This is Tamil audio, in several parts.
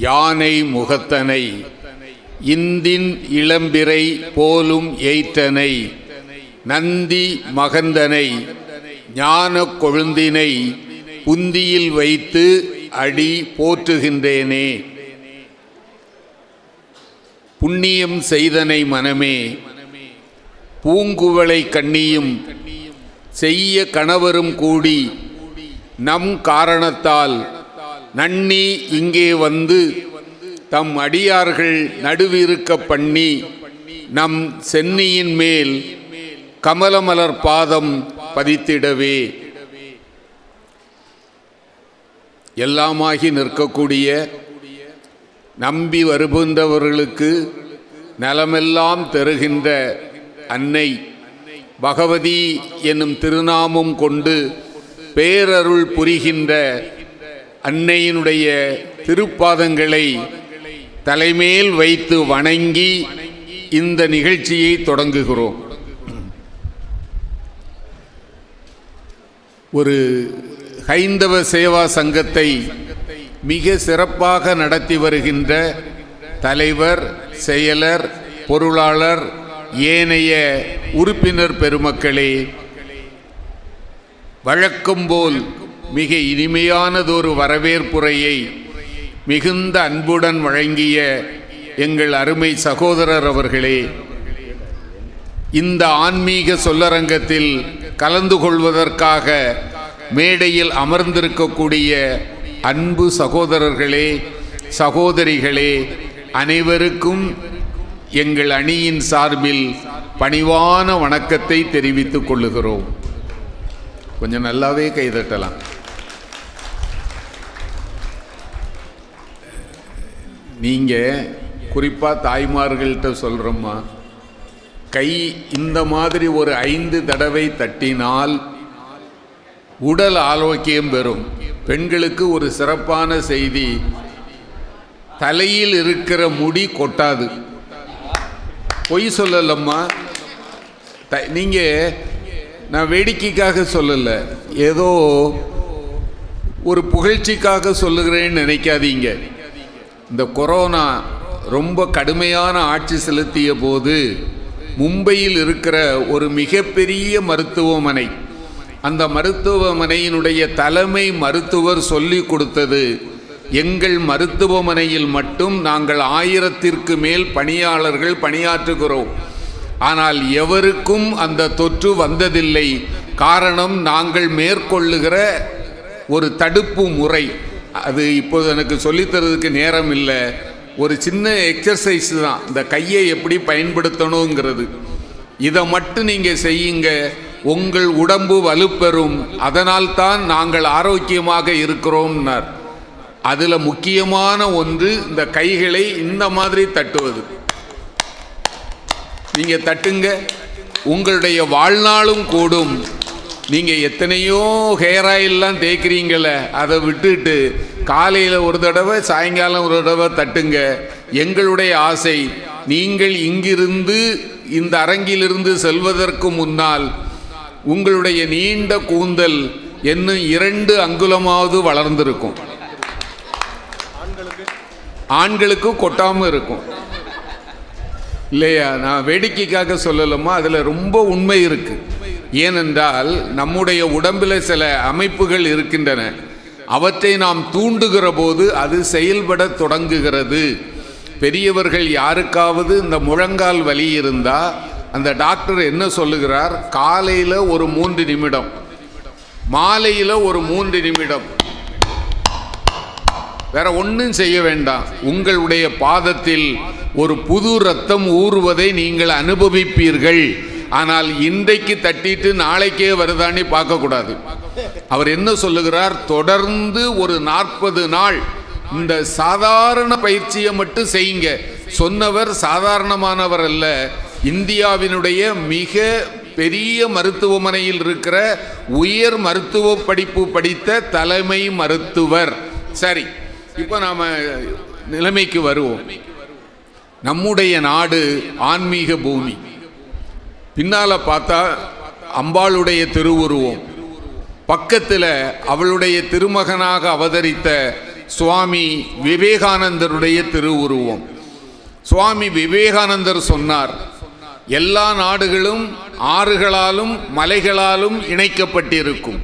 யானை முகத்தனை இந்தின் இளம்பிறை போலும் எய்த்தனை நந்தி மகந்தனை ஞான கொழுந்தினை புந்தியில் வைத்து அடி போற்றுகின்றேனே. புண்ணியம் செய்தனை மனமே பூங்குவளை கண்ணியும் செய்ய கணவரும் கூடி நம் காரணத்தால் நன்னி இங்கே வந்து தம் அடியார்கள் நடுவிருக்க பண்ணி நம் சென்னியின் மேல் கமலமலர் பாதம் பதித்திடவே. எல்லாமாகி நிற்கக்கூடிய நம்பி வருகின்றவர்களுக்கு நலமெல்லாம் தருகின்ற அன்னை பகவதி என்னும் திருநாமம் கொண்டு பேரருள் புரிகின்ற அன்னையினுடைய திருப்பாதங்களை தலைமேல் வைத்து வணங்கி இந்த நிகழ்ச்சியை தொடங்குகிறோம். ஒரு ஹைந்தவ சேவா சங்கத்தை மிக சிறப்பாக நடத்தி வருகின்ற தலைவர், செயலர், பொருளாளர், ஏனைய உறுப்பினர் பெருமக்களே, வழக்கம்போல் மிக இனிமையானதொரு வரவேற்புரையை மிகுந்த அன்புடன் வழங்கிய எங்கள் அருமை சகோதரர் அவர்களே, இந்த ஆன்மீக சொல்லரங்கத்தில் கலந்து கொள்வதற்காக மேடையில் அமர்ந்திருக்கக்கூடிய அன்பு சகோதரர்களே, சகோதரிகளே, அனைவருக்கும் எங்கள் அணியின் சார்பில் பணிவான வணக்கத்தை தெரிவித்துக் கொள்ளுகிறோம். கொஞ்சம் நல்லாவே கைதட்டலாம். நீங்கள் குறிப்பாக தாய்மார்கள்ட்ட சொல்கிறோம்மா, கை இந்த மாதிரி ஒரு 5 தடவை தட்டினால் உடல் ஆரோக்கியம் பெறும். பெண்களுக்கு ஒரு சிறப்பான செய்தி, தலையில் இருக்கிற முடி கொட்டாது. பொய் சொல்லலம்மா, நீங்கள் நான் வேடிக்கைக்காக சொல்லலை, ஏதோ ஒரு புகழ்ச்சிக்காக சொல்லுகிறேன்னு நினைக்காதீங்க. இந்த கொரோனா ரொம்ப கடுமையான ஆட்சி செலுத்திய போது மும்பையில் இருக்கிற ஒரு மிகப்பெரிய மருத்துவமனை, அந்த மருத்துவமனையினுடைய தலைமை மருத்துவர் சொல்லி கொடுத்தது, எங்கள் மருத்துவமனையில் மட்டும் நாங்கள் 1000ற்கு மேல் பணியாளர்கள் பணியாற்றுகிறோம், ஆனால் எவருக்கும் அந்த தொற்று வந்ததில்லை. காரணம், நாங்கள் மேற்கொள்ளுகிற ஒரு தடுப்பு முறை. அது இப்போது எனக்கு சொல்லித்தரதுக்கு நேரம் இல்லை, ஒரு சின்ன எக்ஸசைஸ் தான், இந்த கையை எப்படி பயன்படுத்தணுங்கிறது. இதை மட்டும் நீங்கள் செய்யுங்க, உங்கள் உடம்பு வலுப்பெறும். அதனால்தான் நாங்கள் ஆரோக்கியமாக இருக்கிறோம்னார். அதில் முக்கியமான ஒன்று இந்த கைகளை இந்த மாதிரி தட்டுவது. நீங்கள் தட்டுங்க, உங்களுடைய வாழ்நாளும் கூடும். நீங்கள் எத்தனையோ ஹேர் ஆயிலெலாம் தேய்க்கிறீங்கள, அதை விட்டுட்டு காலையில் ஒரு தடவை, சாயங்காலம் ஒரு தடவை தட்டுங்க. எங்களுடைய ஆசை, நீங்கள் இங்கிருந்து இந்த அரங்கிலிருந்து செல்வதற்கு முன்னால் உங்களுடைய நீண்ட கூந்தல் இன்னும் 2 அங்குலமாவது வளர்ந்திருக்கும். ஆண்களுக்கு கொட்டாமல் இருக்கும் இல்லையா? நான் வேடிக்கைக்காக சொல்லலாமா, அதில் ரொம்ப உண்மை இருக்கு. ஏனென்றால் நம்முடைய உடம்பில் சில அமைப்புகள் இருக்கின்றன, அவற்றை நாம் தூண்டுகிற போது அது செயல்பட தொடங்குகிறது. பெரியவர்கள் யாருக்காவது இந்த முழங்கால் வலி இருந்தால் அந்த டாக்டர் என்ன சொல்லுகிறார், காலையில் ஒரு 3 நிமிடம், மாலையில் ஒரு 3 நிமிடம், வேற ஒன்றும் செய்ய வேண்டாம். உங்களுடைய பாதத்தில் ஒரு புது ரத்தம் ஊறுவதை நீங்கள் அனுபவிப்பீர்கள். ஆனால் இன்றைக்கு தட்டிட்டு நாளைக்கே வருதான்னு பார்க்கக்கூடாது. அவர் என்ன சொல்லுகிறார், தொடர்ந்து ஒரு 40 நாள் இந்த சாதாரண பயிற்சியை மட்டும் செய்யுங்க. சொன்னவர் சாதாரணமானவர் அல்ல, இந்தியாவினுடைய மிக பெரிய மருத்துவமனையில் இருக்கிற உயர் மருத்துவ படிப்பு படித்த தலைமை மருத்துவர். சரி, இப்போ நாம் நிலைமைக்கு வருவோம். நம்முடைய நாடு ஆன்மீக பூமி. பின்னால் பார்த்தா அம்பாளுடைய திருவுருவம், பக்கத்தில் அவளுடைய திருமகனாக அவதரித்த சுவாமி விவேகானந்தருடைய திருவுருவம். சுவாமி விவேகானந்தர் சொன்னார், எல்லா நாடுகளும் ஆறுகளாலும் மலைகளாலும் இணைக்கப்பட்டிருக்கும்.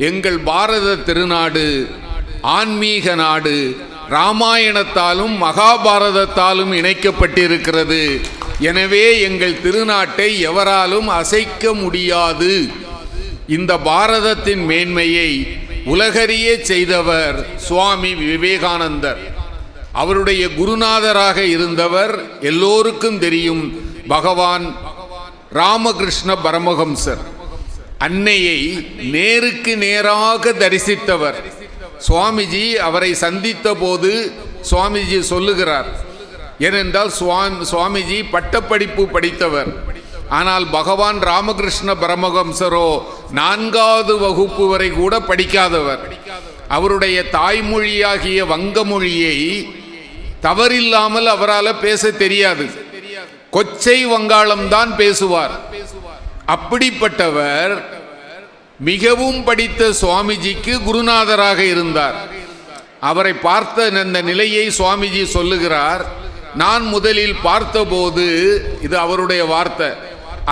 எங்கள் பாரத திருநாடு ஆன்மீக நாடு, ராமாயணத்தாலும் மகாபாரதத்தாலும் இணைக்கப்பட்டிருக்கிறது. எனவே எங்கள் திருநாட்டை எவராலும் அசைக்க முடியாது. இந்த பாரதத்தின் மேன்மையை உலகறிய செய்தவர் சுவாமி விவேகானந்தர். அவருடைய குருநாதராக இருந்தவர் எல்லோருக்கும் தெரியும், பகவான் ராமகிருஷ்ண பரமஹம்சர். அன்னையை நேருக்கு நேராக தரிசித்தவர். சுவாமிஜி அவரை சந்தித்த போது சுவாமிஜி சொல்லுகிறார், ஏனென்றால் சுவாமிஜி பட்டப்படிப்பு படித்தவர். ஆனால் பகவான் ராமகிருஷ்ண பரமஹம்சரோ 4வது வகுப்பு வரை கூட படிக்காதவர். அவருடைய தாய்மொழியாகிய வங்க மொழியை தவறில்லாமல் அவரால் பேச தெரியாது. கொச்சை வங்காளம் தான் பேசுவார். அப்படிப்பட்டவர் மிகவும் படித்த சுவாமிஜிக்கு குருநாதராக இருந்தார். அவரை பார்த்த அந்த நிலையை சுவாமிஜி சொல்லுகிறார், நான் முதலில் பார்த்தபோது, இது அவருடைய வார்த்தை,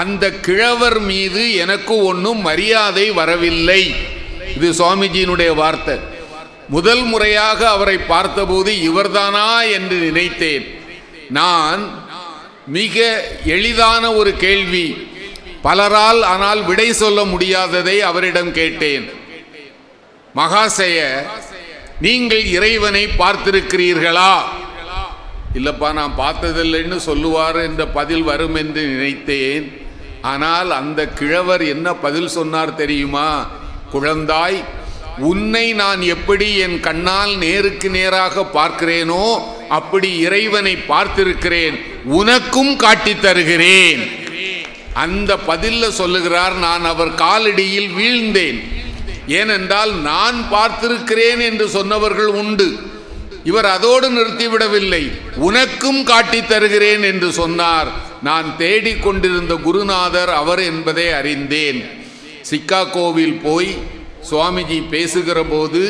அந்த கிழவர் மீது எனக்கு ஒன்றும் மரியாதை வரவில்லை. இது சுவாமிஜியினுடைய வார்த்தை. முதல் முறையாக அவரை பார்த்தபோது இவர்தானா என்று நினைத்தேன். நான் மிக எளிதான ஒரு கேள்வி, பலரால் ஆனால் விடை சொல்ல முடியாததை அவரிடம் கேட்டேன். மகாசய, நீங்கள் இறைவனை பார்த்திருக்கிறீர்களா? இல்லப்பா, நான் பார்த்ததில்லைன்னு சொல்லுவார் என்ற பதில் வரும் என்று நினைத்தேன். ஆனால் அந்த கிழவர் என்ன பதில் சொன்னார் தெரியுமா? குழந்தாய், உன்னை நான் எப்படி என் கண்ணால் நேருக்கு நேராக பார்க்கிறேனோ அப்படி இறைவனை பார்த்திருக்கிறேன், உனக்கும் காட்டி தருகிறேன். அந்த பதில்ல சொல்லுகிறார், நான் அவர் காலடியில் வீழ்ந்தேன். ஏனென்றால் நான் பார்த்திருக்கிறேன் என்று சொன்னவர்கள் உண்டு. இவர் அதோடு நிறுத்திவிடவில்லை, உனக்கும் காட்டி தருகிறேன் என்று சொன்னார். நான் தேடிக்கொண்டிருந்த குருநாதர் அவர் என்பதை அறிந்தேன். சிக்காகோவில் போய் சுவாமிஜி பேசுகிற போது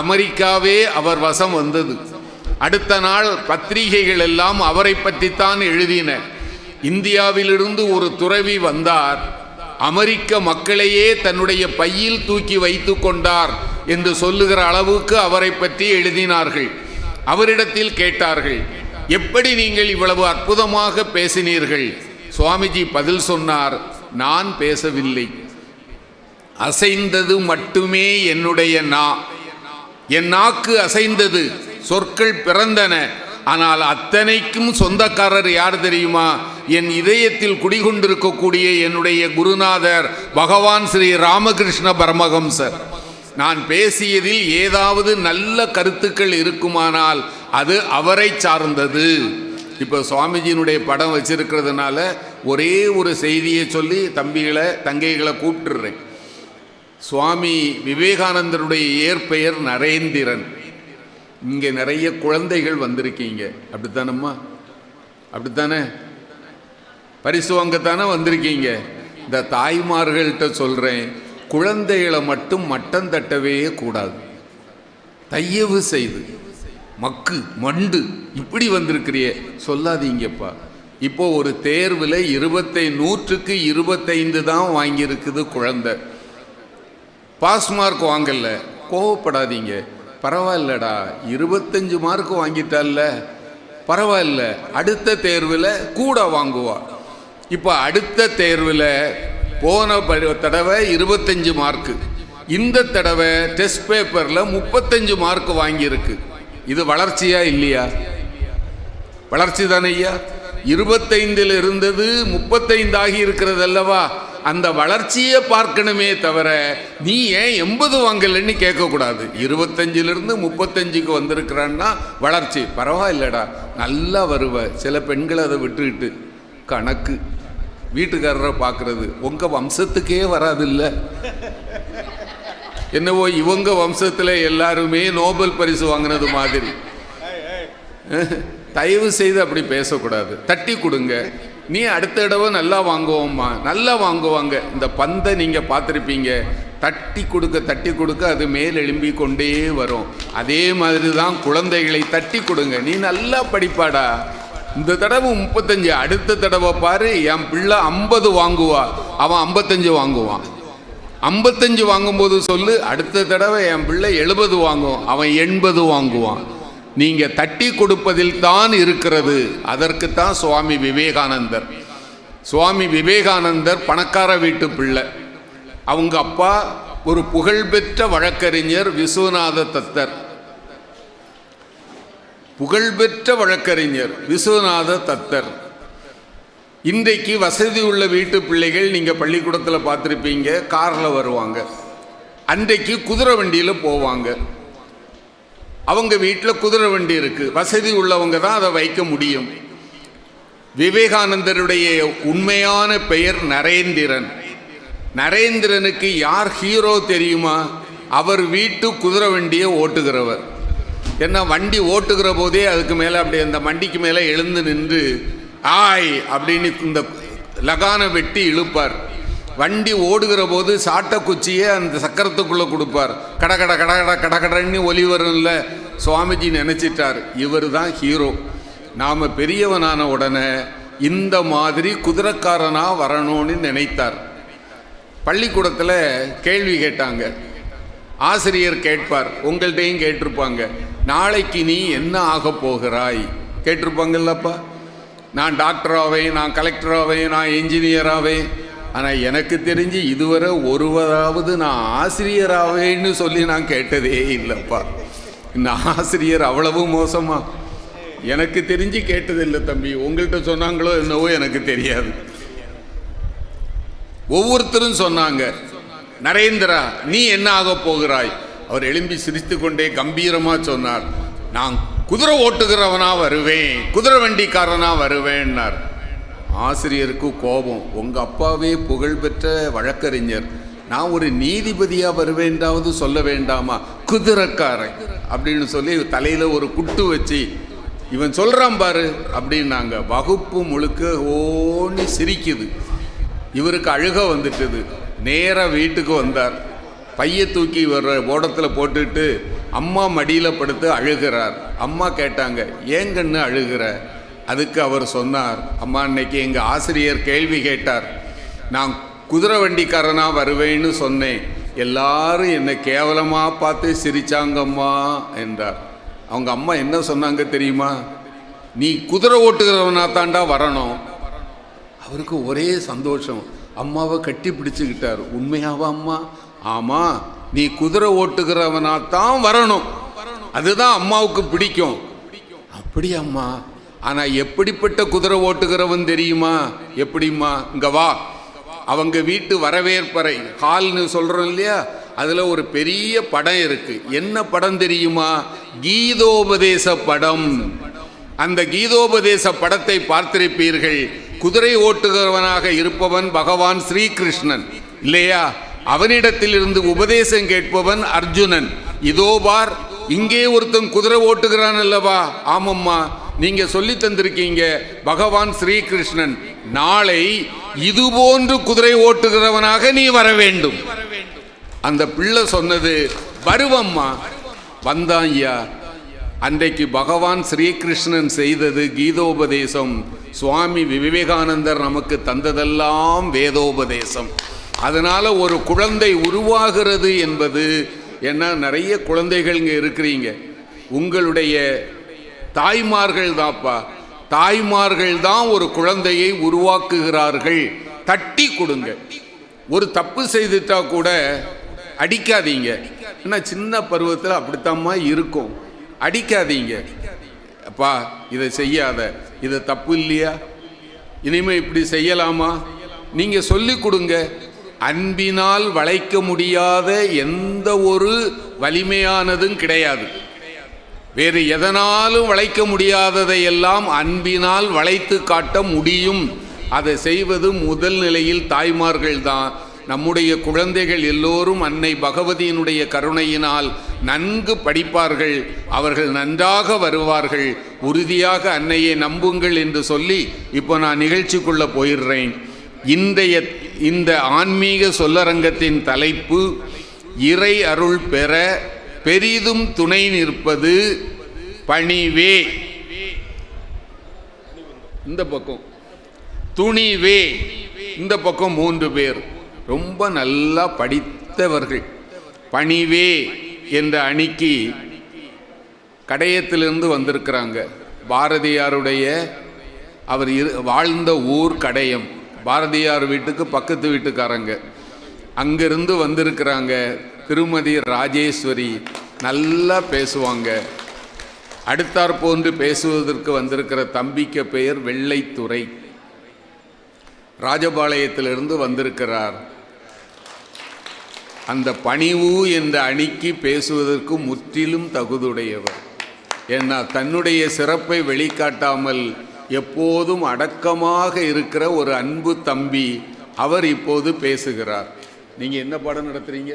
அமெரிக்காவே அவர் வசம் வந்தது. அடுத்த நாள் பத்திரிகைகள் எல்லாம் அவரை பற்றித்தான் எழுதின. இந்தியாவிலிருந்து ஒரு துறவி வந்தார், அமெரிக்க மக்களையே தன்னுடைய பையில் தூக்கி வைத்து கொண்டார் என்று சொல்லுகிற அளவுக்கு அவரை பற்றி எழுதினார்கள். அவரிடத்தில் கேட்டார்கள், எப்படி நீங்கள் இவ்வளவு அற்புதமாக பேசினீர்கள்? சுவாமிஜி பதில் சொன்னார், நான் பேசவில்லை, அசைந்தது மட்டுமே என்னுடைய நா. என் நாக்கு அசைந்தது, சொற்கள் பிறந்தன. ஆனால் அத்தனைக்கும் சொந்தக்காரர் யார் தெரியுமா? என் இதயத்தில் குடிகொண்டிருக்கக்கூடிய என்னுடைய குருநாதர் பகவான் ஸ்ரீ ராமகிருஷ்ண பரமஹம்சர். நான் பேசியதில் ஏதாவது நல்ல கருத்துக்கள் இருக்குமானால் அது அவரை சார்ந்தது. இப்போ சுவாமிஜியினுடைய படம் வச்சிருக்கிறதுனால ஒரே ஒரு செய்தியை சொல்லி தம்பிகளை தங்கைகளை கூப்பிட்டுறேன். சுவாமி விவேகானந்தருடைய இயற்பெயர் நரேந்திரன். இங்கே நிறைய குழந்தைகள் வந்திருக்கீங்க, அப்படித்தானம்மா? அப்படித்தானே? பரிசு வாங்கத்தானே வந்திருக்கீங்க. இந்த தாய்மார்கள்ட்ட சொல்கிறேன், குழந்தைகளை மட்டும் மட்டம் தட்டவே கூடாது. தயவு செய்து மக்கு மண்டு இப்படி வந்திருக்கிறியே சொல்லாதீங்கப்பா. இப்போ ஒரு தேர்வில் 100க்கு 25 தான் வாங்கியிருக்குது குழந்தை. பாஸ் மார்க் வாங்கல, கோவப்படாதீங்க. பரவாயில்லடா, 25 மார்க் வாங்கிட்டால, பரவாயில்ல, அடுத்த தேர்வில் கூட வாங்குவா. இப்போ அடுத்த தேர்வில் போன தடவை 25 மார்க்கு, இந்த தடவை டெஸ்ட் பேப்பரில் 35 மார்க் வாங்கியிருக்கு. இது வளர்ச்சியா இல்லையா? வளர்ச்சி தானே ஐயா? 25 இருந்தது 35 ஆகி இருக்கிறது அல்லவா? அந்த வளர்ச்சியை பார்க்கணுமே தவிர நீ ஏன் 80 வாங்கலன்னு கேட்கக்கூடாது. 25 35க்கு வந்திருக்கிறான்னா வளர்ச்சி. பரவாயில்லடா, நல்லா வருவ. சில பெண்கள் அதை விட்டுக்கிட்டு கணக்கு வீட்டுக்காரரை பார்க்கறது, உங்க வம்சத்துக்கே வராதில்ல. என்னவோ இவங்க வம்சத்தில் எல்லாருமே நோபல் பரிசு வாங்கினது மாதிரி. தயவு செய்து அப்படி பேசக்கூடாது. தட்டி கொடுங்க. நீ அடுத்த தடவை நல்லா வாங்குவோம்மா, நல்லா வாங்குவாங்க. இந்த பந்தை நீங்கள் பார்த்துருப்பீங்க, தட்டி கொடுக்க அது மேல் எழும்பி கொண்டே வரும். அதே மாதிரி தான் குழந்தைகளை தட்டி கொடுங்க. நீ நல்லா படிப்பாடா, இந்த தடவை 35, அடுத்த தடவை பாரு என் பிள்ளை 50 வாங்குவா, அவன் 55 வாங்குவான். 55 வாங்கும்போது சொல்லு, அடுத்த தடவை என் பிள்ளை 70 வாங்குவான், அவன் 80 வாங்குவான். நீங்கள் தட்டி கொடுப்பதில் தான் இருக்கிறது. அதற்குத்தான் சுவாமி விவேகானந்தர். சுவாமி விவேகானந்தர் பணக்கார வீட்டு பிள்ளை. அவங்க அப்பா ஒரு புகழ்பெற்ற வழக்கறிஞர் விஸ்வநாத தத்தர். புகழ்பெற்ற வழக்கறிஞர் விஸ்வநாத தத்தர். இன்றைக்கு வசதி உள்ள வீட்டு பிள்ளைகள் நீங்கள் பள்ளிக்கூடத்தில் பார்த்துருப்பீங்க, காரில் வருவாங்க. அன்றைக்கு குதிரை வண்டியில் போவாங்க. அவங்க வீட்டில் குதிரை வண்டி இருக்குது, வசதி உள்ளவங்க தான் அதை வைக்க முடியும். விவேகானந்தருடைய உண்மையான பெயர் நரேந்திரன். நரேந்திரனுக்கு யார் ஹீரோ தெரியுமா? அவர் வீட்டு குதிரை வண்டியை ஓட்டுகிறவர். ஏன்னா வண்டி ஓட்டுகிற போதே அதுக்கு மேலே அப்படி அந்த வண்டிக்கு மேலே எழுந்து நின்று ஆய் அப்படின்னு இந்த லகானை வெட்டி இழுப்பார். வண்டி ஓடுகிற போது சாட்டக்குச்சியை அந்த சக்கரத்துக்குள்ளே கொடுப்பார். கடகட கடகட கடகடன்னு ஒலி வரும்ல. சுவாமிஜி நினச்சிட்டார் இவர் தான் ஹீரோ. நாம் பெரியவனான உடனே இந்த மாதிரி குதிரைக்காரனாக வரணும்னு நினைத்தார். பள்ளிக்கூடத்தில் கேள்வி கேட்டாங்க. ஆசிரியர் கேட்பார், உங்கள்கிட்டையும் கேட்டிருப்பாங்க, நாளைக்கு நீ என்ன ஆக போகிறாய் கேட்டிருப்பாங்கல்லப்பா. நான் டாக்டராவேன், நான் கலெக்டராவேன், நான் என்ஜினியராவேன். ஆனால் எனக்கு தெரிஞ்சு இதுவரை ஒருவராவது நான் ஆசிரியராவேன்னு சொல்லி நான் கேட்டதே இல்லைப்பா. இந்த ஆசிரியர் அவ்வளவு மோசமா? எனக்கு தெரிஞ்சு கேட்டதில்லை தம்பி. உங்கள்கிட்ட சொன்னாங்களோ என்னவோ எனக்கு தெரியாது. ஒவ்வொருத்தரும் சொன்னாங்க, நரேந்திரா நீ என்ன ஆக போகிறாய்? அவர் எழும்பி சிரித்து கொண்டே கம்பீரமாக சொன்னார், நான் குதிரை ஓட்டுகிறவனா வருவேன், குதிரை வண்டிக்காரனா வருவேன்னார். ஆசிரியருக்கு கோபம், உங்கள் அப்பாவே புகழ்பெற்ற வழக்கறிஞர், நான் ஒரு நீதிபதியாக வருவேண்டாவது சொல்ல வேண்டாமா? குதிரைக்காரன் அப்படின்னு சொல்லி தலையில் ஒரு குட்டு வச்சு இவன் சொல்கிறான் பாரு அப்படின்னாங்க. வகுப்பு முழுக்க ஓன்னு சிரிக்குது. இவருக்கு அழுக வந்துட்டுது. நேராக வீட்டுக்கு வந்தார். பையை தூக்கி வர்ற ஓடத்தில் போட்டுட்டு அம்மா மடியில் படுத்து அழுகிறார். அம்மா கேட்டாங்க, ஏங்கன்னு அழுகிற? அதுக்கு அவர் சொன்னார், அம்மா இன்னைக்கு எங்கள் ஆசிரியர் கேள்வி கேட்டார், நான் குதிரை வண்டிக்காரனாக வருவேன்னு சொன்னேன், எல்லாரும் என்னை கேவலமாக பார்த்து சிரிச்சாங்கம்மா என்றார். அவங்க அம்மா என்ன சொன்னாங்க தெரியுமா? நீ குதிரை ஓட்டுகிறவனா தாண்டா வரணும். அவருக்கு ஒரே சந்தோஷம். அம்மாவை கட்டி பிடிச்சுக்கிட்டார். உண்மையாவா அம்மா? ஆமாம், நீ குதிரை ஓட்டுகிறவனாத்தான் வரணும், அதுதான் அம்மாவுக்கு பிடிக்கும். அப்படி அம்மா, ஆனால் எப்படிப்பட்ட குதிரை ஓட்டுகிறவன் தெரியுமா? எப்படிம்மா? இங்கே வா. அவங்க வீட்டு வரவேற்பறை ஹால்னு சொல்கிறோம் இல்லையா, அதில் ஒரு பெரிய படம் இருக்குது. என்ன படம் தெரியுமா? கீதோபதேச படம். அந்த கீதோபதேச படத்தை பார்த்திருப்பீர்கள். குதிரை ஓட்டுகிறவனாக இருப்பவன் பகவான் ஸ்ரீகிருஷ்ணன் இல்லையா? அவனிடத்தில் இருந்து உபதேசம் கேட்பவன் அர்ஜுனன். இதோ பார், இங்கே ஒருத்தன் குதிரை ஓட்டுகிறான் அல்லவா? ஆமம்மா, நீங்க சொல்லி தந்திருக்கீங்க பகவான் ஸ்ரீகிருஷ்ணன். நாளை இதுபோன்று குதிரை ஓட்டுகிறவனாக நீ வர வேண்டும். அந்த பிள்ளை சொன்னது, வருவம்மா. வந்தான் ஐயா. அன்றைக்கு பகவான் ஸ்ரீகிருஷ்ணன் செய்தது கீதோபதேசம். சுவாமி விவேகானந்தர் நமக்கு தந்ததெல்லாம் வேதோபதேசம். அதனால் ஒரு குழந்தை உருவாகிறது என்பது என்ன, நிறைய குழந்தைகள் இங்கே இருக்கிறீங்க, உங்களுடைய தாய்மார்கள் தான்ப்பா. தாய்மார்கள் தான் ஒரு குழந்தையை உருவாக்குகிறார்கள். தட்டி கொடுங்க. ஒரு தப்பு செய்துட்டா கூட அடிக்காதீங்க. ஏன்னா சின்ன பருவத்தில் அப்படித்தாம்மா இருக்கும். அடிக்காதீங்க. அப்பா இதை செய்யாத, இது தப்பு இல்லையா, இனிமேல் இப்படி செய்யலாமா, நீங்கள் சொல்லி கொடுங்க. அன்பினால் வளைக்க முடியாத எந்த ஒரு வலிமையானதும் கிடையாது. வேறு எதனாலும் வளைக்க முடியாததையெல்லாம் அன்பினால் வளைத்து காட்ட முடியும். அதை செய்வது முதல் நிலையில் தாய்மார்கள் தான். நம்முடைய குழந்தைகள் எல்லோரும் அன்னை பகவதியினுடைய கருணையினால் நன்கு படிப்பார்கள். அவர்கள் நன்றாக வருவார்கள். உறுதியாக அன்னையை நம்புங்கள் என்று சொல்லி இப்போ நான் நிகழ்ச்சிக்குள்ளே போயிடுறேன். இன்றைய இந்த ஆன்மீக சொல்லரங்கத்தின் தலைப்பு இறை அருள் பெற பெரிதும் துணை நிற்பது பணிவே. இந்த பக்கம் துணிவே, இந்த பக்கம் 3 பேர் ரொம்ப நல்லா படித்தவர்கள். பணிவே என்ற அணிக்கு கடையத்திலிருந்து வந்திருக்கிறாங்க. பாரதியாருடைய அவர் வாழ்ந்த ஊர் கடையம். பாரதியார் வீட்டுக்கு பக்கத்து வீட்டுக்காரங்க. அங்கிருந்து வந்திருக்கிறாங்க. திருமதி ராஜேஸ்வரி நல்லா பேசுவாங்க. அடுத்தாற் போன்று பேசுவதற்கு வந்திருக்கிற தம்பிக்கு பெயர் வெள்ளைத்துறை. ராஜபாளையத்திலிருந்து வந்திருக்கிறார். அந்த பணிவு என்ற அணிக்கு பேசுவதற்கு முற்றிலும் தகுதியுடையவர். ஏன்னா தன்னுடைய சிறப்பை வெளிக்காட்டாமல் எப்போதும் அடக்கமாக இருக்கிற ஒரு அன்பு தம்பி. அவர் இப்போது பேசுகிறார். நீங்கள் என்ன பாடம் நடத்துறீங்க?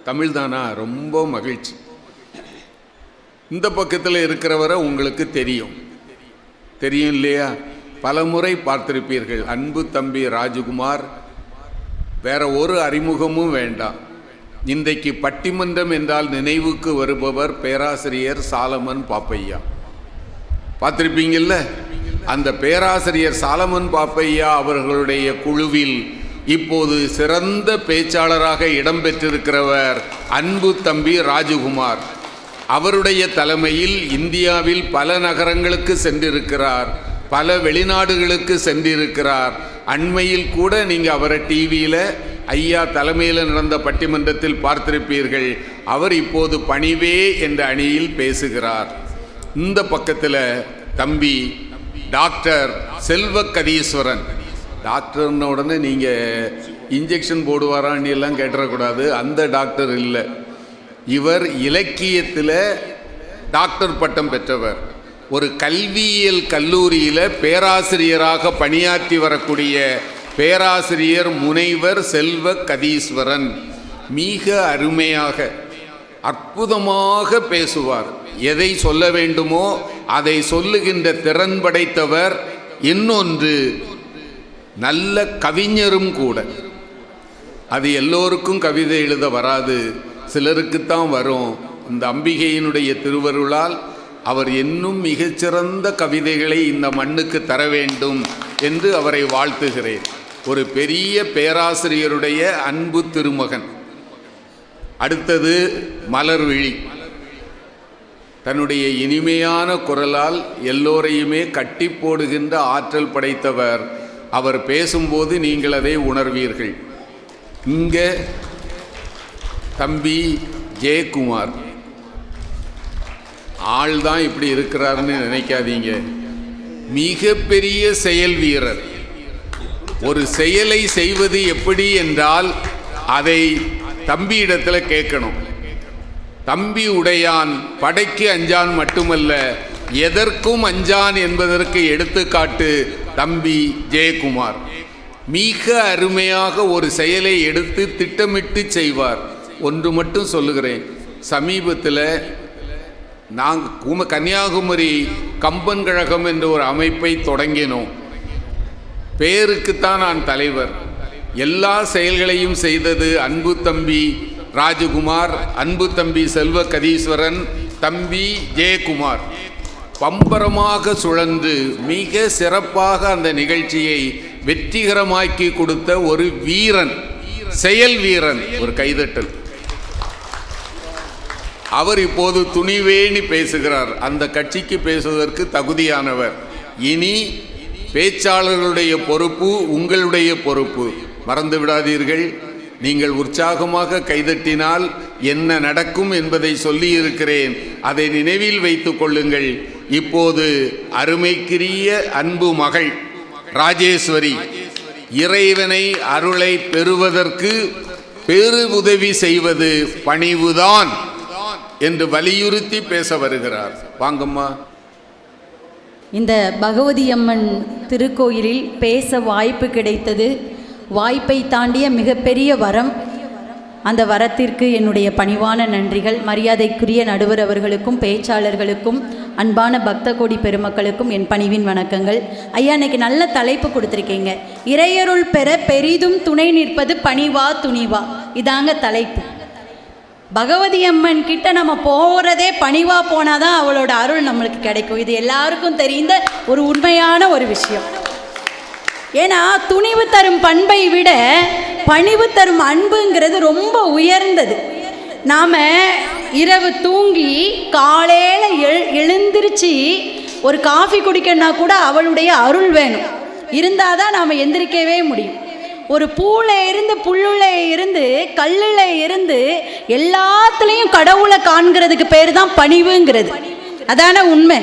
தமிழ் தானா? ரொம்ப மகிழ்ச்சி. இந்த பக்கத்தில் இருக்கிறவரை உங்களுக்கு தெரியும் இல்லையா? பல முறை பார்த்திருப்பீர்கள். அன்பு தம்பி ராஜகுமார். வேற ஒரு அறிமுகமும் வேண்டாம். இன்றைக்கு பட்டிமன்றம் என்றால் நினைவுக்கு வருபவர் பேராசிரியர் சாலமன் பாப்பையா. பார்த்திருப்பீங்கல்ல? அந்த பேராசிரியர் சாலமன் பாப்பையா அவர்களுடைய குழுவில் இப்போது சிறந்த பேச்சாளராக இடம்பெற்றிருக்கிறவர் அன்பு தம்பி ராஜகுமார். அவருடைய தலைமையில் இந்தியாவில் பல நகரங்களுக்கு சென்றிருக்கிறார், பல வெளிநாடுகளுக்கு சென்றிருக்கிறார். அண்மையில் கூட நீங்கள் அவரை டிவியில் ஐயா தலைமையில் நடந்த பட்டிமன்றத்தில் பார்த்திருப்பீர்கள். அவர் இப்போது பணிவே என்ற அணியில் பேசுகிறார். இந்த பக்கத்தில் தம்பி டாக்டர் செல்வக்கதீஸ்வரன். டாக்டர்ன உடனே நீங்கள் இன்ஜெக்ஷன் போடுவாரான்னு எல்லாம் கேட்டுறக்கூடாது. அந்த டாக்டர் இல்லை. இவர் இலக்கியத்தில் டாக்டர் பட்டம் பெற்றவர். ஒரு கல்வியியல் கல்லூரியில் பேராசிரியராக பணியாற்றி வரக்கூடிய பேராசிரியர் முனைவர் செல்வக்கதீஸ்வரன். மிக அருமையாக அற்புதமாக பேசுவார். எதை சொல்ல வேண்டுமோ அதை சொல்லுகின்ற திறன் படைத்தவர். இன்னொன்று, நல்ல கவிஞரும் கூட. அது எல்லோருக்கும் கவிதை எழுத வராது, சிலருக்குத்தான் வரும். இந்த அம்பிகையினுடைய திருவருளால் அவர் இன்னும் மிகச்சிறந்த கவிதைகளை இந்த மண்ணுக்கு தர வேண்டும் என்று அவரை வாழ்த்துகிறேன். ஒரு பெரிய பேராசிரியருடைய அன்பு திருமகன். அடுத்தது மலர்விழி. தன்னுடைய இனிமையான குரலால் எல்லோரையுமே கட்டி போடுகின்ற ஆற்றல் படைத்தவர். அவர் பேசும்போது நீங்கள் அதை உணர்வீர்கள். இங்கே தம்பி ஜெயக்குமார். ஆள் தான் இப்படி இருக்கிறாருன்னு நினைக்காதீங்க. மிகப்பெரிய செயல் வீரர். ஒரு செயலை செய்வது எப்படி என்றால் அதை தம்பி இடத்துல கேட்கணும். தம்பி உடையான் படைக்கு அஞ்சான் மட்டுமல்ல, எதற்கும் அஞ்சான் என்பதற்கு எடுத்துக்காட்டு தம்பி ஜெயக்குமார். மிக அருமையாக ஒரு செயலை எடுத்து திட்டமிட்டு செய்வார். ஒன்று மட்டும் சொல்லுகிறேன். சமீபத்தில் நாங்கள் கன்னியாகுமரி கம்பன் கழகம் என்ற ஒரு அமைப்பை தொடங்கினோம். பேருக்குத்தான் நான் தலைவர். எல்லா செயல்களையும் செய்தது அன்பு தம்பி ராஜகுமார், அன்பு தம்பி செல்வக்கதீஸ்வரன், தம்பி ஜெயக்குமார். பம்பரமாக சுழன்று மிக சிறப்பாக அந்த நிகழ்ச்சியை வெற்றிகரமாக்கி கொடுத்த ஒரு வீரன், செயல் வீரன். ஒரு கைதட்டல். அவர் இப்போது துணிவேணி பேசுகிறார். அந்த கட்சிக்கு பேசுவதற்கு தகுதியானவர். இனி பேச்சாளர்களுடைய பொறுப்பு உங்களுடைய பொறுப்பு. மறந்து விடாதீர்கள். நீங்கள் உற்சாகமாக கைதட்டினால் என்ன நடக்கும் என்பதை சொல்லியிருக்கிறேன். அதை நினைவில் வைத்துக் கொள்ளுங்கள். இப்போது அருமைக்குரிய அன்பு மகள் ராஜேஸ்வரி இறைவனை அருளை பெறுவதற்கு பெரு உதவி செய்வது பணிவுதான் என்று வலியுறுத்தி பேச வருகிறார். வாங்கம்மா. இந்த பகவதி அம்மன் திருக்கோயிலில் பேச வாய்ப்பு கிடைத்தது வாய்ப்பை தாண்டிய மிகப்பெரிய வரம். அந்த வரத்திற்கு என்னுடைய பணிவான நன்றிகள். மரியாதைக்குரிய நடுவர் அவர்களுக்கும் பேச்சாளர்களுக்கும் அன்பான பக்த கோடி பெருமக்களுக்கும் என் பணிவின் வணக்கங்கள். ஐயா, இன்னைக்கு நல்ல தலைப்பு கொடுத்துருக்கீங்க. இறையருள் பெற பெரிதும் துணை நிற்பது பணிவா துணிவா, இதாங்க தலைப்பு. பகவதி அம்மன் கிட்ட நம்ம போகிறதே பணிவா போனாதான் அவளோட அருள் நம்மளுக்கு கிடைக்கும். இது எல்லாருக்கும் தெரிந்த ஒரு உண்மையான ஒரு விஷயம். ஏன்னா துணிவு தரும் பண்பை விட பணிவு தரும் அன்புங்கிறது ரொம்ப உயர்ந்தது. நாம் இரவு தூங்கி காலையில் எழுந்திருச்சு ஒரு காஃபி குடிக்கணும்னா கூட அவளுடைய அருள் வேணும், இருந்தால் தான் நாம் எந்திரிக்கவே முடியும். ஒரு பூவில் இருந்து புல்லுல இருந்து கல்லில் இருந்து எல்லாத்துலேயும் கடவுளை காண்கிறதுக்கு பேர் தான் பணிவுங்கிறது. அதான உண்மை.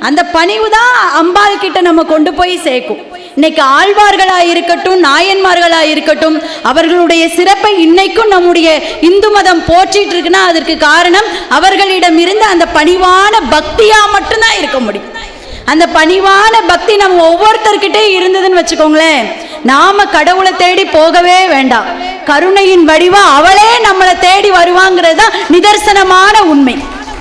அந்த பணிவு தான் அம்பாள் கிட்ட நம்ம கொண்டு போய் சேர்க்கும். இன்னைக்கு ஆழ்வார்களாக இருக்கட்டும், நாயன்மார்களாக இருக்கட்டும், அவர்களுடைய சிறப்பை இன்னைக்கும் நம்முடைய இந்து மதம் போற்றிட்டு இருக்குன்னா அதற்கு காரணம் அவர்களிடம் இருந்த அந்த பணிவான பக்தியாக மட்டும்தான் இருக்க முடியும். அந்த பணிவான பக்தி நம்ம ஒவ்வொருத்தர்கிட்டே இருந்ததுன்னு வச்சுக்கோங்களேன், நாம கடவுளை தேடி போகவே வேண்டாம். கருணையின் வடிவா அவளே நம்மளை தேடி வருவாங்கிறது தான் நிதர்சனமான உண்மை.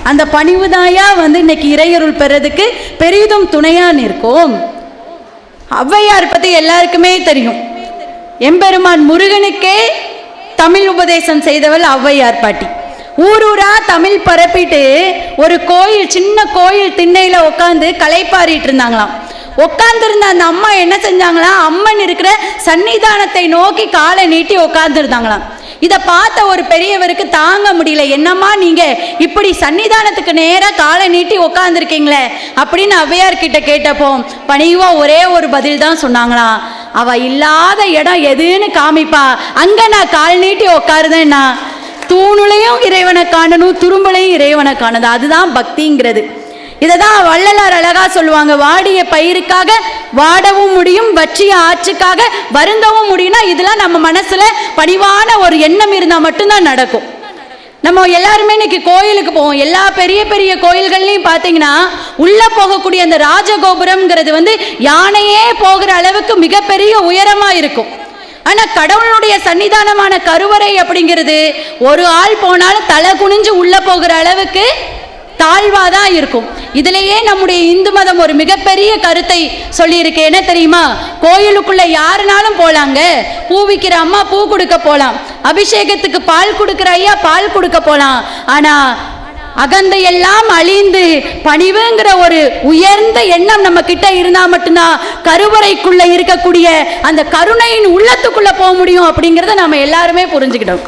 அந்த பணிவுதாயா இன்னைக்கு இறையருள் பெறதுக்கு பெரிதும் துணையா நிற்கும். ஔவையார் பற்றி எல்லாருக்குமே தெரியும். எம்பெருமான் முருகனுக்கே தமிழ் உபதேசம் செய்தவள் ஔவையார் பாட்டி. ஊரூரா தமிழ் பரப்பிட்டு ஒரு கோயில், சின்ன கோயில் திண்ணையில் உட்காந்து களைப்பாரிட்டு இருந்தாங்களாம். உட்காந்துருந்த அந்த அம்மா என்ன செஞ்சாங்களாம், அம்மன் இருக்கிற சன்னிதானத்தை நோக்கி காலை நீட்டி உட்காந்துருந்தாங்களாம். இதை பார்த்த ஒரு பெரியவருக்கு தாங்க முடியல. என்னம்மா நீங்க இப்படி சன்னிதானத்துக்கு நேராக காலை நீட்டி உட்காந்துருக்கீங்களே அப்படின்னு ஔவையார் கிட்ட கேட்டப்போ பணிவா ஒரே ஒரு பதில் தான் சொன்னாங்களாம். அவ இல்லாத இடம் எதுன்னு காமிப்பா, அங்க நான் கால் நீட்டி உட்காருதேன்னா தூணுலையும் இறைவனை காணணும், துரும்புலையும் இறைவனை காணணும். அதுதான் பக்திங்கிறது. இதை தான் வள்ளலார் அழகா சொல்லுவாங்க, வாடிய பயிருக்காக வாடவும் முடியும், வற்றிய ஆற்றுக்காக வருந்தவும் முடியும்னா இதெல்லாம் நம்ம மனசுல பணிவான ஒரு எண்ணம் இருந்தால் மட்டும்தான் நடக்கும். நம்ம எல்லாருமே இன்னைக்கு கோயிலுக்கு போவோம். எல்லா பெரிய பெரிய கோயில்கள்லையும் பார்த்தீங்கன்னா உள்ள போகக்கூடிய அந்த ராஜகோபுரம்ங்கிறது யானையே போகிற அளவுக்கு மிகப்பெரிய உயரமா இருக்கும். ஆனா கடவுளுடைய சன்னிதானமான கருவறை அப்படிங்கிறது ஒரு ஆள் போனாலும் தலை குனிஞ்சு உள்ள போகிற அளவுக்கு தாழ்வாதான் இருக்கும். இதுலயே நம்முடைய இந்து மதம் ஒரு மிகப்பெரிய கருத்தை சொல்லியிருக்கு. என்ன தெரியுமா, கோயிலுக்குள்ள யாருனாலும் போலாங்க. பூ விற்கிற அம்மா பூ கொடுக்க போலாம், அபிஷேகத்துக்கு பால் கொடுக்கிற ஐயா பால் கொடுக்க போலாம். ஆனா அகந்தையெல்லாம் அழிந்து பணிவுங்கிற ஒரு உயர்ந்த எண்ணம் நம்ம கிட்ட இருந்தா மட்டும்தான் கருவறைக்குள்ள இருக்கக்கூடிய அந்த கருணையின் உள்ளத்துக்குள்ள போக முடியும் அப்படிங்கிறத நம்ம எல்லாருமே புரிஞ்சுக்கிட்டோம்.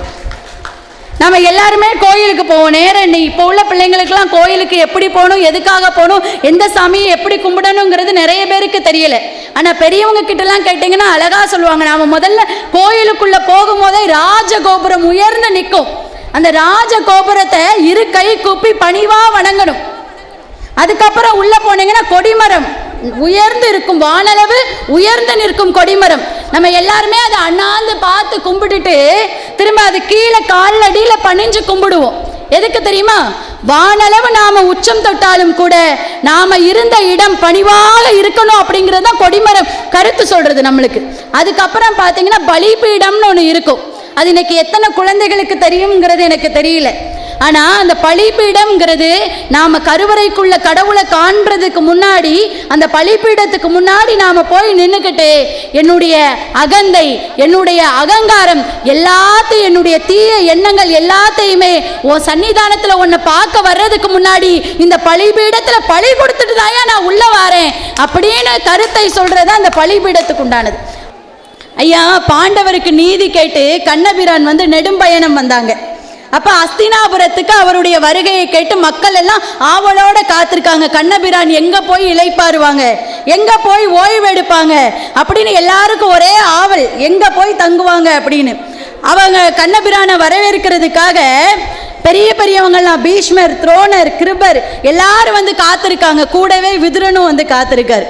நம்ம எல்லாருமே கோயிலுக்கு போவோம். நேரம் இப்போ உள்ள பிள்ளைங்களுக்கெல்லாம் கோயிலுக்கு எப்படி போகணும், எதுக்காக போகணும், எந்த சாமியை எப்படி கும்பிடணுங்கிறது நிறைய பேருக்கு தெரியல. ஆனால் பெரியவங்க கிட்டலாம் கேட்டிங்கன்னா அழகா சொல்லுவாங்க. நாம் முதல்ல கோயிலுக்குள்ள போகும்போதே ராஜகோபுரம் உயர்ந்து நிற்கும். அந்த ராஜகோபுரத்தை இரு கை கூப்பி பணிவா வணங்கணும். அதுக்கப்புறம் உள்ள போனீங்கன்னா கொடிமரம் உயர்ந்து இருக்கும், வானளவு உயர்ந்து நிற்கும் கொடிமரம். நம்ம எல்லாருமே அதை அண்ணாந்து பார்த்து கும்பிட்டுட்டு திரும்ப அது கீழே கால் அடியில பணிஞ்சு கும்பிடுவோம். எதுக்கு தெரியுமா, வானளவு நாம உச்சம் தொட்டாலும் கூட நாம இருந்த இடம் பணிவாக இருக்கணும் அப்படிங்கிறது தான் கொடிமரம் கருத்து சொல்றது நம்மளுக்கு. அதுக்கப்புறம் பார்த்தீங்கன்னா பலிபீடம்னு ஒன்று இருக்கும். அது இன்னைக்கு எத்தனை குழந்தைகளுக்கு தெரியுங்கிறது எனக்கு தெரியல. ஆனா அந்த பலிபீடம்ங்கிறது நாம கருவறைக்குள்ள கடவுளை காண்றதுக்கு முன்னாடி அந்த பலிபீடத்துக்கு முன்னாடி நாம போய் நின்னுக்கிட்டு என்னுடைய அகந்தை, என்னுடைய அகங்காரம் எல்லாத்தையும், என்னுடைய தீய எண்ணங்கள் எல்லாத்தையுமே உன் சன்னிதானத்துல உன்னை பார்க்க வர்றதுக்கு முன்னாடி இந்த பலிபீடத்துல பலி கொடுத்துட்டு தாயா நான் உள்ள வாரேன் அப்படின்னு கருத்தை சொல்றதா அந்த பலிபீடத்துக்கு உண்டானது. ஐயா, பாண்டவருக்கு நீதி கேட்டு கண்ணபிரான் நெடும்பயணம் வந்தாங்க. அப்ப அஸ்தினாபுரத்துக்கு அவருடைய வருகையை கேட்டு மக்கள் எல்லாம் ஆவலோட காத்திருக்காங்க. கண்ணபிரான் எங்க போய் இளைப்பாருவாங்க, எங்க போய் ஓய்வெடுப்பாங்க அப்படின்னு எல்லாருக்கும் ஒரே ஆவல், எங்க போய் தங்குவாங்க அப்படின்னு. அவங்க கண்ணபிரானை வரவேற்கிறதுக்காக பெரிய பெரியவங்கெல்லாம் பீஷ்மர், துரோணர், கிருபர் எல்லாரும் காத்திருக்காங்க. கூடவே விதுரனும் காத்திருக்காரு.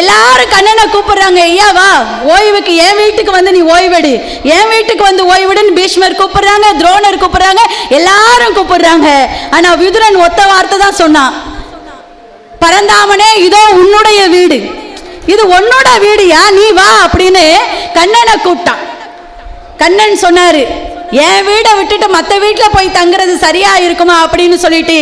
எல்லாரும் கண்ணனை கூப்பிடுறாங்க, ஐயா வா ஓய்வுக்கு, என் வீட்டுக்கு நீ ஓய்வெடு, என் வீட்டுக்கு ஓய்வெடுன்னு பீஷ்மர் கூப்பிடுறாங்க, துரோணர் கூப்பிடுறாங்க, எல்லாரும் கூப்பிடுறாங்க. ஆனா விதுரன் ஒத்த வார்த்தை தான் சொன்னான், பரந்தாமனே இதோ உன்னுடைய வீடு, இது உன்னோட வீடுயா, நீ வா அப்படின்னு கண்ணனை கூப்பிட்டான். கண்ணன் சொன்னாரு, என் வீடை விட்டுட்டு மற்ற வீட்டில் போய் தங்குறது சரியா இருக்குமா அப்படின்னு சொல்லிட்டு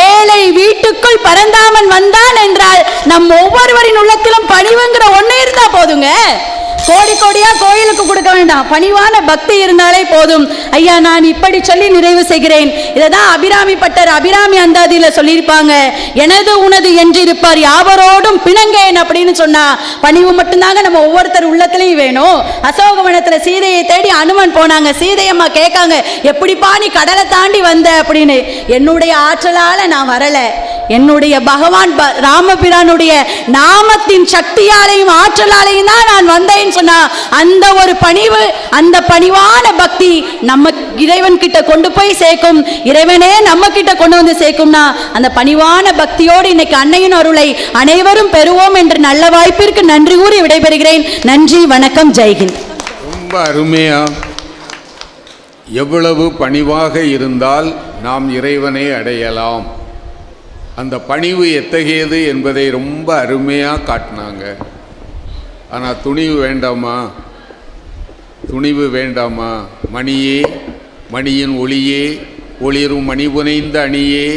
ஏழை வீட்டுக்குள் பரந்தாமன் வந்தான் என்றால் நம் ஒவ்வொருவரின் உள்ளத்திலும் பணிவுங்கிற ஒண்ணு இருந்தா போதுங்க. கோடி கோடியா கோயிலுக்கு கொடுக்க வேண்டாம், பணிவான பக்தி இருந்தாலே போதும். ஐயா, நான் இப்படி சொல்லி நிறைவு செய்கிறேன். இதைதான் அபிராமி பட்டர் அபிராமி அந்தாதியில சொல்லியிருப்பாங்க, எனது உனது என்றிருப்பார் யாவரோடும் பிணங்கேன் அப்படின்னு சொன்னா பணிவு மட்டும்தாங்க நம்ம ஒவ்வொருத்தர் உள்ளத்திலையும் வேணும். அசோகவனத்துல சீதையை தேடி அனுமன் போனாங்க. சீதையம்மா கேட்காங்க, எப்படிப்பா நீ கடலை தாண்டி வந்த அப்படின்னு. என்னுடைய ஆற்றலால நான் வரல, என்னுடைய பகவான் ராமபிரானுடைய நாமத்தின் சக்தியாலையும் ஆற்றலாலையும் தான் நான் வந்தேன் சொன்னா அந்த ஒரு பணிவு, அந்த பணிவான பக்தி நம்ம இறைவன் கிட்ட கொண்டு போய் சேர்க்கும். இறைவனே நம்ம கிட்ட கொண்டு வந்து சேர்க்கும்னா அந்த பணிவான பக்தியோடு இன்னைக்கு அன்னையின் அருளை அனைவரும் பெறுவோம் என்று நல்ல வாய்ப்பிற்கு நன்றி கூறி விடைபெறுகிறேன். நன்றி, வணக்கம், ஜெய்ஹிந்த். ரொம்ப அருமையா, எவ்வளவு பணிவாக இருந்தால் நாம் இறைவனை அடையலாம், அந்த பணிவு எத்தகையது என்பதை ரொம்ப அருமையாக காட்டினாங்க. ஆனால் துணிவு வேண்டாமா? துணிவு வேண்டாமா? மணியே, மணியின் ஒளியே, ஒளிரும் மணி புனைந்த அணியே,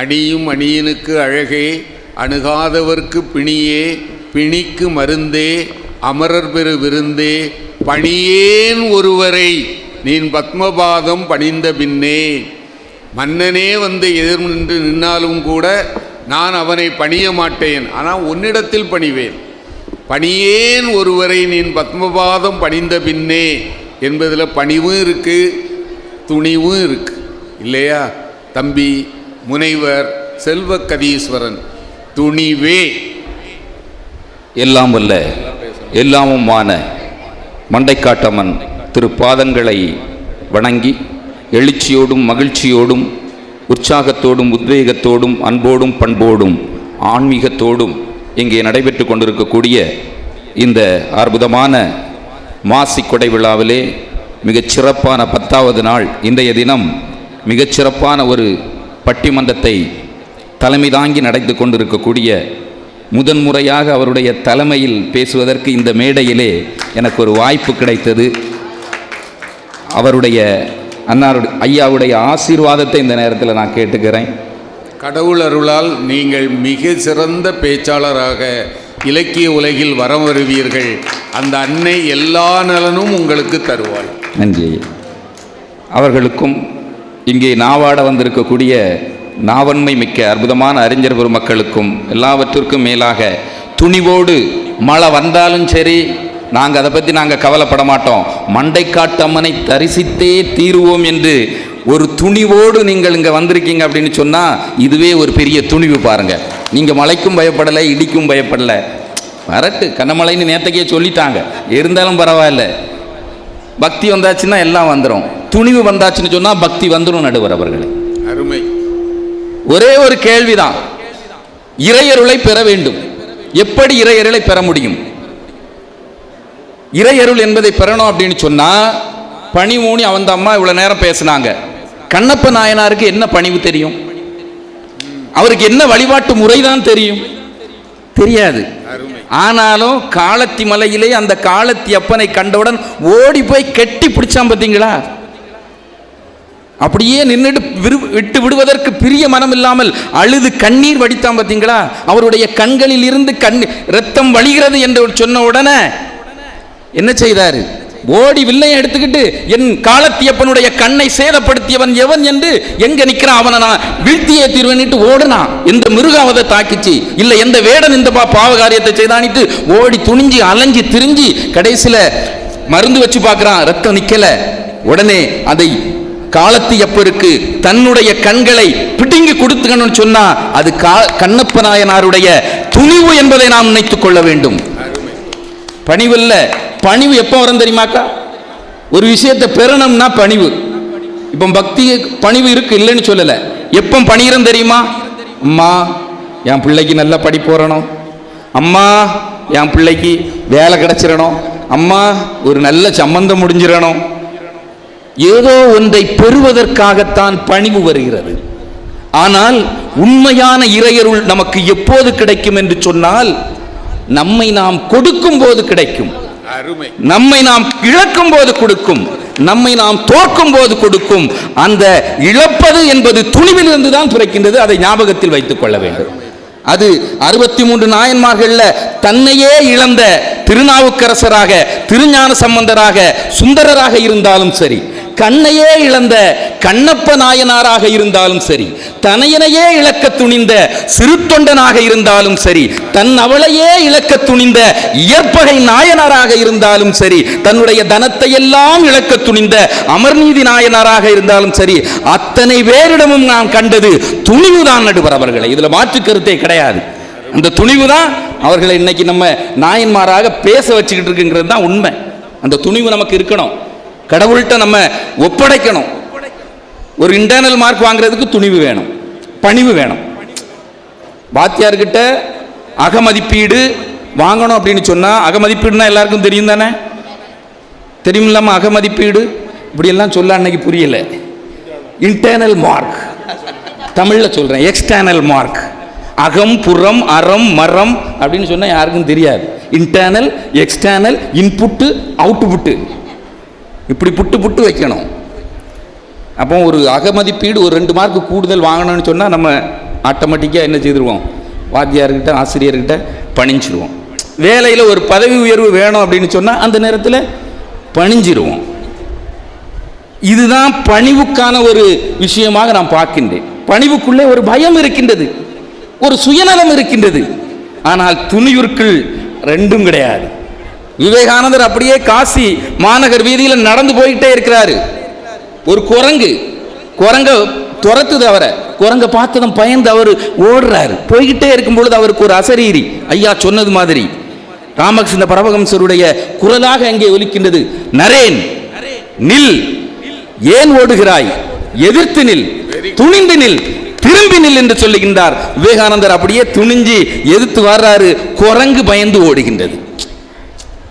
அணியும் அணியனுக்கு அழகே, அணுகாதவர்க்கு பிணியே, பிணிக்கு மருந்தே, அமரர் பெரு விருந்தே, பணியேன் ஒருவரை நீன் பத்மபாதம் பணிந்த பின்னே. மன்னனே வந்து எதிர் நின்று நின்னாலும் கூட நான் அவனை பணிய மாட்டேன், ஆனால் உன்னிடத்தில் பணிவேன். பணியேன் ஒருவரை நீ பத்மபாதம் பணிந்த பின்னே என்பதில் பணிவும் இருக்கு, துணிவும் இருக்கு இல்லையா? தம்பி முனைவர் செல்வ கதீஸ்வரன், துணிவே. எல்லாம் வல்ல எல்லாமுமான மண்டைக்காட்டம்மன் திருப்பாதங்களை வணங்கி எழுச்சியோடும் மகிழ்ச்சியோடும் உற்சாகத்தோடும் உத்வேகத்தோடும் அன்போடும் பண்போடும் ஆன்மீகத்தோடும் இங்கே நடைபெற்று கொண்டிருக்கக்கூடிய இந்த அற்புதமான மாசி கொடை விழாவிலே மிகச்சிறப்பான 10வது நாள் இன்றைய தினம் மிகச்சிறப்பான ஒரு பட்டிமன்றத்தை தலைமை தாங்கி நடந்து கொண்டிருக்கக்கூடிய முதன்முறையாக அவருடைய தலைமையில் பேசுவதற்கு இந்த மேடையிலே எனக்கு ஒரு வாய்ப்பு கிடைத்தது. அவருடைய ஐயாவுடைய ஆசீர்வாதத்தை இந்த நேரத்தில் நான் கேட்டுக்கிறேன். கடவுள் அருளால் நீங்கள் மிக சிறந்த பேச்சாளராக இலக்கிய உலகில் வரம் வருவீர்கள். அந்த அன்னை எல்லா நலனும் உங்களுக்கு தருவாள். நன்றி. அவர்களுக்கும் இங்கே நாவாட வந்திருக்கக்கூடிய நாவன்மை மிக்க அற்புதமான அறிஞர் பெருமக்களுக்கும் எல்லாவற்றிற்கும் மேலாக துணிவோடு மழை வந்தாலும் சரி நாங்கள் அதை பற்றி கவலைப்பட மாட்டோம், மண்டைக்காட்டம்மனை தரிசித்தே தீருவோம் என்று ஒரு துணிவோடு நீங்கள் இங்கே வந்திருக்கீங்க அப்படின்னு சொன்னால் இதுவே ஒரு பெரிய துணிவு பாருங்கள். நீங்கள் மழைக்கும் பயப்படலை, இடிக்கும் பயப்படலை. வரட்டு கண்ணமலைன்னு நேற்றுக்கே சொல்லிட்டாங்க, இருந்தாலும் பரவாயில்ல. பக்தி வந்தாச்சுன்னா எல்லாம் வந்துடும், துணிவு வந்தாச்சுன்னு சொன்னால் பக்தி வந்துடும். நடுவர் அவர்களே, அருமை. ஒரே ஒரு கேள்விதான், இறையருளை பெற வேண்டும். எப்படி இறையருளை பெற முடியும்? இறையருள் என்பதை பெறணும் அப்படின்னு சொன்னா பணிமூனி அவந்த அம்மா இவ்வளவு நேரம் பேசினாங்க. கண்ணப்ப நாயனாருக்கு என்ன பணிவு தெரியும்? அவருக்கு என்ன வழிபாட்டு முறைதான் தெரியும்? தெரியாது. ஆனாலும் காலத்தி மலையிலே அந்த காலத்தி அப்பனை கண்டவுடன் ஓடி போய் கெட்டி பிடிச்சான். பார்த்தீங்களா? அப்படியே நின்றுட்டு விட்டு விடுவதற்கு பிரிய மனம் இல்லாமல் அழுது கண்ணீர் வடித்தான். பார்த்தீங்களா? அவருடைய கண்களில் இருந்து ரத்தம் வழிகிறது என்று சொன்ன உடனே என்ன செய்தாரு? ஓடி வில்லையை எடுத்துக்கிட்டு என் காலத்தியப்பனுடைய கண்ணை சேதப்படுத்தியவன் எவன் என்று எங்க நிக்கிறான் அவனை நான் வீழ்த்தியே தீர்வனிட்டு ஓடுனான். எந்த மிருகாவதை தாக்கிச்சு இல்ல எந்த வேடன் இந்த பாவகாரியத்தை செய்தானிட்டு ஓடி துணிஞ்சு அலைஞ்சி திரிஞ்சு கடைசியில மருந்து வச்சு பார்க்கிறான், ரத்தம் நிக்கல. உடனே அதை காலத்தியப்பருக்கு தன்னுடைய கண்களை பிடுங்கி கொடுத்துக்கணும்னு சொன்னா அது கண்ணப்ப நாயனாருடைய துணிவு என்பதை நாம் நினைத்துக் கொள்ள வேண்டும். பணிவில்ல, பணிவு எப்போ வரும் தெரியுமாக்கா? ஒரு விஷயத்தை பெறணும்னா பணிவு. இப்போ பக்தி பணிவு இருக்கு, இல்லைன்னு சொல்லல. எப்போ பணிகிறோம் தெரியுமா? அம்மா என் பிள்ளைக்கு நல்ல படிப்பு வரணும், அம்மா என் பிள்ளைக்கு வேலை கிடைச்சிடணும், அம்மா ஒரு நல்ல சம்பந்தம் முடிஞ்சிடணும். ஏதோ ஒன்றை பெறுவதற்காகத்தான் பணிவு வருகிறது. ஆனால் உண்மையான இறையருள் நமக்கு எப்போது கிடைக்கும் என்று சொன்னால் நம்மை நாம் கொடுக்கும் போது கிடைக்கும், நம்மை நாம் இழக்கும் போது கொடுக்கும், நம்மை நாம் தோற்கும் போது கொடுக்கும். அந்த இழப்பது என்பது துணிவிலிருந்து தான் பிறக்கின்றது. அதை ஞாபகத்தில் வைத்துக் கொள்ள வேண்டும். அது 63 நாயன்மார்கள்ல தன்னையே இழந்த திருநாவுக்கரசராக, திருஞான சம்பந்தராக, சுந்தரராக இருந்தாலும் சரி, கண்ணையே இழந்த கண்ணப்ப நாயனாராக இருந்தாலும் சரி, தனையனையே இழக்க துணிந்த சிறு தொண்டனாக இருந்தாலும் சரி, தன் அவளையே இழக்க துணிந்த இயற்பகை நாயனாராக இருந்தாலும் சரி, தன்னுடைய தனத்தை எல்லாம் இழக்க துணிந்த அமர்நீதி நாயனாராக இருந்தாலும் சரி, அத்தனை பேரிடமும் நாம் கண்டது துணிவுதான் நடுவர் அவர்களை. இதுல மாற்று கருத்தே கிடையாது. அந்த துணிவு தான் அவர்களை இன்னைக்கு நம்ம நாயன்மாராக பேச வச்சுக்கிட்டு இருக்குங்கிறது தான் உண்மை. அந்த துணிவு நமக்கு இருக்கணும். கடவுள்கிட்ட நம்ம ஒப்படைக்கணும். ஒரு இன்டர்னல் மார்க் வாங்குறதுக்கு துணிவு வேணும், பணிவு வேணும். வாத்தியார்கிட்ட அகமதிப்பீடு வாங்கணும் அப்படின்னு சொன்னா, அகமதிப்பீடுனா எல்லாருக்கும் தெரியும் தானே? தெரியும் இல்லாம அகமதிப்பீடு இப்படி எல்லாம் சொல்ல அன்னைக்கு புரியல. இன்டர்னல் மார்க் தமிழ்ல சொல்றேன், எக்ஸ்டர்னல் மார்க். அகம், புறம், அறம், மரம் அப்படின்னு சொன்னா யாருக்கும் தெரியாது. இன்டர்னல், எக்ஸ்டர்னல், இன்புட்டு, அவுட்புட்டு, இப்படி புட்டு புட்டு வைக்கணும். அப்போ ஒரு அகமதிப்பீடு ஒரு 2 மார்க் கூடுதல் வாங்கணும்னு சொன்னால் நம்ம ஆட்டோமேட்டிக்காக என்ன செய்திருவோம்? வாத்தியார்கிட்ட, ஆசிரியர்கிட்ட பணிஞ்சிருவோம். வேலையில் ஒரு பதவி உயர்வு வேணும் அப்படின்னு சொன்னால் அந்த நேரத்தில் பணிஞ்சிருவோம். இதுதான் பணிவுக்கான ஒரு விஷயமாக நான் பார்க்கின்றேன். பணிவுக்குள்ளே ஒரு பயம் இருக்கின்றது, ஒரு சுயநலம் இருக்கின்றது. ஆனால் துணிவிற்குள் ரெண்டும் கிடையாது. விவேகானந்தர் அப்படியே காசி மாநகர் வீதியில் நடந்து போயிட்டே இருக்கிறாரு. ஒரு குரங்க துரத்துது அவரை. குரங்க பார்த்ததும் பயந்து அவர் ஓடுறாரு. போய்கிட்டே இருக்கும் பொழுது அவருக்கு ஒரு அசரீரி, ஐயா சொன்னது மாதிரி ராமகிருஷ்ண பரமஹம்சருடைய குரலாக அங்கே ஒலிக்கின்றது. நரேன் நில், ஏன் ஓடுகிறாய்? எதிர்த்து நில், துணிந்து நில், திரும்பி நில் என்று சொல்லுகின்றார். விவேகானந்தர் அப்படியே துணிஞ்சு எதிர்த்து வர்றாரு. குரங்கு பயந்து ஓடுகின்றது.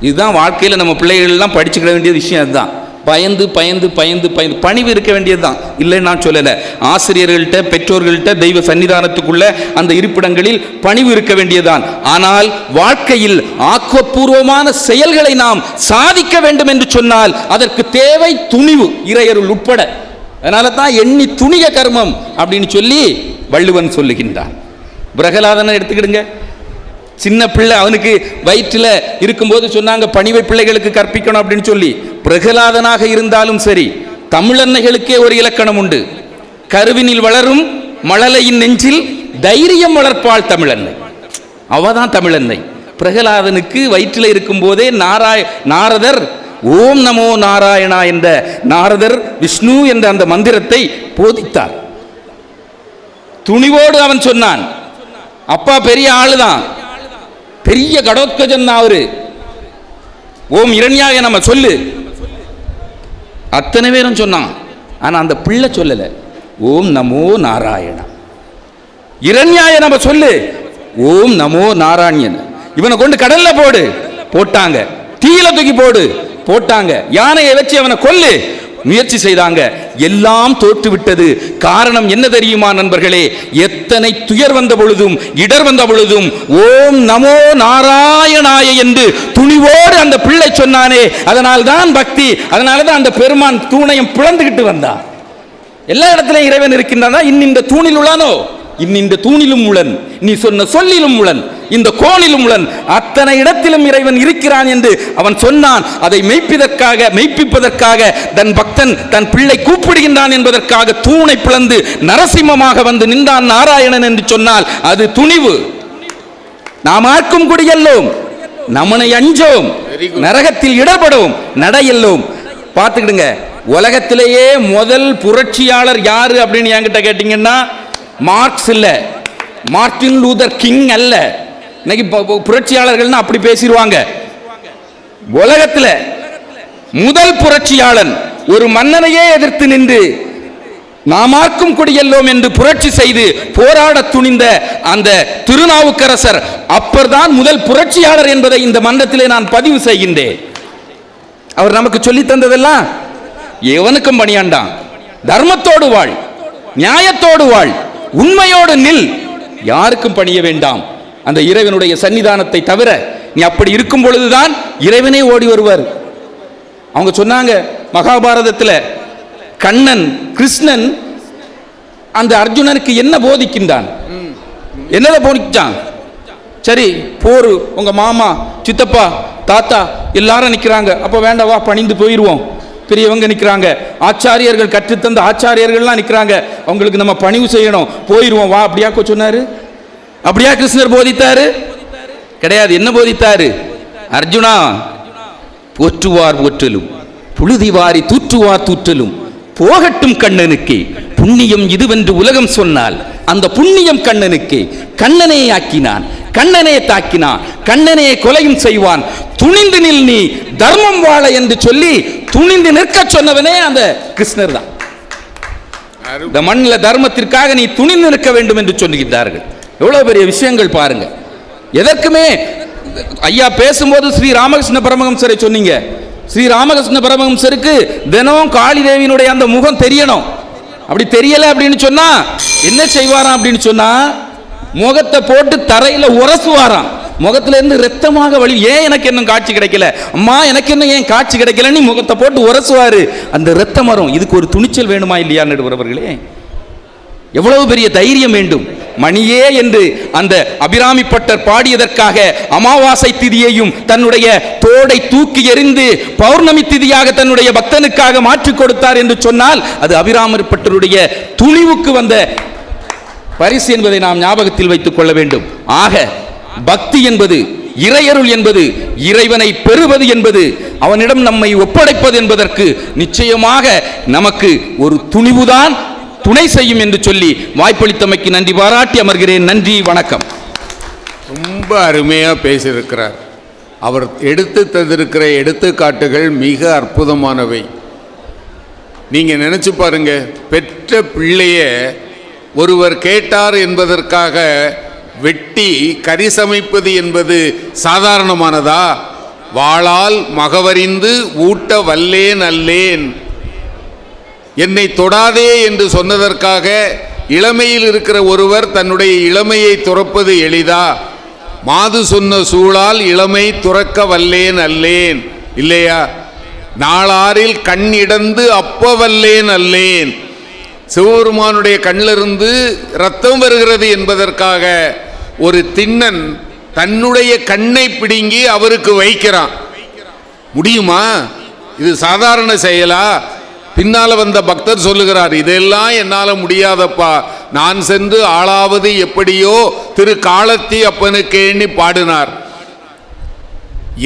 இதுதான் வாழ்க்கையில் நம்ம பிள்ளைகள் எல்லாம் படிச்சுக்கிட வேண்டிய விஷயம். அதுதான் பயந்து பயந்து பயந்து பயந்து பணிவு இருக்க வேண்டியது தான். இல்லைன்னு நான் சொல்லலை. ஆசிரியர்கள்ட்ட, பெற்றோர்கள்ட்ட, தெய்வ சன்னிதானத்துக்குள்ள அந்த இருப்பிடங்களில் பணிவு இருக்க வேண்டியதுதான். ஆனால் வாழ்க்கையில் ஆக்கப்பூர்வமான செயல்களை நாம் சாதிக்க வேண்டும் என்று சொன்னால் அதற்கு தேவை துணிவு, இறையருள் உட்பட. அதனால தான் எண்ணி துணிக கர்மம் அப்படின்னு சொல்லி வள்ளுவன் சொல்லுகின்றான். பிரகலாதனை எடுத்துக்கிடுங்க. சின்ன பிள்ளை, அவனுக்கு வயிற்றில் இருக்கும்போது சொன்னாங்க பணிவை பிள்ளைகளுக்கு கற்பிக்கணும் அப்படின்னு சொல்லி. பிரகலாதனாக இருந்தாலும் சரி, தமிழன்னைகளுக்கே ஒரு இலக்கணம் உண்டு. கருவினில் வளரும் மழலையின் நெஞ்சில் தைரியம் வளர்ப்பாள் தமிழன்னை. அவதான் தமிழன்னை. பிரகலாதனுக்கு வயிற்றில் இருக்கும் போதே நாரதர் ஓம் நமோ நாராயணா என்ற நாரதர் விஷ்ணு என்ற அந்த மந்திரத்தை போதித்தார். துணிவோடு அவன் சொன்னான். அப்பா பெரிய ஆளுதான், பெரிய கடோத்கஜன் அவரு. ஓம் இரண்யாய நம்ம சொல்லு, அத்தனை பேரும் சொன்னான். ஆனா அந்த பிள்ளை சொல்லல, ஓம் நமோ நாராயணா. இரண்யாய நம்ம சொல்லு, ஓம் நமோ நாராயணன். இவனை கொண்டு கடல்ல போடு, போட்டாங்க. தீயில தூக்கி போடு, போட்டாங்க. யானையை வச்சு அவனை கொல்லு, முயற்சி செய்தாங்க. எல்லாம் தோற்று விட்டது. காரணம் என்ன தெரியுமா நண்பர்களே? எத்தனை துயர் வந்த பொழுதும், இடர் வந்த பொழுதும் ஓம் நமோ நாராயணாய என்று துணிவோடு அந்த பிள்ளை சொன்னானே, அதனால் தான் பக்தி. அதனால தான் அந்த பெருமான் தூணையும் பிளந்துகிட்டு வந்தான். எல்லா இடத்திலும் இறைவன் இருக்கின்றான். இந்த தூணில் உள்ளானோ, இந்த தூணிலும் உளன், நீ சொன்ன சொல்லிலும் உளன், இந்த கோணிலும் உளன், அத்தனை இடத்திலும் இறைவன் இருக்கிறான் என்று அவன் சொன்னான். அதை மெய்ப்பிப்பதற்காக தன் பக்தன் தன் பிள்ளை கூப்பிடுகின்றான் என்பதற்காக தூணை பிளந்து நரசிம்மமாக வந்து நின்றான் நாராயணன் என்று சொன்னால் அது துணிவு. நாம் ஆர்க்கும் குடியல்லோம், நமனை அஞ்சோம், நரகத்தில் இடர்படும் நடையல்லோம். பார்த்துக்கிடுங்க, உலகத்திலேயே முதல் புரட்சியாளர் யாரு அப்படின்னு என்கிட்ட கேட்டீங்கன்னா மார்க்ஸ் இல்ல, மார்ட்டின் லூதர் கிங் அல்ல. இன்னைக்கு புரட்சியாளர்கள் அப்படி பேசிடுவாங்க. உலகத்தில் முதல் புரட்சியாளன், ஒரு மன்னனையே எதிர்த்து நின்று நாமார்க்கும் குடியல்லோம் என்று புரட்சி செய்து போராட துணிந்த அந்த திருநாவுக்கரசர் அப்பர்தான் முதல் புரட்சியாளர் என்பதை இந்த மன்றத்திலே நான் பதிவு செய்கின்றேன். அவர் நமக்கு சொல்லி தந்ததெல்லாம் எவனுக்கும் பணியாண்டான். தர்மத்தோடு வாழ், நியாயத்தோடு வாழ், உண்மையோடு நில், யாருக்கும் பணிய வேண்டாம் அந்த இறைவனுடைய சன்னிதானத்தை தவிர. நீ அப்படி இருக்கும் பொழுதுதான் இறைவனே ஓடி வருவார். அவங்க சொன்னாங்க, மகாபாரதத்தில் கண்ணன் கிருஷ்ணன் அந்த அர்ஜுனனுக்கு என்ன போதிக்கின்றான்? என்னதை போதிச்சான்? சரி, போர், உங்க மாமா, சித்தப்பா, தாத்தா எல்லாரும் நிற்கிறாங்க, அப்போ வேண்டாவா பணிந்து போயிடுவோம். பெரியவங்க நிற்கிறாங்க, ஆச்சாரியர்கள் கற்றுத்தந்த ஆச்சாரியர்கள்லாம் நிற்கிறாங்க, அவங்களுக்கு நம்ம பணிவு செய்யணும், போயிடுவோம் வா. அப்படியா சொன்னாரு? அப்படியா கிருஷ்ணர் போதித்தாரு? கிடையாது. என்ன போதித்தாரு? அர்ஜுனா, போற்றுவார் போற்றலும் புழுதிவாரி தூற்றுவார் தூற்றலும் போகட்டும் கண்ணனுக்கே புண்ணியம் இதுவென்று உலகம் சொன்னால் அந்த புண்ணியம் கண்ணனுக்கே. கண்ணனே ஆக்கினான், கண்ணனே தாக்கினான், கண்ணனே கொலையும் செய்வான். துணிந்து நில் நீ தர்மம் வாழ என்று சொல்லி துணிந்து நிற்க சொன்னவனே அந்த கிருஷ்ணர் தான். இந்த மண்ணில் தர்மத்திற்காக நீ துணிந்து நிற்க வேண்டும் என்று சொல்லுகிறார்கள். எவ்வளவு பெரிய விஷயங்கள் பாருங்க. எதற்குமே ஐயா பேசும்போது ஸ்ரீ ராமகிருஷ்ண பரமஹம்சரை சொன்னீங்க. ஸ்ரீ ராமகிருஷ்ண பரமஹம்சருக்கு தினம் காளி தேவியினுடைய அந்த முகம் தெரியணும். அப்படி தெரியல அப்படின்னு சொன்னா என்ன செய்வாராம் அப்படின்னு சொன்னா, முகத்தை போட்டு தரையில உரசுவாராம். முகத்துல இருந்து ரத்தமாக வழி. ஏன் எனக்கு இன்னும் காட்சி கிடைக்கல, அம்மா எனக்கு என்ன ஏன் காட்சி கிடைக்கலன்னு முகத்தை போட்டு உரசுவாரு. அந்த ரத்தம் வரும். இதுக்கு ஒரு துணிச்சல் வேணுமா இல்லையா நடுவர்களே? எவ்வளவு பெரிய தைரியம் வேண்டும். மணியே என்று அந்த அபிராமி பட்டர் பாடியதற்காக அமாவாசை திதியையும் தன்னுடைய தோடை தூக்கி எறிந்து பௌர்ணமி திதியாக தன்னுடைய பக்தனுக்காக மாற்றிக் கொடுத்தார் என்று சொன்னால் அது அபிராமி பட்டருடைய துணிவுக்கு வந்த பரிசு என்பதை நாம் ஞாபகத்தில் வைத்துக் கொள்ள வேண்டும். ஆக பக்தி என்பது, இறையருள் என்பது, இறைவனை பெறுவது என்பது, அவனிடம் நம்மை ஒப்படைப்பது என்பதற்கு நிச்சயமாக நமக்கு ஒரு துணிவுதான் துணை செய்யும் என்று சொல்லி வாய்ப்பளித்தமைக்கு நன்றி பாராட்டி அமர்கிறேன். நன்றி, வணக்கம். ரொம்ப அருமையாக பேசியிருக்கிறார். அவர் எடுத்து தந்திருக்கிற எடுத்துக்காட்டுகள் மிக அற்புதமானவை. நீங்கள் நினச்சி பாருங்க, பெற்ற பிள்ளைய ஒருவர் கேட்டார் என்பதற்காக வெட்டி கறி சமைப்பது என்பது சாதாரணமானதா? வாளால் மகவறிந்து ஊட்ட வல்லேன் அல்லேன், என்னை தொடாதே என்று சொன்னதற்காக இளமையில் இருக்கிற ஒருவர் தன்னுடைய இளமையை துறப்பது எளிதா? மாது சொன்ன சூழால் இளமை துறக்க வல்லேன் அல்லேன் இல்லையா? நாளாரில் கண் இடந்து அப்ப வல்லேன் அல்லேன். சிவபெருமானுடைய கண்ணிலிருந்து ரத்தம் வருகிறது என்பதற்காக ஒரு திண்ணன் தன்னுடைய கண்ணை பிடுங்கி அவருக்கு வைக்கிறான். முடியுமா? இது சாதாரண செயலா? பின்னால வந்த பக்தர் சொல்லுகிறார், இதெல்லாம் என்னால் முடியாதப்பா, நான் சென்று ஆளாவது எப்படியோ திரு காலத்தி அப்பனுக்கு எண்ணி பாடினார்.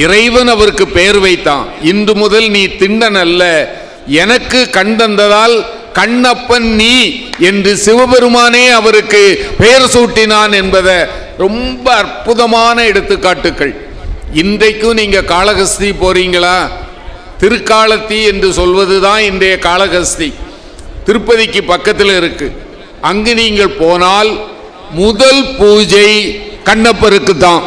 இறைவன் அவருக்கு பெயர் வைத்தான். இன்று முதல் நீ திண்ணன் அல்ல, எனக்கு கண் தந்ததால் கண்ணப்பன் நீ என்று சிவபெருமானே அவருக்கு பெயர் சூட்டினான் என்பதை ரொம்ப அற்புதமான எடுத்துக்காட்டுக்கள். இன்றைக்கும் நீங்க காளஹஸ்தி போறீங்களா? திருக்காலத்தி என்று சொல்வதுதான் இன்றைய காளஹஸ்தி. திருப்பதிக்கு பக்கத்தில் இருக்கு. அங்கு நீங்கள் போனால் முதல் பூஜை கண்ணப்பருக்கு தான்.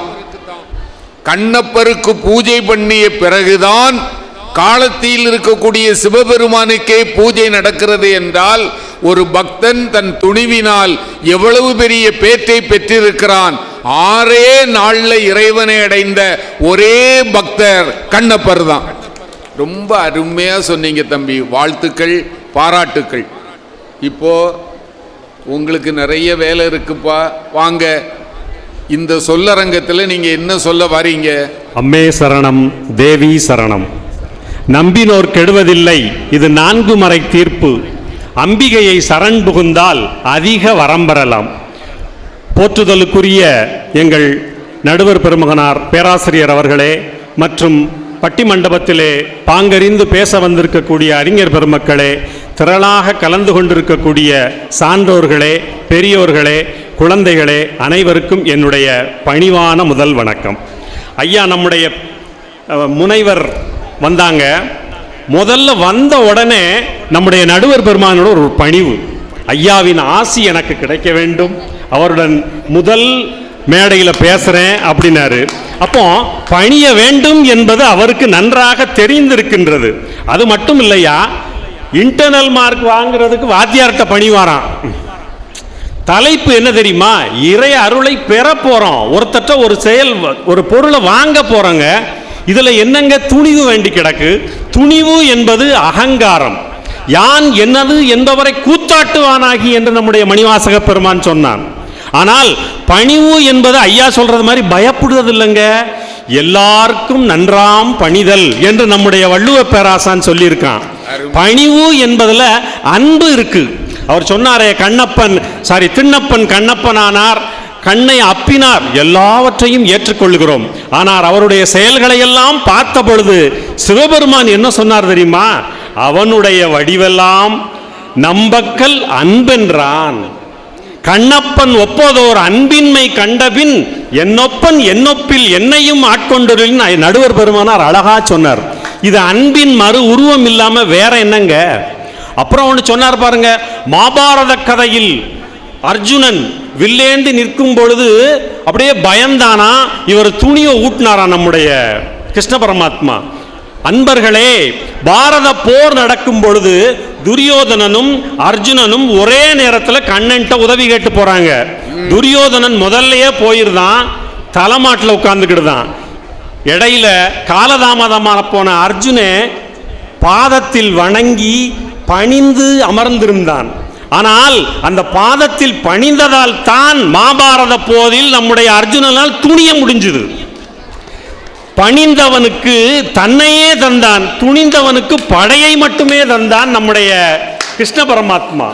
கண்ணப்பருக்கு பூஜை பண்ணிய பிறகுதான் காலத்தில் இருக்கக்கூடிய சிவபெருமானுக்கே பூஜை நடக்கிறது என்றால் ஒரு பக்தன் தன் துணிவினால் எவ்வளவு பெரிய பேற்றை பெற்றிருக்கிறான். 6 நாள்ல இறைவனை அடைந்த ஒரே பக்தர் கண்ணப்பர் தான். ரொம்ப அருமையா சொன்னீங்க தம்பி, வாழ்த்துக்கள், பாராட்டுக்கள். இப்போ உங்களுக்கு நிறைய வேலை இருக்குப்பா, வாங்க இந்த சொல்லரங்கத்தில் நீங்க என்ன சொல்ல வரீங்க? அம்மே சரணம், தேவி சரணம். நம்பினோர் கெடுவதில்லை, இது 4 மறை தீர்ப்பு. அம்பிகையை சரண் புகுந்தால் அதிக வரம் பெறலாம். போற்றுதலுக்குரிய எங்கள் நடுவர் பெருமகனார் பேராசிரியர் அவர்களே மற்றும் பட்டிமண்டபத்திலே பாங்கறிந்து பேச வந்திருக்கக்கூடிய அறிஞர் பெருமக்களே, திரளாக கலந்து கொண்டிருக்கக்கூடிய சான்றோர்களே, பெரியோர்களே, குழந்தைகளே, அனைவருக்கும் என்னுடைய பணிவான முதல் வணக்கம். ஐயா, நம்முடைய முனைவர் வந்தாங்க. முதல்ல வந்த உடனே நம்முடைய நடுவர் பெருமானோட ஒரு பணிவு, ஐயாவின் ஆசி எனக்கு கிடைக்க வேண்டும், அவருடன் முதல் மேடையில் பேசுகிறேன் அப்படின்னாரு. அப்போ பணிய வேண்டும் என்பது அவருக்கு நன்றாக தெரிந்திருக்கின்றது. அது மட்டும் இல்லையா, இன்டர்னல் மார்க் வாங்குறதுக்கு வாத்தியார்கிட்ட பணிவாராம். தலைப்பு என்ன தெரியுமா? இறை அருளை பெற போறோம். ஒருத்தட்ட ஒரு செயல், ஒரு பொருளை வாங்க போறோங்க. இதுல என்னங்க துணிவு வேண்டி கிடக்கு? துணிவு என்பது அகங்காரம். யான் என்னது என்பவரை கூத்தாட்டுவானாகி என்று நம்முடைய மணிவாசக பெருமான் சொன்னான். ஆனால் பணிவு என்பது ஐயா சொல்றது மாதிரி பயப்படுறது இல்லைங்க, எல்லாருக்கும் நன்றாம் பணிதல் என்று நம்முடைய வள்ளுவ பேராசான் சொல்லியிருக்கான். பணிவு என்பதுல அன்பு இருக்கு. அவர் சொன்னாரே, திண்ணப்பன் கண்ணப்பனானார், கண்ணை அப்பினார், எல்லாவற்றையும் ஏற்றுக்கொள்கிறோம். ஆனால் அவருடைய செயல்களை எல்லாம் பார்த்த பொழுது சிவபெருமான் என்ன சொன்னார் தெரியுமா? அவனுடைய வடிவெல்லாம் நம்பக்கல் அன்பென்றான். கண்ணப்பன் ஒப்பதோர் அன்பின்மை கண்டபின் என்னொப்பன் என்னொப்பில் என்னையும் ஆட்கொண்டிருந்த நடுவர் பெருமானார் அழகா சொன்னார். இது அன்பின் மறு உருவம் இல்லாம வேற என்னங்க? அப்புறம் ஒன்று சொன்னார் பாருங்க, மகாபாரத கதையில் அர்ஜுனன் வில்லேந்தி நிற்கும் பொழுது அப்படியே பயந்தானா, இவர் துணியை ஊட்டினாரா நம்முடைய கிருஷ்ண பரமாத்மா. அன்பர்களே, பாரத போர் நடக்கும் பொழுது துரியோதனனும் அர்ஜுனனும் ஒரே நேரத்தில் கண்ணன்ட்ட உதவி கேட்டு போறாங்க. துரியோதனன் முதல்லயே போயிருந்தான், தலைமாட்டில் உட்கார்ந்துக்கிட்டுதான். இடையில காலதாமதமான போன அர்ஜுனே பாதத்தில் வணங்கி பணிந்து அமர்ந்திருந்தான். ஆனால் அந்த பாதத்தில் பணிந்ததால் தான் மகாபாரத போரில் நம்முடைய அர்ஜுனனால் துணிய முடிஞ்சது. பணிந்தவனுக்கு தன்னையே தந்தான், துணிந்தவனுக்கு படையை மட்டுமே தந்தான் நம்முடைய கிருஷ்ண பரமாத்மா.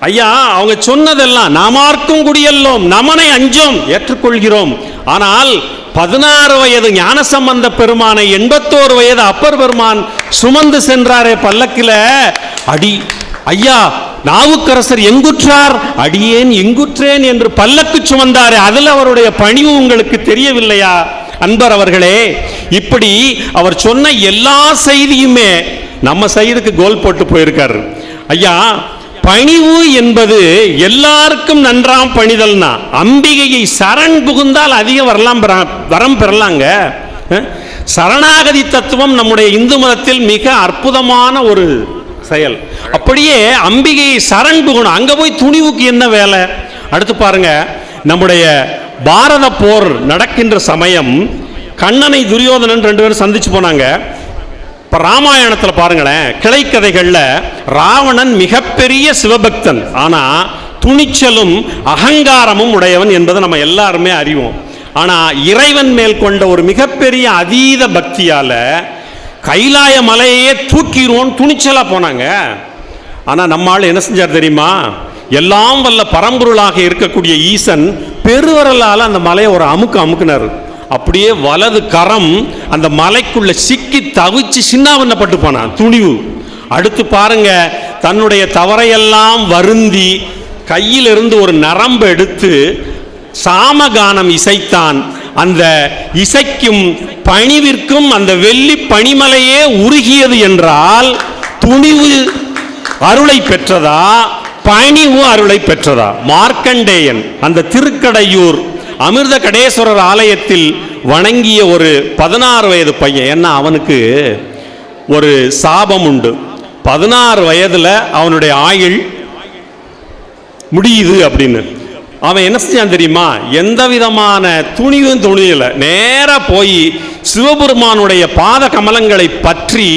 ஐயா அவங்க சொன்னதெல்லாம் நாமார்க்கும் குடியல்லோம் நமனை அஞ்சோம் ஏற்றுக்கொள்கிறோம். ஆனால் 16 வயது ஞானசம்பந்த பெருமானை 81 வயது அப்பர் பெருமான் சுமந்து சென்றாரே பல்லக்கில. அடி ஐயா, நாவுக்கரசர் எங்குற்றார், அடியேன் எங்குற்றேன் என்று பல்லக்கு சுமந்தாரே, அதில் அவருடைய பணிவு உங்களுக்கு தெரியவில்லையா? அன்பர் அவர்களே, இப்படி அவர் சொன்ன எல்லா செய்தியுமே நம்ம சைடுக்கு கோல் போட்டு போயிருக்காரு. ஐயா, பணிவு என்பது எல்லாருக்கும் நன்றாம் பணிதல்னா, அம்பிகையை சரண் புகுந்தால் அதிக வரம் பெறலாங்க. சரணாகதி தத்துவம் நம்முடைய இந்து மதத்தில் மிக அற்புதமான ஒரு செயல். அப்படியே அம்பிகையை சரண் புகணும். அங்க போய் துணிவுக்கு என்ன வேலை? அடுத்து பாருங்க, நம்முடைய பாரத போர் நடக்கின்ற சமயம் கண்ணனை துரியோதனன் 2 பேரும் சந்திச்சு போனாங்க. இப்ப ராமாயணத்தில் பாருங்களேன், கிளைக்கதைகள்ல ராவணன் மிகப்பெரிய சிவபக்தன், ஆனா துணிச்சலும் அகங்காரமும் உடையவன் என்பதை நம்ம எல்லாருமே அறிவோம். ஆனா இறைவன் மேல் கொண்ட ஒரு மிகப்பெரிய அதீத பக்தியால கைலாய மலையே தூக்கிடுவோம் துணிச்சலா போனாங்க. ஆனா நம்ம ஆள் என்ன செஞ்சார் தெரியுமா? எல்லாம் வல்ல பரம்பொருளாக இருக்கக்கூடிய ஈசன் பெருவரலால் அந்த மலையை ஒரு அமுக்குனார். அப்படியே வலது கரம் அந்த மலைக்குள்ள சிக்கி தவிச்சு சின்னாவண்ணப்பட்டு போனான். துணிவு. அடுத்து பாருங்க, தன்னுடைய தவறையெல்லாம் வருந்தி கையிலிருந்து ஒரு நரம்பு எடுத்து சாமகானம் இசைத்தான். அந்த இசைக்கும் பணிவிற்கும் அந்த வெள்ளி பனிமலையே உருகியது என்றால் துணிவு அருளை பெற்றதா, பணிவு அருளை பெற்றதா? மார்க்கண்டேயன் அந்த திருக்கடையூர் அமிர்த கடேஸ்வரர் ஆலயத்தில் வணங்கிய ஒரு 16 வயது பையன். ஏன்னா அவனுக்கு ஒரு சாபம் உண்டு. 16 வயதுல அவனுடைய ஆயுள் முடியுது அப்படின்னு. அவன் என்ன செஞ்சான் தெரியுமா? எந்த விதமான துணிவும் துணியல, நேரா போய் சிவபெருமானுடைய பாத கமலங்களை பற்றி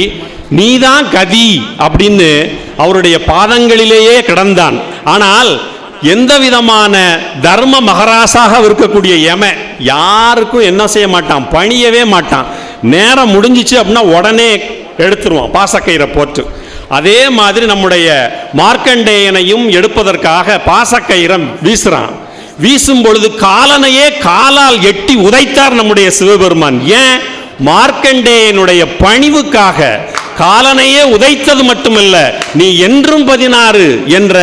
நீதான் கதி அப்படின்னு அவருடைய பாதங்களிலேயே கிடந்தான். ஆனால் எந்த விதமான தர்ம மகராசாக இருக்கக்கூடிய யம யாருக்கும் என்ன செய்ய மாட்டான், பணியவே மாட்டான். நேரம் முடிஞ்சிச்சு அப்படின்னா உடனே எடுத்துருவான் பாசக்கயிறை போட்டு. அதே மாதிரி நம்முடைய மார்க்கண்டேயனையும் எடுப்பதற்காக பாசக்கயிறம் வீசுறான். வீசும் பொழுது காலனையே காலால் எட்டி உதைத்தார் நம்முடைய சிவபெருமான். ஏன்? மார்க்கண்டேயனுடைய பணிவுக்காக. காலனையே உதைத்தது மட்டுமல்ல, நீ என்றும் 16 என்ற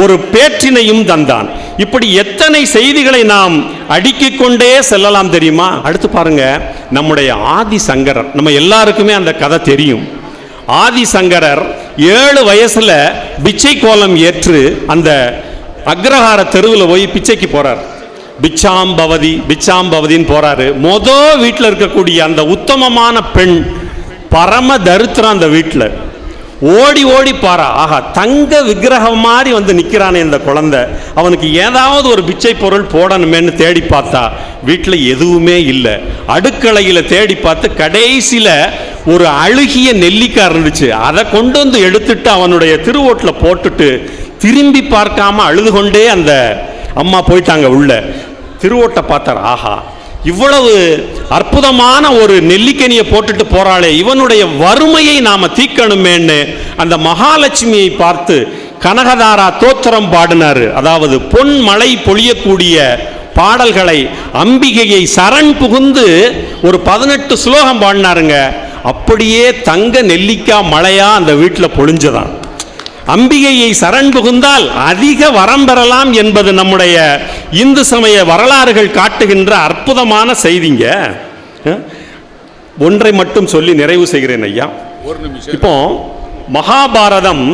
ஒரு பேற்றினையும் தந்தான். இப்படி எத்தனை செய்திகளை நாம் அடுக்கிக் கொண்டே செல்லலாம் தெரியுமா? அடுத்து பாருங்க, நம்முடைய ஆதிசங்கரர், நம்ம எல்லாருக்குமே அந்த கதை தெரியும். ஆதிசங்கரர் 7 வயசுல பிச்சை கோலம் ஏற்று அந்த அக்ரஹார தெருவில் போய் பிச்சைக்கு போறார். பிச்சாம்பவதின்னு போறாரு. வீட்டில் இருக்கக்கூடிய அந்த உத்தமமான பெண் பரம தரித்திரம் அந்த வீட்டில் ஓடி ஓடி பாரா, ஆஹா தங்க விக்கிரகம் மாதிரி வந்து நிற்கிறானே இந்த குழந்தை, அவனுக்கு ஏதாவது ஒரு பிச்சை பொருள் போடணுமேன்னு தேடி பார்த்தா வீட்டில் எதுவுமே இல்லை. அடுக்கலையில் தேடி பார்த்து கடைசியில் ஒரு அழுகிய நெல்லிக்காய் இருந்துச்சு. அதை கொண்டு வந்து எடுத்துட்டு அவனுடைய திருவோட்டில் போட்டுட்டு திரும்பி பார்க்காம அழுது கொண்டே அந்த அம்மா போயிட்டாங்க உள்ள. திருவோட்டை பார்த்தார், ஆஹா இவ்வளவு அற்புதமான ஒரு நெல்லிக்கனியை போட்டுட்டு போறாளே, இவனுடைய வறுமையை நாம தீக்கணுமேன்னு அந்த மகாலட்சுமியை பார்த்து கனகதாரா தோத்திரம் பாடினாரு. அதாவது பொன் மழை பொழியக்கூடிய பாடல்களை, அம்பிகையை சரண் புகுந்து ஒரு 18 ஸ்லோகம் பாடினாருங்க. அப்படியே தங்க நெல்லிக்காய் மழையா அந்த வீட்டில் பொழிஞ்சதான். அம்பிகையை சரண் புகுந்தால் அதிக வரம் பெறலாம் என்பது நம்முடைய இந்து சமய வரலாறுகள் காட்டுகின்ற அற்புதமான செய்திங்க. ஒன்றை மட்டும் சொல்லி நிறைவு செய்கிறேன் ஐயா. ஒரு நிமிஷம். இப்போ மகாபாரதம்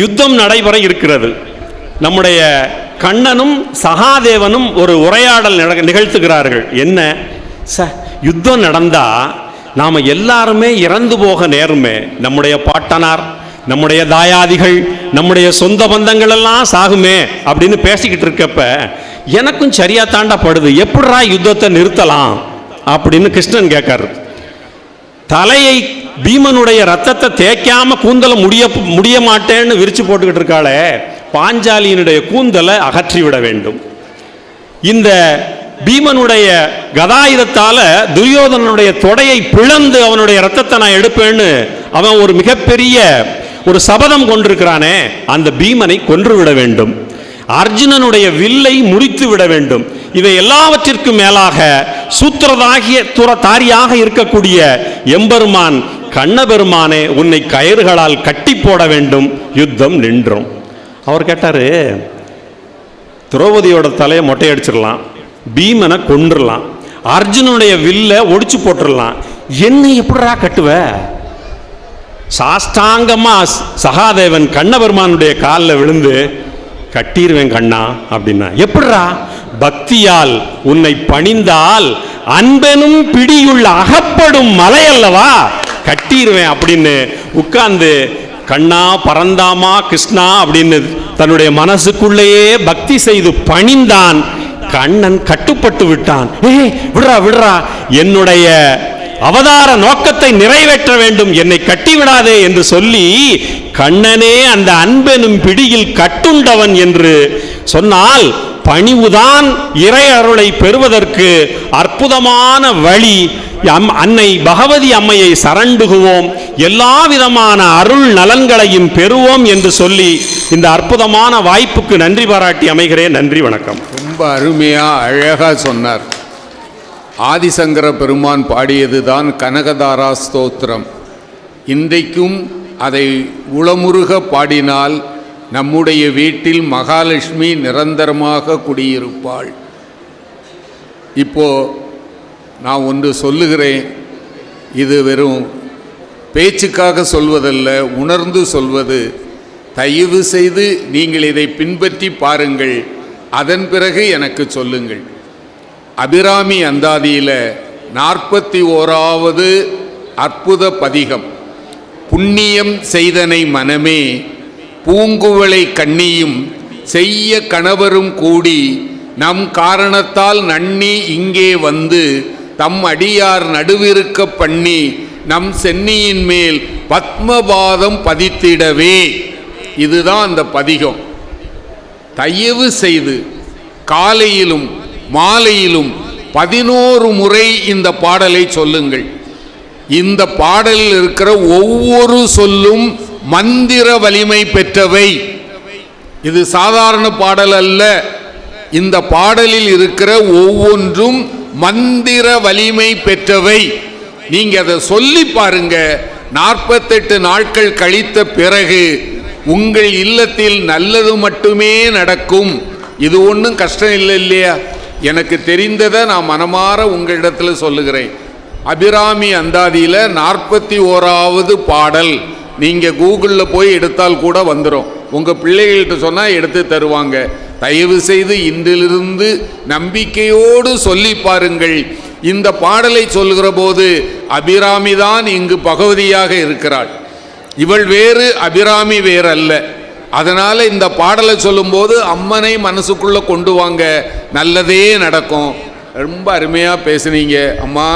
யுத்தம் நடைபெற இருக்கிறது. நம்முடைய கண்ணனும் சகாதேவனும் ஒரு உரையாடல் நிகழ்த்துகிறார்கள். என்ன, யுத்தம் நடந்தா நாம எல்லாருமே இறந்து போக நேருமே, நம்முடைய பாட்டனார், நம்முடைய தாயாதிகள், நம்முடைய சொந்த பந்தங்கள் எல்லாம் சாகுமே அப்படின்னு பேசிக்கிட்டு இருக்கப்ப எனக்கும் சரியா தாண்டா படுது, எப்படிரா யுத்தத்தை நிறுத்தலாம் அப்படின்னு கிருஷ்ணன் கேட்காரு. தலையை பீமனுடைய ரத்தத்தை தேய்க்காம கூந்தலை முடிய மாட்டேன்னு விரிச்சு போட்டுக்கிட்டு இருக்காளே, பாஞ்சாலியினுடைய கூந்தலை அகற்றிவிட வேண்டும். இந்த பீமனுடைய கதாயுதத்தால துரியோதனனுடைய தொடையை பிளந்து அவனுடைய ரத்தத்தை நான் எடுப்பேன்னு அவன் ஒரு மிகப்பெரிய ஒரு சபதம் கொண்டிருக்கிறானே, அந்த பீமனை கொன்றுவிட வேண்டும். அர்ஜுனனுடைய வில்லை முறித்து விட வேண்டும். இவை எல்லாவற்றிற்கும் மேலாக தாரியாக இருக்கக்கூடிய எம்பெருமான் கண்ணபெருமானே, உன்னை கயிறுகளால் கட்டி போட வேண்டும், யுத்தம் நின்றும். அவர் கேட்டாரு, திரௌபதியோட தலையை மொட்டை அடிச்சிடலாம், பீமனை கொன்றுடலாம், அர்ஜுனுடைய வில்ல ஒடிச்சு போட்டுடலாம், என்ன எப்படிரா கட்டுவ? சாஷ்டாங்கமா சகாதேவன் கண்ணபெருமானுடைய காலில் விழுந்து கட்டிடுவேன் கண்ணா அப்படின்னா. எப்படிரா? பக்தியால் உன்னை பணிந்தால் அன்பெனும் பிடியுள்ள அகப்படும் மலை அல்லவா, கட்டிடுவேன் அப்படின்னு உட்கார்ந்து கண்ணா பரந்தாமா கிருஷ்ணா அப்படின்னு தன்னுடைய மனசுக்குள்ளேயே பக்தி செய்து பணிந்தான். கண்ணன் கட்டுப்பட்டு விட்டான். விடுறா விடுறா, என்னுடைய அவதார நோக்கத்தை நிறைவேற்ற வேண்டும், என்னை கட்டிவிடாதே என்று சொல்லி கண்ணனே அந்த அன்பெனும் பிடியில் கட்டுண்டவன் என்று சொன்னால் பணிவுதான் இறை அருளை பெறுவதற்கு அற்புதமான வழி. அன்னை பகவதி அம்மையை சரண்டுகுவோம், எல்லா விதமான அருள் நலன்களையும் பெறுவோம் என்று சொல்லி இந்த அற்புதமான வாய்ப்புக்கு நன்றி பாராட்டி அமைகிறேன். நன்றி, வணக்கம். ரொம்ப அருமையா அழகா சொன்னார். ஆதிசங்கர பெருமான் பாடியதுதான் கனகதாரா ஸ்தோத்திரம். இன்றைக்கும் அதை உளமுருக பாடினால் நம்முடைய வீட்டில் மகாலட்சுமி நிரந்தரமாக குடியிருப்பாள். இப்போ நான் ஒன்று சொல்லுகிறேன், இது வெறும் பேச்சுக்காக சொல்வதல்ல, உணர்ந்து சொல்வது. தயவு செய்து நீங்கள் இதை பின்பற்றி பாருங்கள், அதன் பிறகு எனக்கு சொல்லுங்கள். அபிராமி அந்தாதியில் 41வது அற்புத பதிகம், புண்ணியம் செய்தனை மனமே பூங்குவளை கண்ணியும் செய்ய கணவரும் கூடி நம் காரணத்தால் நன்னி இங்கே வந்து தம் அடியார் நடுவிருக்க பண்ணி நம் சென்னியின் மேல் பத்மபாதம் பதித்திடவே. இதுதான் அந்த பதிகம். தயவு செய்து காலையிலும் மாலையிலும் 11 முறை இந்த பாடலை சொல்லுங்கள். இந்த பாடலில் இருக்கிற ஒவ்வொரு சொல்லும் மந்திர வலிமை பெற்றவை. இது சாதாரண பாடல் அல்ல. இந்த பாடலில் இருக்கிற ஒவ்வொன்றும் மந்திர வலிமை பெற்றவை. நீங்க அதை சொல்லி பாருங்க. 48 நாட்கள் கழித்த பிறகு உங்கள் இல்லத்தில் நல்லது மட்டுமே நடக்கும். இது ஒன்றும் கஷ்டம் இல்லை இல்லையா? எனக்கு தெரிந்ததை நான் மனமாற உங்களிடத்தில் சொல்லுகிறேன். அபிராமி அந்தாதியில் 41வது பாடல். நீங்கள் கூகுளில் போய் எடுத்தால் கூட வந்துடும். உங்கள் பிள்ளைகள்கிட்ட சொன்னால் எடுத்து தருவாங்க. தயவு செய்து இன்றிலிருந்து நம்பிக்கையோடு சொல்லி பாருங்கள். இந்த பாடலை சொல்லுகிற போது அபிராமி தான் இங்கு பகவதியாக இருக்கிறாள். இவள் வேறு, அபிராமி வேறு அல்ல. அதனால் இந்த பாடலை சொல்லும்போது அம்மனை மனசுக்குள்ளே கொண்டு வாங்க, நல்லதே நடக்கும். ரொம்ப அருமையாக பேசுனீங்க அம்மா.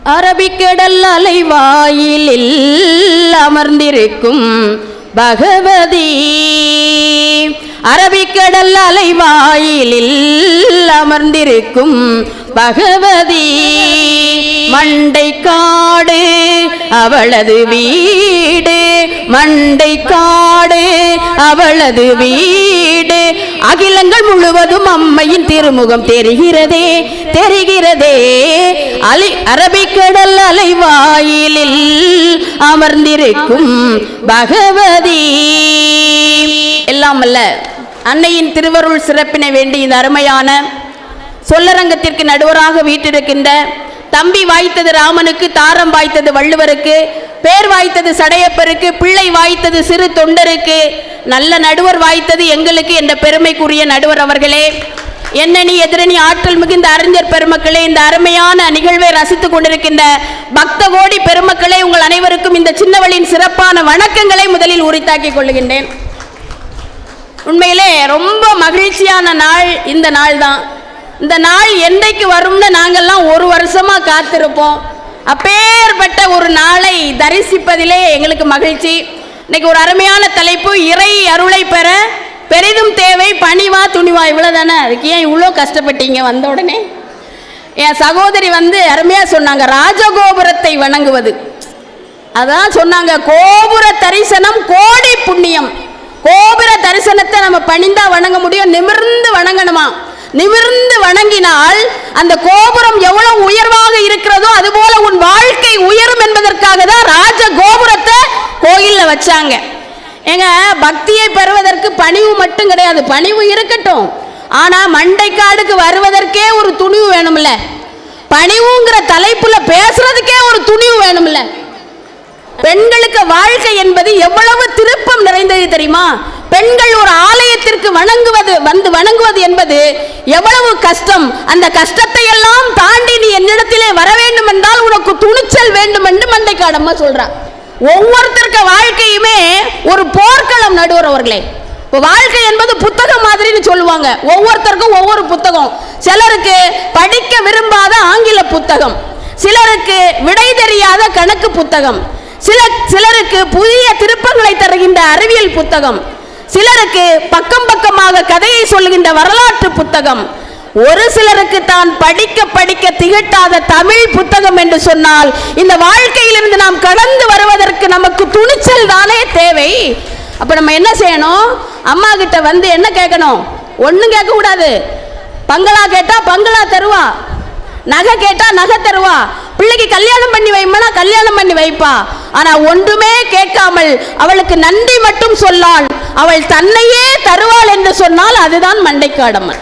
அரபிக்கடல் அலைவாயிலில் அமர்ந்திருக்கும் பகவதி, அரபிக்கடல் அலைவாயிலில் அமர்ந்திருக்கும் பகவதி, மண்டைக்காடு அவளது வீடு, மண்டைக்காடு அவளது வீடு, அகிலங்கள் முழுவதும் அம்மையின் திருமுகம் தெரிகிறதே தெரிகிறதே, அரபிக்கடல் அலைவாயிலில் அமர்ந்திருக்கும் பகவதி. எல்லாம் அல்ல அன்னையின் திருவருள் சிறப்பினை வேண்டி இந்த அருமையான சொல்லரங்கத்திற்கு நடுவராக வீட்டிருக்கின்ற தம்பி வாய்த்தது ராமனுக்கு, தாரம் வாய்த்தது வள்ளுவருக்கு, பேர் வாய்த்தது சடையப்பருக்கு, பிள்ளை வாய்த்தது சிறு தொண்டருக்கு, நல்ல நடுவர் வாய்த்தது எங்களுக்கு என்ற பெருமைக்குரிய நடுவர் அவர்களே, எண்ணணி எதிரணி ஆற்றல் மிகுந்த அறிஞர் பெருமக்களே, இந்த அருமையான நிகழ்வை ரசித்துக் கொண்டிருக்கின்ற பக்த கோடி பெருமக்களே, உங்கள் அனைவருக்கும் இந்த சின்னவளின் சிறப்பான வணக்கங்களை முதலில் உரித்தாக்கிக் கொள்ளுகின்றேன். உண்மையிலே ரொம்ப மகிழ்ச்சியான நாள் இந்த நாள் தான். இந்த நாள் என்றைக்கு வரும்னு நாங்கள்லாம் ஒரு வருஷமா காத்திருப்போம். அப்பேற்பட்ட ஒரு நாளை தரிசிப்பதிலே எங்களுக்கு மகிழ்ச்சி. இன்னைக்கு ஒரு அருமையான தலைப்பு, இறை அருளை பெற பெரிதும் தேவை பணிவா துணிவா. இவ்வளவுதானே, அதுக்கு ஏன் இவ்வளோ கஷ்டப்பட்டீங்க வந்த உடனே? என் சகோதரி அருமையா சொன்னாங்க, ராஜகோபுரத்தை வணங்குவது. அதான் சொன்னாங்க, கோபுர தரிசனம் கோடி புண்ணியம். கோபுர தரிசனத்தை நம்ம பணிந்தா வணங்க முடியும், நிமிர்ந்து வணங்கணுமா. நிமிர்ந்து வணங்கினால் அந்த கோபுரம் எவ்வளவு உயர்வாக இருக்கிறதோ அதுபோல உன் வாழ்க்கை உயரும் என்பதற்காக தான் ராஜ கோபுரத்தை கோயில்ல வச்சாங்க. ஏங்க, பக்தியை பெறுவதற்கு பணிவு மட்டும் கிடையாது, பணிவு இருக்கட்டும், ஆனா மண்டைக்காடுக்கு வருவதற்கே ஒரு துணிவு வேணும்ல. பணிவுங்கிற தலைப்புல பேசுறதுக்கே ஒரு துணிவு வேணும்ல. பெண்களுக்கு வாழ்க்கை என்பது எவ்வளவு திருப்பம் நிறைந்தது தெரியுமா? பெண்கள் ஒரு ஆலயத்திற்கு வணங்குவது என்பது எவ்வளவு கஷ்டம். அந்த கஷ்டத்தை எல்லாம் தாண்டி நீ என்னிடத்திலே வர வேண்டும் என்றால் உனக்கு துணிச்சல் வேண்டும் என்று மண்டைக்காடம்மா சொல்றார். ஒவ்வொருத்தருக்கு வாழ்க்கையுமே ஒரு போர்க்களம் நடுவர் அவர்களே. வாழ்க்கை என்பது புத்தகம் மாதிரின்னு சொல்லுவாங்க. ஒவ்வொருத்தருக்கும் ஒவ்வொரு புத்தகம். சிலருக்கு படிக்க விரும்பாத ஆங்கில புத்தகம், சிலருக்கு விடை தெரியாத கணக்கு புத்தகம், சிலருக்கு புதிய திருப்பங்களை தருகின்ற அறிவியல் புத்தகம், சிலருக்கு பக்கம் பக்கமாக கதையை சொல்லுகின்ற வரலாற்று புத்தகம், ஒரு சிலருக்கு தான் படிக்க படிக்க திகட்டாத தமிழ் புத்தகம் என்று சொன்னால் இந்த வாழ்க்கையிலிருந்து நாம் கடந்து வருவதற்கு நமக்கு துணிச்சல் தானே தேவை. அப்ப நம்ம என்ன செய்யணும்? அம்மா கிட்ட என்ன கேட்கணும்? ஒன்னும் கேட்க கூடாது. பங்களா கேட்டா பங்களா தருவா, நகை கேட்டா நகை தருவா, பிள்ளைக்கு கல்யாணம் பண்ணி வைப்பா கல்யாணம் பண்ணி வைப்பா. ஆனா ஒன்றுமே கேட்காமல் அவளுக்கு நன்றி மட்டும் சொல்லால் அவள் தன்னையே தருவாள் என்று சொன்னால் அதுதான் மண்டைக்காடம்மன்.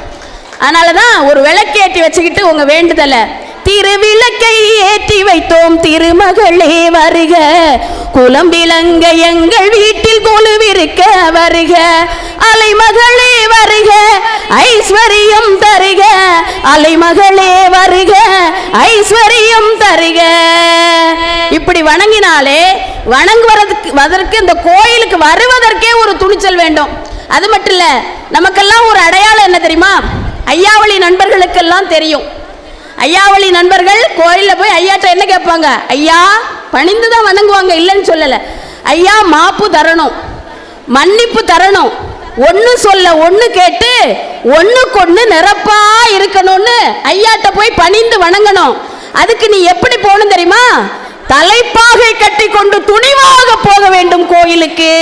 அதனாலதான் ஒரு விளக்கேற்றி வச்சுக்கிட்டு உங்க வேண்டுதலை, திருவிளக்கை ஏற்றி வைத்தோம் திருமகளே வருக, குலம் விளங்க எங்கள் வீட்டில் கொலுவிருக்க வருக, அலைமகளே வருக ஐஸ்வரியம் தருக, அலைமகளே வருக ஐஸ்வரியம் தருக. இப்படி வணங்கினாலே வணங்குவதற்கு இந்த கோயிலுக்கு வருவதற்கே ஒரு துணிச்சல் வேண்டும். அது மட்டும் இல்ல, நமக்கெல்லாம் ஒரு அடையாளம் என்ன தெரியுமா? ஐயாவளி நண்பர்களுக்கெல்லாம் தெரியும். ஐயாவளி நண்பர்கள் கோயில்ல போய் ஐயாட்ட என்ன கேட்பாங்க? ஐயா பணிந்து தான் வணங்குவாங்க, இல்லைன்னு சொல்லல. ஐயா மாப்பு தரணும், மன்னிப்பு தரணும், ஒன்னு சொல்ல ஒன்னு கேட்டு ஒண்ணுக்கொன்னு நிரப்பா இருக்கணும்னு ஐயாட்ட போய் பணிந்து வணங்கணும். அதுக்கு நீ எப்படி போகணும் தெரியுமா? தலைப்பாகை கட்டி கொண்டு துணிவாக போக வேண்டும் கோயிலுக்கு.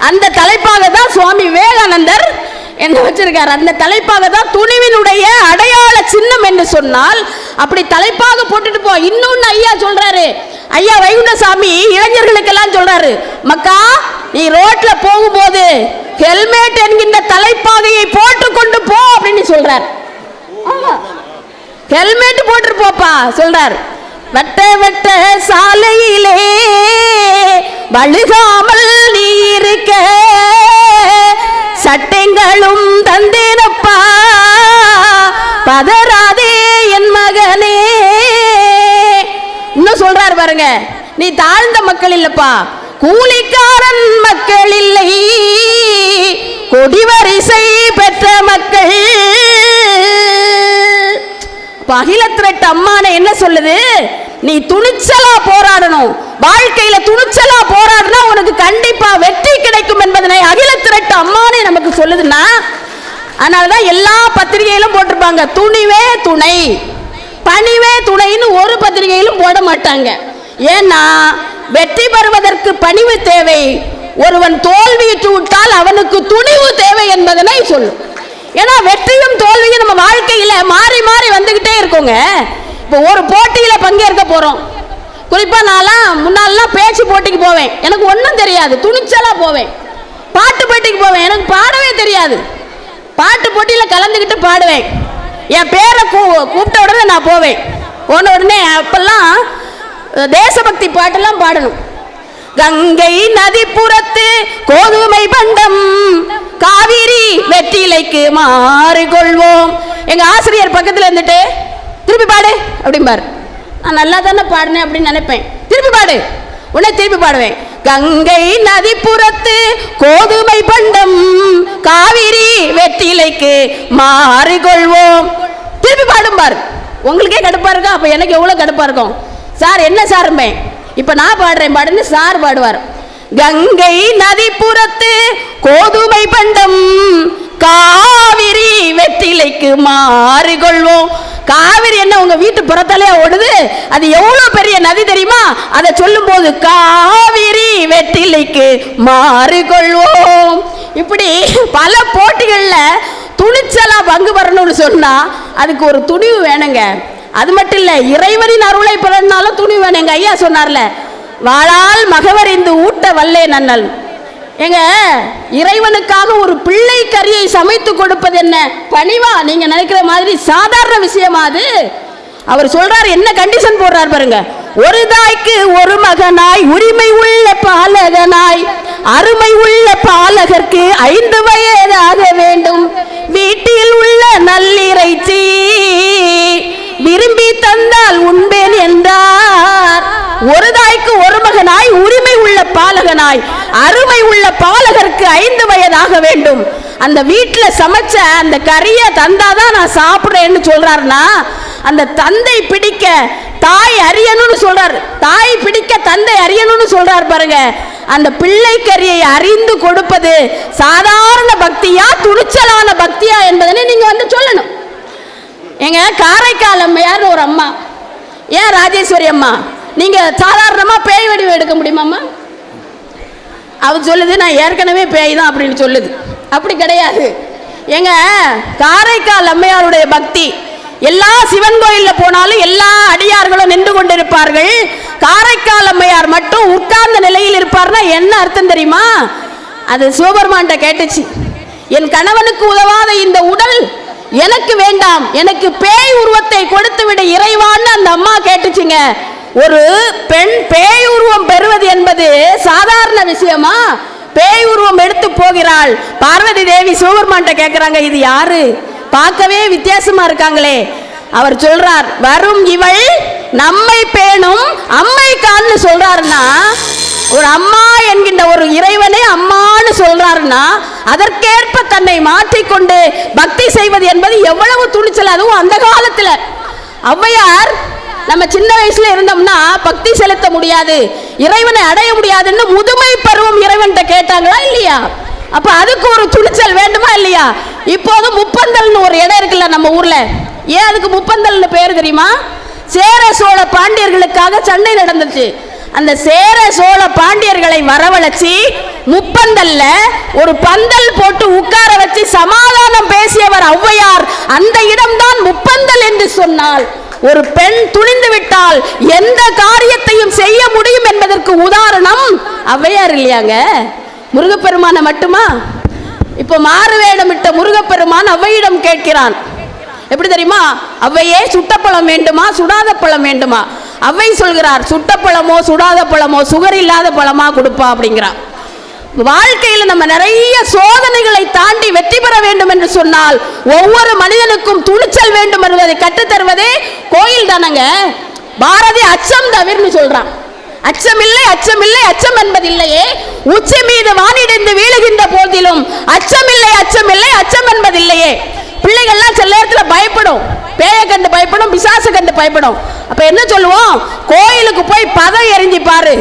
அந்த தலைப்பாக தான் சுவாமி விவேகானந்தர் என்ன வச்சிருக்காரு. அந்த தலைப்பாக தான் துணிவினுடைய அடையாள சின்னம் என்று சொன்னால் அப்படி தலைப்பாக போட்டுட்டு போ. இன்னொன்னு ஐயா சொல்றாரு, ஐயா வைகுண்டசாமி இளைஞர்களுக்கெல்லாம் சொல்றாரு, மக்கா நீ ரோட்ல போகும்போது ஹெல்மெட் என்கின்ற தலைப்பாகையை போட்டுக்கொண்டு போ அப்படின்னு சொல்றார். ஹெல்மெட் போட்டு போப்பா சொல்றார். வட்ட வட்ட சாலையிலே வழுகாமல் நீ இருக்க சட்டைங்களும் தந்தேனப்பா பதறாதே என் மகனே. இன்னும் சொல்றாரு பாருங்க, நீ தாழ்ந்த மக்கள் இல்லப்பா, கூலிக்காரன் மக்கள் இல்லை, கொடிவரிசை பெற்ற மக்கள். அகிலத்திரட்டு அம்மானை என்ன சொல்லுது? நீ துணிச்சலா போராடணும், வாழ்க்கையில துணிச்சலா போராடினா உனக்கு கண்டிப்பா வெற்றி கிடைக்கும் என்பதனை அகிலத்திரட்டு அம்மானை நமக்கு சொல்லுதுன்னா, அதனாலதான் எல்லா பத்திரிகையிலும் போட்டிருப்பாங்க துணிவே துணை, பணிவே துணைன்னு ஒரு பத்திரிகையிலும் போட மாட்டாங்க. ஏன்னா வெற்றி பெறுவதற்கு பணிவு தேவை, ஒருவன் தோல்வியுற்று விட்டால் அவனுக்கு துணிவு தேவை என்பதனை சொல்லும். ஏன்னா வெற்றியும் தோல்வியும் நம்ம வாழ்க்கையில மாறி மாறி வந்துகிட்டே இருக்குங்க. இப்போ ஒரு போட்டியில பங்கேற்க போறோம், குறிப்பா நான் முன்னாலாம் பேச்சு போட்டிக்கு போவேன், எனக்கு ஒன்றும் தெரியாது, துணிச்சலா போவேன். பாட்டு போட்டிக்கு போவேன், எனக்கு பாடவே தெரியாது, பாட்டு போட்டியில கலந்துக்கிட்டு பாடுவேன். என் பேரை கூப்பிட்ட உடனே நான் போவேன். போன உடனே அப்பெல்லாம் தேசபக்தி பாட்டெல்லாம் பாடணும். கங்கை நதிப்புறத்து கோதுமை பண்டம், காவிரி வெற்றிலைக்கு மாறிக்கொள்வோம். எங்க ஆசிரியர் பக்கத்துல இருந்துட்டு திருப்பி பாடு அப்படிம்பாரு. நான் நல்லா தானே பாடினேன் அப்படின்னு நினைப்பேன். திருப்பி பாடு, உடனே திருப்பி பாடுவேன். கங்கை நதிப்புறத்து கோதுமை பண்டம், காவிரி வெற்றிலைக்கு மாறிக்கொள்வோம். திருப்பி பாடும் பாரு. உங்களுக்கே கடுப்பா இருக்கா, அப்ப எனக்கு எவ்வளவு கடுப்பா இருக்கும். சார் என்ன சாருமே, இப்ப நான் பாடுறேன் பாடுன்னு சார் பாடுவார். கங்கை நதிப்புறத்து கோதுமை பண்டம், காவிரி வெற்றிலைக்கு மாறிக்கொள்வோம். காவிரி என்ன உங்க வீட்டு புறத்தாலே ஓடுது, அது எவ்வளவு பெரிய நதி தெரியுமா? அதை சொல்லும் போது காவிரி வெற்றிலைக்கு மாறிக்கொள்வோம். இப்படி பல போட்டிகள்ல துணிச்சலா பங்கு பெறணும்னு சொன்னா அதுக்கு ஒரு துணிவு வேணுங்க. அது மட்டும் இல்ல, இறைவனின் அருளை பெறனாலும் துணிவு வேணும். எங்க ஐயா சொன்னார்ல, வாழால் மகவர் இந்த ஊட்ட வல்லே நன்னல். எங்க இறைவனுக்காக ஒரு பிள்ளை கறியை சமைத்து கொடுப்பது என்ன பணிவா? நீங்க நினைக்கிற மாதிரி சாதாரண விஷயமா அது? அவர் சொல்றாரு, என்ன கண்டிஷன் போடுறார் பாருங்க. ஒரு தாய்க்கு ஒரு மகனாய், உரிமை உள்ள பாலகனாய், அருமை உள்ள பாலகர்க்கு 5 வயதாக வேண்டும், வீட்டில் உள்ள நல்லிறைச்சி விரும்பி தந்தால் உண்பேன் என்றார். ஒரு தாய்க்கு ஒரு மகனாய், உரிமை உள்ள பாலகனாய், அருமை உள்ள பாலகருக்கு 5 வயதாக வேண்டும். அந்த வீட்டில் சமைச்ச அந்த கறியை தந்தாதான் நான் சாப்பிடுறேன்னு சொல்றாருன்னா, அந்த தந்தை பிடிக்க தாய் அறியணும்னு சொல்றாரு, தாய் பிடிக்க தந்தை அறியணும்னு சொல்றாரு பாருங்க. அந்த பிள்ளை கறியை அறிந்து கொடுப்பது சாதாரண பக்தியா துணிச்சலான பக்தியா என்பதனை நீங்க வந்து சொல்லணும். எங்க காரைக்கால் அம்மையார் ஒரு அம்மா, ஏன் ராஜேஸ்வரி அம்மா, நீங்க சாதாரணமா பேய் வடிவம் எடுக்க முடியுமாம்மா? அவர் சொல்லுது, நான் ஏற்கனவே பேய் தான் அப்படின்னு சொல்லுது. அப்படி கிடையாது. எங்க காரைக்கால் அம்மையாருடைய பக்தி, எல்லா சிவன் கோயில்ல போனாலும் எல்லா அடியார்களும் நின்று கொண்டிருப்பார்கள், காரைக்கால் அம்மையார் மட்டும் உட்கார்ந்த நிலையில் இருப்பார்னா என்ன அர்த்தம் தெரியுமா? அது சிவபெருமான்கிட்ட கேட்டுச்சு, என் கணவனுக்கு உதவாத இந்த உடல் எனக்கு வேண்டாம், எனக்கு பேய் உருவத்தை கொடுத்து விட இறைவான்னு அந்த அம்மா கேட்டுச்சுங்க. ஒரு பெண் பேய் உருவம் பெறுவது என்பது சாதாரண விஷயமா? பேய் உருவம் எடுத்து போகிறாள். பார்வதி தேவி சிவபெருமான்கிட்ட கேட்கிறாங்க, இது யாரு, பார்க்கவே வித்தியாசமா இருக்காங்களே. அவர் சொல்றார், வரும் இவள் நம்மை பேணும் அம்மை கான்னு சொல்றாருன்னா, ஒரு அம்மா என்கின்ற ஒரு இறைவனை அம்மான்னு சொல்றாருன்னா அதற்கேற்ப தன்னை மாற்றிக்கொண்டு பக்தி செய்வது என்பது எவ்வளவு துணிச்சல். அதுவும் அந்த காலத்துல ஔவையார், நம்ம சின்ன வயசுல இருந்தோம்னா பக்தி செலுத்த முடியாது, இறைவனை அடைய முடியாதுன்னு முதுமை பருவம் இறைவன்கிட்ட கேட்டாங்களா இல்லையா? அப்ப அதுக்கு ஒரு துணிச்சல் வேண்டுமா இல்லையா? இப்போது முப்பந்தல்னு ஒரு இடம் இருக்குல்ல நம்ம ஊர்ல, ஏன் அதுக்கு முப்பந்தல்னு பேர் தெரியுமா? சேர சோழ பாண்டியர்களுக்காக சண்டை நடந்துச்சு. அந்த சேர சோழ பாண்டியர்களை வரவழைச்சி முப்பந்தல்ல ஒரு பந்தல் போட்டு உட்கார வச்சு சமாதானம் பேசியவர் ஔவையார். அந்த இடம்தான் முப்பந்தல் என்று சொன்னால், ஒரு பெண் துணிந்து விட்டால் எந்த காரியத்தையும் செய்ய முடியும் என்பதற்கு உதாரணம் ஔவையார் இல்லையாங்க? முருகப்பெருமான மட்டுமா? இப்போ மாறுவேடமிட்ட முருகப்பெருமான் ஔவையிடம் கேட்கிறான், எப்படி தெரியுமா? ஔவையே, சுட்டப்பழம் வேண்டுமா சுடாத பழம் வேண்டுமா? ஔவை சொல்கிறார், சுட்ட பழமோ சுடாத பழமோ சுகர் இல்லாத பழமா கொடுப்பா அப்படிங்கிறார். வாழ்க்கையில் நம்ம நிறைய சோதனைகளை தாண்டி வெற்றி பெற வேண்டும் என்று சொன்னால் ஒவ்வொரு மனிதனுக்கும் துணிச்சல் வேண்டும் என்பதை கற்றுத்தருவதே கோயில் தானங்க. பாரதி அச்சம் தவிர்னு சொல்றான். அச்சமில்லை அச்சமில்லை அச்சம் என்பதில்லையே, உச்சி மீது வானிடைந்து வீழுகின்ற போதிலும் அச்சமில்லை அச்சமில்லை அச்சம் என்பதில்லையே. பிள்ளைகள்லாம் சில நேரத்தில் பயப்படும், பேய கண்டு பயப்படும், பிசாசு கண்டு பயப்படும். அப்ப என்ன சொல்லுவோம்? கோயிலுக்கு போய் பதம் எரிஞ்சு பாரு,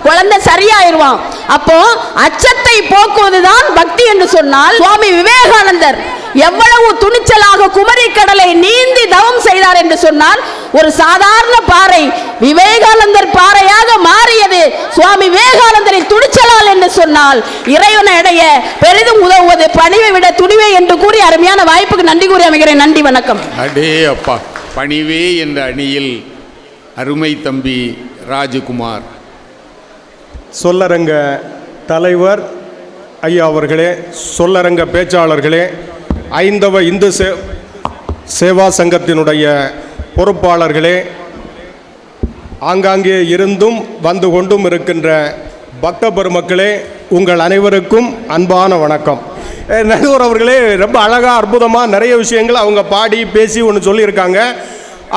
குழந்தை சரியாயிருவான். அப்போ அச்சத்தை போக்குவதுதான் பக்தி என்று சொன்னால், சுவாமி விவேகானந்தர் எவ்வளவு துணிச்சலாக குமரி கடலை நீந்தி தவம் செய்தார் என்று சொன்னால், ஒரு சாதாரண பாறை விவேகானந்தர் பாறையாக மாறியது சுவாமி விவேகானந்தரின் துணிச்சலால் என்று சொன்னால், இறைவனை அடைய பெரிதும் உதவுவது பணிவை விட துணிவே என்று கூறி அருமையான வாய்ப்புக்கு நன்றி கூறி அமைகிறேன். நன்றி, வணக்கம். அடே அப்பா, பணிவே என்ற அணியில் அருமை தம்பி ராஜகுமார். சொல்லரங்க தலைவர் ஐயா அவர்களே, சொல்லரங்க பேச்சாளர்களே, ஐந்தவ இந்து சேவா சங்கத்தினுடைய பொறுப்பாளர்களே, ஆங்காங்கே இருந்தும் வந்து கொண்டும் இருக்கின்ற பக்த பெருமக்களே, உங்கள் அனைவருக்கும் அன்பான வணக்கம். நடுவர் அவர்களே ரொம்ப அழகாக அற்புதமாக நிறைய விஷயங்கள் அவங்க பாடி பேசி ஒன்று சொல்லியிருக்காங்க.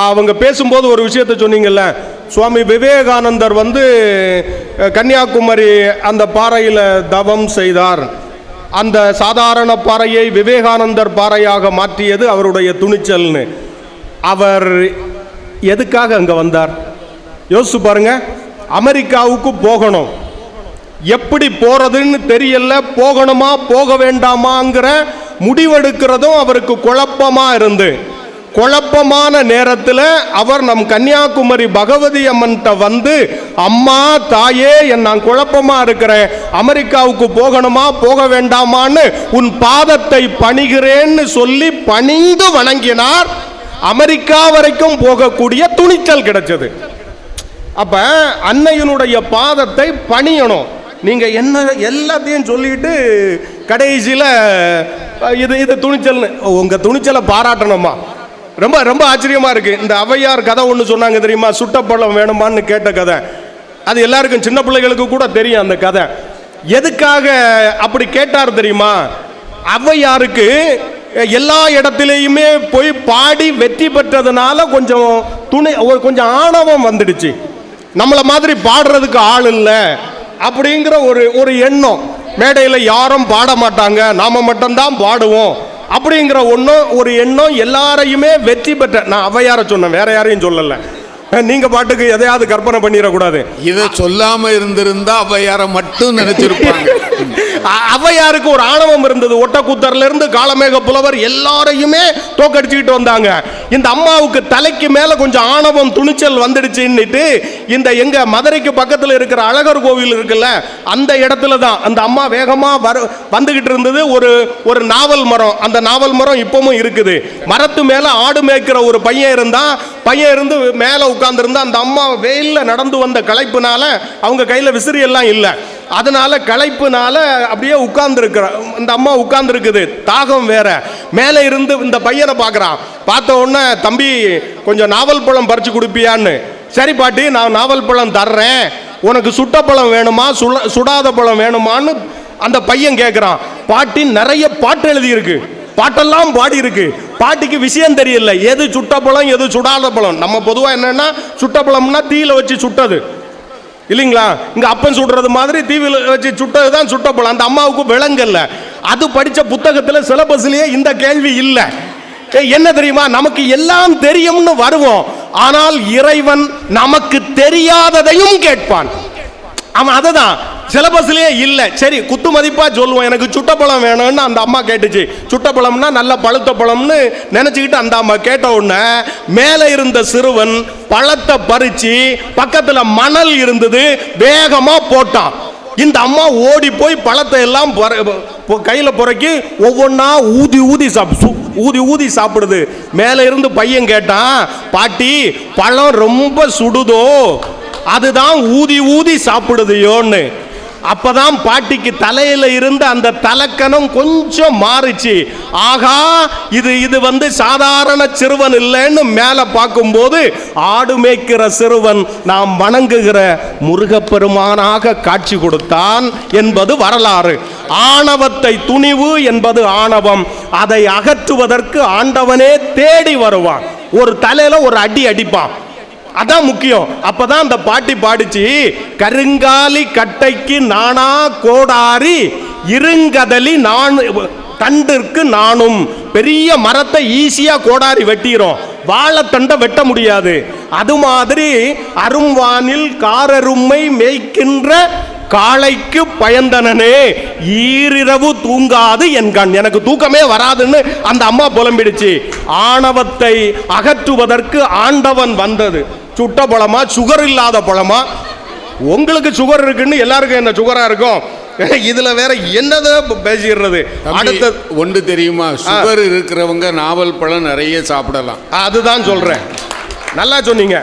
அவங்க பேசும்போது ஒரு விஷயத்தை சொன்னீங்கல்ல, சுவாமி விவேகானந்தர் வந்து கன்னியாகுமரி அந்த பாறையில் தவம் செய்தார். அந்த சாதாரண பாறையை விவேகானந்தர் பாறையாக மாற்றியது அவருடைய துணிச்சல்னு. அவர் எதுக்காக அங்கே வந்தார் யோசிச்சு பாருங்க. அமெரிக்காவுக்கு போகணும், எப்படி போறதுன்னு தெரியல, போகணுமா போக வேண்டாமாங்கிற முடிவெடுக்கிறதும் அவருக்கு குழப்பமா இருந்து, குழப்பமான நேரத்தில் அவர் நம் கன்னியாகுமரி பகவதி அம்மன்கிட்ட வந்து, அம்மா தாயே நான் குழப்பமா இருக்கிறேன், அமெரிக்காவுக்கு போகணுமா போக வேண்டாமான்னு உன் பாதத்தை பணிகிறேன்னு சொல்லி பணிந்து வணங்கினார். அமெரிக்கா வரைக்கும் போகக்கூடிய துணிச்சல் கிடைச்சது. அப்ப அன்னையினுடைய பாதத்தை பணியணும். நீங்க என்ன எல்லாத்தையும் சொல்லிட்டு கடைசியில் இது துணிச்சல், உங்க துணிச்சலை பாராட்டணுமா? ரொம்ப ரொம்ப ஆச்சரியமா இருக்கு. இந்த ஔவையார் கதை ஒன்று சொன்னாங்க தெரியுமா, சுட்டப்பழம் வேணுமான்னு கேட்ட கதை. அது எல்லாருக்கும் சின்ன பிள்ளைகளுக்கு கூட தெரியும் அந்த கதை. எதுக்காக அப்படி கேட்டார் தெரியுமா? ஔவையாருக்கு எல்லா இடத்திலேயுமே போய் பாடி வெற்றி பெற்றதுனால கொஞ்சம் ஆணவம் வந்துடுச்சு. நம்மளை மாதிரி பாடுறதுக்கு ஆள் இல்லை அப்படிங்கிற ஒரு எண்ணம். மேடையில் யாரும் பாட மாட்டாங்க, நாம மட்டும்தான் பாடுவோம் அப்படிங்கிற ஒரு எண்ணம் எல்லாரையுமே வெற்றி பெற்ற. நான் ஔவையாரை சொன்னேன், வேற யாரையும் சொல்லல. நீங்க பாட்டுக்கு எதையாவது கற்பனை பண்ணிடக்கூடாது. இதை சொல்லாம இருந்திருந்தா ஔவையாரை மட்டும் நினைச்சிருப்பாங்க. ஔவையாருக்கு ஒரு ஆணவம் இருந்தது. ஒட்டக்கூத்தர்ல இருந்து காளமேக புலவர் எல்லாரையுமே தோக்கடிச்சுக்கிட்டு வந்தாங்க. இந்த அம்மாவுக்கு தலைக்கு மேல கொஞ்சம் ஆணவம் துணிச்சல் வந்துடுச்சுன்னுட்டு இந்த எங்க மதுரைக்கு பக்கத்தில் இருக்கிற அழகர் கோவில் இருக்குல்ல, அந்த இடத்துல தான் அந்த அம்மா வேகமா வந்துகிட்டு இருந்தது. ஒரு நாவல் மரம், அந்த நாவல் மரம் இப்பவும் இருக்குது. மரத்து மேல ஆடு மேய்க்கிற ஒரு பையன் இருந்து மேல உட்கார்ந்து இருந்தா, அந்த அம்மா வெயில்ல நடந்து வந்த களைப்புனால அவங்க கையில விசிறி எல்லாம் இல்லை, அதனால களைப்புனால அப்படியே உட்கார்ந்து இந்த அம்மா உட்கார்ந்து இருக்குது. தாகம் வேற. மேலே இருந்து இந்த பையனை பார்க்கறான். பார்த்த உடனே, தம்பி கொஞ்சம் நாவல் பழம் பறிச்சு கொடுப்பியான்னு. சரி பாட்டி, நான் நாவல் பழம் தர்றேன், உனக்கு சுட்ட பழம் வேணுமா சுடாத பழம் வேணுமான்னு அந்த பையன் கேட்கிறான். பாட்டி நிறைய பாட்டு எழுதி இருக்கு, பாட்டெல்லாம் பாடி இருக்கு. பாட்டிக்கு விஷயம் தெரியல, எது சுட்ட பழம் எது சுடாத பழம். நம்ம பொதுவாக என்னன்னா, சுட்ட பழம்னா தீயில வச்சு சுட்டது இல்லைங்களா, இங்க அப்பன் சுடுறது மாதிரி தீவில வச்சு சுட்டது தான் சுட்ட பழம். அந்த அம்மாவுக்கு விளங்கல்ல. அது படிச்ச புத்தகத்தில் சிலபஸ்லயே இந்த கேள்வி இல்லை. என்ன தெரியுமா, நமக்கு எல்லாம் தெரியும்னு வருவோம், ஆனால் இறைவன் நமக்கு தெரியாததையும் கேட்பான். அவன் அதுதான் சிலபஸ்லயே இல்லை. சரி, குத்து மதிப்பா சொல்லுவோம், எனக்கு சுட்டப்பழம் வேணும்னு அந்த அம்மா கேட்டுச்சு. சுட்டப்பழம்னா நல்ல பழுத்த பழம்னு நினைச்சுக்கிட்டு அந்த அம்மா கேட்ட உடனே மேலே இருந்த சிறுவன் பழத்தை பறிச்சு பக்கத்துல மணல் இருந்தது, வேகமா போட்டான். இந்த அம்மா ஓடி போய் பழத்தை எல்லாம் கையில புறக்கி ஒவ்வொன்னா ஊதி ஊதி சாப்பிடுது. மேல இருந்து பையன் கேட்டான், பாட்டி பழம் ரொம்ப சுடுதோ, அதுதான் ஊதி ஊதி சாப்பிடுதையோன்னு. அப்பதான் பாட்டிக்கு தலையில இருந்த அந்த தலக்கணம் கொஞ்சம் மாறிச்சு. ஆகா, இது வந்து சாதாரண சிறுவன் இல்லைன்னு மேல பார்க்கும்போது ஆடு மேய்க்கிற சிறுவன் நாம் வணங்குகிற முருகப்பெருமானாக காட்சி கொடுத்தான் என்பது வரலாறு. ஆணவத்தை, துணிவு என்பது ஆணவம், அதை அகற்றுவதற்கு ஆண்டவனே தேடி வருவான். ஒரு தலையில ஒரு அடி அடிப்பான், அதான் முக்கியம். அப்பதான் அந்த பாட்டி பாடிச்சு, கருங்காலி கட்டைக்கு நானா கோடாரி இருங்கதலி நான் தண்டிற்கு நானும். பெரிய மரத்தை ஈஸியா கோடாரி வெட்டிரும், வாழைத்தண்டை வெட்ட முடியாது. அது மாதிரி அரும்வானில் காரரும்மை மேய்க்கின்ற காளைக்கு பயந்தனனே ஈரிரவு தூங்காது என் கண். எனக்கு தூக்கமே வராதுன்னு அந்த அம்மா புலம்பிடுச்சு. ஆணவத்தை அகற்றுவதற்கு ஆண்டவன் வந்தது. சுட்ட பழமா, சுகர் இல்லாத பழமா? உங்களுக்கு சுகர் இருக்குன்னு எல்லாருக்கும் என்ன சுகரா இருக்கும்? இதுல வேற என்னது பேசிடுறது? அடுத்த ஒன்று தெரியுமா, சுகர் இருக்கிறவங்க நாவல் பழம் நிறைய சாப்பிடலாம். அதுதான் சொல்றேன். நல்லா சொன்னீங்க.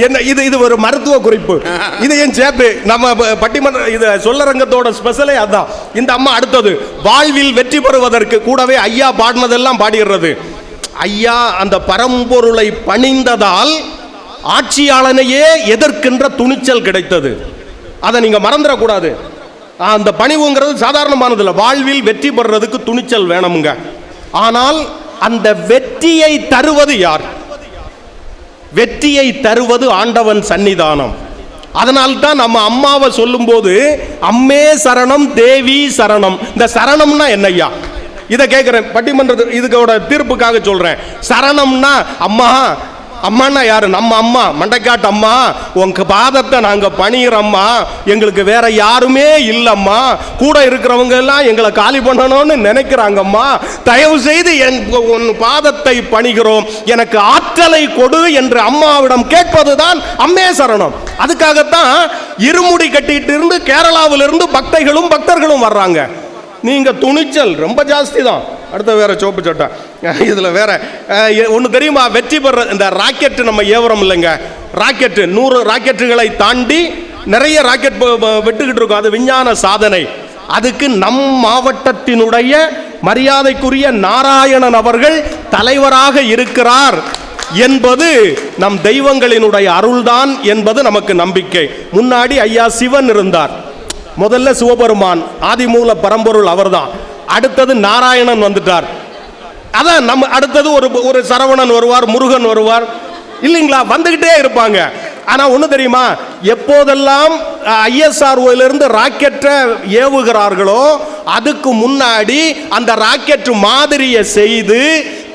என்ன இது இது ஒரு மருத்துவ குறிப்பு. இதையும் சேர்த்து நம்ம பட்டிமன்ற இது சொல்லரங்கத்தோட ஸ்பெஷலே அதான். இந்த அம்மா அடுத்தது வாழ்வில் வெற்றி பெறுவதற்கு கூடவே ஐயா பாடினதெல்லாம் பாடிடுறது. ஐயா அந்த பரம்பொருளை பணிந்ததால் ஆட்சியாளனையே எதிர்க்கின்ற துணிச்சல் கிடைத்தது. அதை நீங்க மறந்துடக்கூடாது. அந்த பணிவுங்கிறது சாதாரணமானதில்லை. வாழ்வில் வெற்றி பெறுறதுக்கு துணிச்சல் வேணுமுங்க. ஆனால் அந்த வெற்றியை தருவது யார்? வெற்றியை தருவது ஆண்டவன் சன்னிதானம். அதனால்தான் நம்ம அம்மாவை சொல்லும்போது அம்மே சரணம் தேவி சரணம். இந்த சரணம்னா என்னய்யா? இதை கேட்கிறேன் பட்டிமன்ற இதுக்கோட தீர்ப்புக்காக சொல்றேன். சரணம்னா அம்மா, அம்மானா யாரு? நம்ம அம்மா, மண்டைக்காட்டு அம்மா. உங்க பாதத்தை நாங்க பணிகிறோம்மா, எங்களுக்கு வேற யாருமே இல்லம்மா, கூட இருக்கிறவங்க எல்லாம் எங்களை காலி பண்ணணும்னு நினைக்கிறாங்கம்மா, தயவு செய்து உன் பாதத்தை பணிகிறோம், எனக்கு ஆற்றலை கொடு என்று அம்மாவிடம் கேட்பதுதான் அம்மே சரணம். அதுக்காகத்தான் இருமுடி கட்டிட்டு இருந்து கேரளாவிலிருந்து பக்தர்களும் வர்றாங்க. நீங்க துணிச்சல் ரொம்ப ஜாஸ்தி தான். அடுத்த வேற சோப்பு சட்டை. இதுல வேற ஒன்று தெரியுமா? வெற்றி பெற இந்த ராக்கெட் நம்ம ஏவரம் இல்லைங்க, ராக்கெட் 100 ராக்கெட்டுகளை தாண்டி நிறைய ராக்கெட் விட்டுக்கிட்டு இருக்கோம். அது விஞ்ஞான சாதனை. அதுக்கு நம் மாவட்டத்தினுடைய மரியாதைக்குரிய நாராயணன் அவர்கள் தலைவராக இருக்கிறார் என்பது நம் தெய்வங்களினுடைய அருள்தான் என்பது நமக்கு நம்பிக்கை. முன்னாடி ஐயா சிவன் இருந்தார். முதல்ல சிவபெருமான் ஆதிமூல பரம்பொருள் அவர்தான். அடுத்தது நாராயணன் வந்துட்டார். அதான் நம்ம அடுத்தது ஒரு சரவணன் வருவார், முருகன் வருவார், இல்லைங்களா? வந்துகிட்டே இருப்பாங்க. ஆனா ஒண்ணு தெரியுமா? எப்போதெல்லாம் ISRO ராக்கெட்டை ஏவுகிறார்களோ அதுக்கு முன்னாடி அந்த ராக்கெட் மாதிரியை செய்து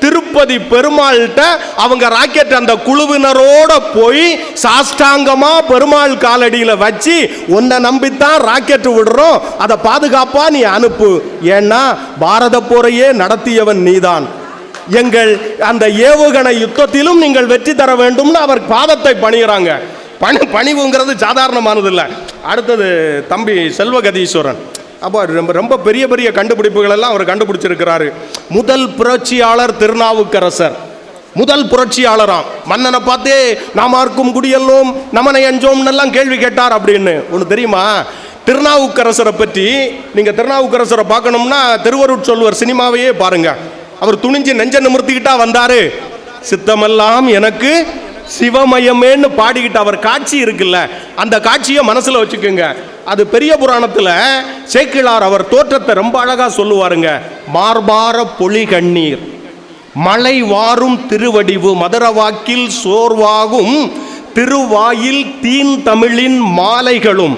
திருப்பதி பெருமாள்கிட்ட அவங்க ராக்கெட் அந்த குழுவினரோட போய் சாஷ்டாங்கமா பெருமாள் காலடியில் வச்சு, உன்னை நம்பித்தான் ராக்கெட் விடுறோம், அதை பாதுகாப்பா நீ அனுப்பு, ஏன்னா பாரத போரையே நடத்தியவன் நீதான், எங்கள் அந்த ஏவுகணை யுத்தத்திலும் நீங்கள் வெற்றி தர வேண்டும்னு அவர் பாதத்தை பணிகிறாங்க. பணிவுங்கிறது சாதாரணமானது இல்லை. அடுத்தது தம்பி செல்வகதீஸ்வரன். அப்போ ரொம்ப பெரிய பெரிய கண்டுபிடிப்புகள் எல்லாம் அவர் கண்டுபிடிச்சிருக்கிறாரு. முதல் புரட்சியாளர் திருநாவுக்கரசர், முதல் புரட்சியாளராம். மன்னனை பார்த்தே நாமார்க்கும் குடியெல்லோம் நமனை அஞ்சோம் எல்லாம் கேள்வி கேட்டார் அப்படின்னு. ஒன்று தெரியுமா? திருநாவுக்கரசரை பற்றி நீங்க திருநாவுக்கரசரை பார்க்கணும்னா திருவருட்சொல்வர் சினிமாவையே பாருங்க. அவர் துணிஞ்சு நெஞ்ச நிமிர்த்திக்கிட்டா வந்தாரு. சித்தமெல்லாம் எனக்கு சிவமயமேன்னு பாடிக்கிட்டு அவர் காட்சி இருக்குல்ல, அந்த காட்சியை மனசுல வச்சுக்கோங்க. அது பெரிய புராணத்துல சேக்கிழார் அவர் தோற்றத்தை ரொம்ப அழகா சொல்லுவாருங்க. மார்பார பொலி கண்ணீர் மலை வாரும் திருவடிவு மதுரவாக்கில் சோர்வாகும் திருவாயில் தீன் தமிழின் மாலைகளும்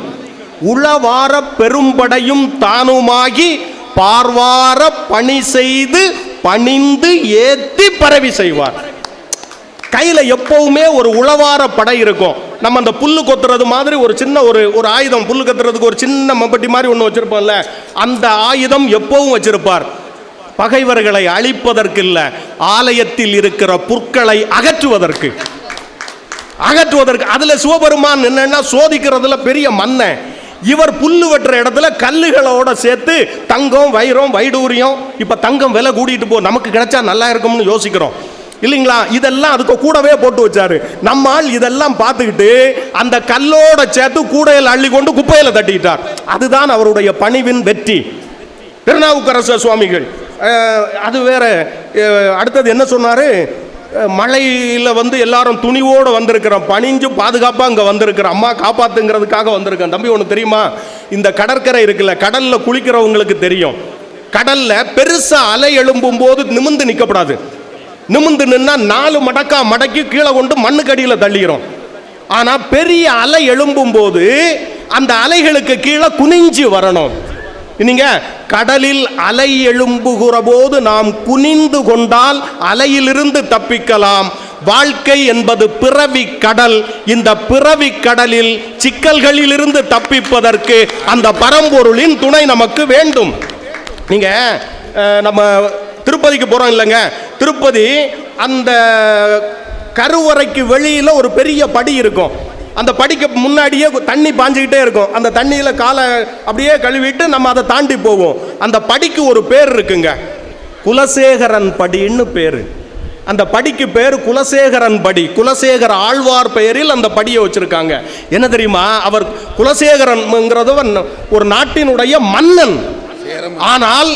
உளவார பெரும்படையும் தானுமாகி பார்வார பணி செய்து பணிந்து ஏத்தி பரவி செய்வார். கையில எப்பவுமே ஒரு உளவார படை இருக்கும். நம்ம அந்த புல்லு கொத்துறது மாதிரி ஒரு சின்ன ஒரு ஆயுதம், புல்லு கொத்துறதுக்கு ஒரு சின்ன மம்பட்டி மாதிரி ஒன்று வச்சிருப்போம்ல, அந்த ஆயுதம் எப்பவும் வச்சிருப்பார். பகைவர்களை அழிப்பதற்கு இல்ல, ஆலயத்தில் இருக்கிற புற்களை அகற்றுவதற்கு. அதுல சிவபெருமான் என்னன்னா சோதிக்கிறதுல பெரிய மன்னன். இவர் புல்லு வெட்டுற இடத்துல கல்லுகளோட சேர்த்து தங்கம், வைரம், வைடூரியம், இப்ப தங்கம் விலை கூட்டிட்டு போ, நமக்கு கிடைச்சா நல்லா இருக்கும்னு யோசிக்கிறோம் இல்லைங்களா? இதெல்லாம் அதுக்கு கூடவே போட்டு வச்சாரு. நம்மால் இதெல்லாம் பார்த்துக்கிட்டு அந்த கல்லோட சேர்த்து கூடையில் அள்ளி கொண்டு குப்பையில தட்டிட்டார். அதுதான் அவருடைய பணிவின் வெற்றி. திருநாவுக்கரசர் சுவாமிகள் அது வேற. அடுத்தது என்ன சொன்னாரு? மழையில் எல்லாரும் துணிவோடு வந்திருக்கிறோம், பணிஞ்சு பாதுகாப்பாக இங்கே வந்திருக்கிறோம், அம்மா காப்பாத்துங்கிறதுக்காக வந்திருக்கேன். தம்பி ஒன்று தெரியுமா? இந்த கடற்கரை இருக்குல்ல, கடலில் குளிக்கிறவங்களுக்கு தெரியும். கடலில் பெருசாக அலை எழும்பும் போது நிமிந்து நிற்கப்படாது. நிமிந்து நின்னா 4 மடக்கா மடக்கி கீழே கொண்டு மண்ணுக்கடியில் தள்ளிக்கிறோம். ஆனால் பெரிய அலை எழும்பும் போது அந்த அலைகளுக்கு கீழே குனிஞ்சு வரணும். நீங்க கடலில் அலை எழும்புகிற போது நாம் குனிந்து கொண்டால் அலையிலிருந்து தப்பிக்கலாம். வாழ்க்கை என்பது பிறவி கடல். இந்த பிறவி கடலில் சிக்கல்களிலிருந்து தப்பிப்பதற்கு அந்த பரம்பொருளின் துணை நமக்கு வேண்டும். நீங்க நம்ம திருப்பதிக்கு போறோம் இல்லைங்க, திருப்பதி அந்த கருவறைக்கு வெளியில ஒரு பெரிய படி இருக்கும். அந்த படிக்கு முன்னாடியே தண்ணி பாஞ்சுக்கிட்டே இருக்கும். அந்த தண்ணியில் காலை அப்படியே கழுவிட்டு நம்ம அதை தாண்டி போவோம். அந்த படிக்கு ஒரு பேர் இருக்குங்க, குலசேகரன் படின்னு பேரு. அந்த படிக்கு பேர் குலசேகரன் படி. குலசேகர ஆழ்வார் பெயரில் அந்த படியை வச்சிருக்காங்க. என்ன தெரியுமா, அவர் குலசேகரன்ங்கிறதவன் ஒரு நாட்டினுடைய மன்னன். ஆனால்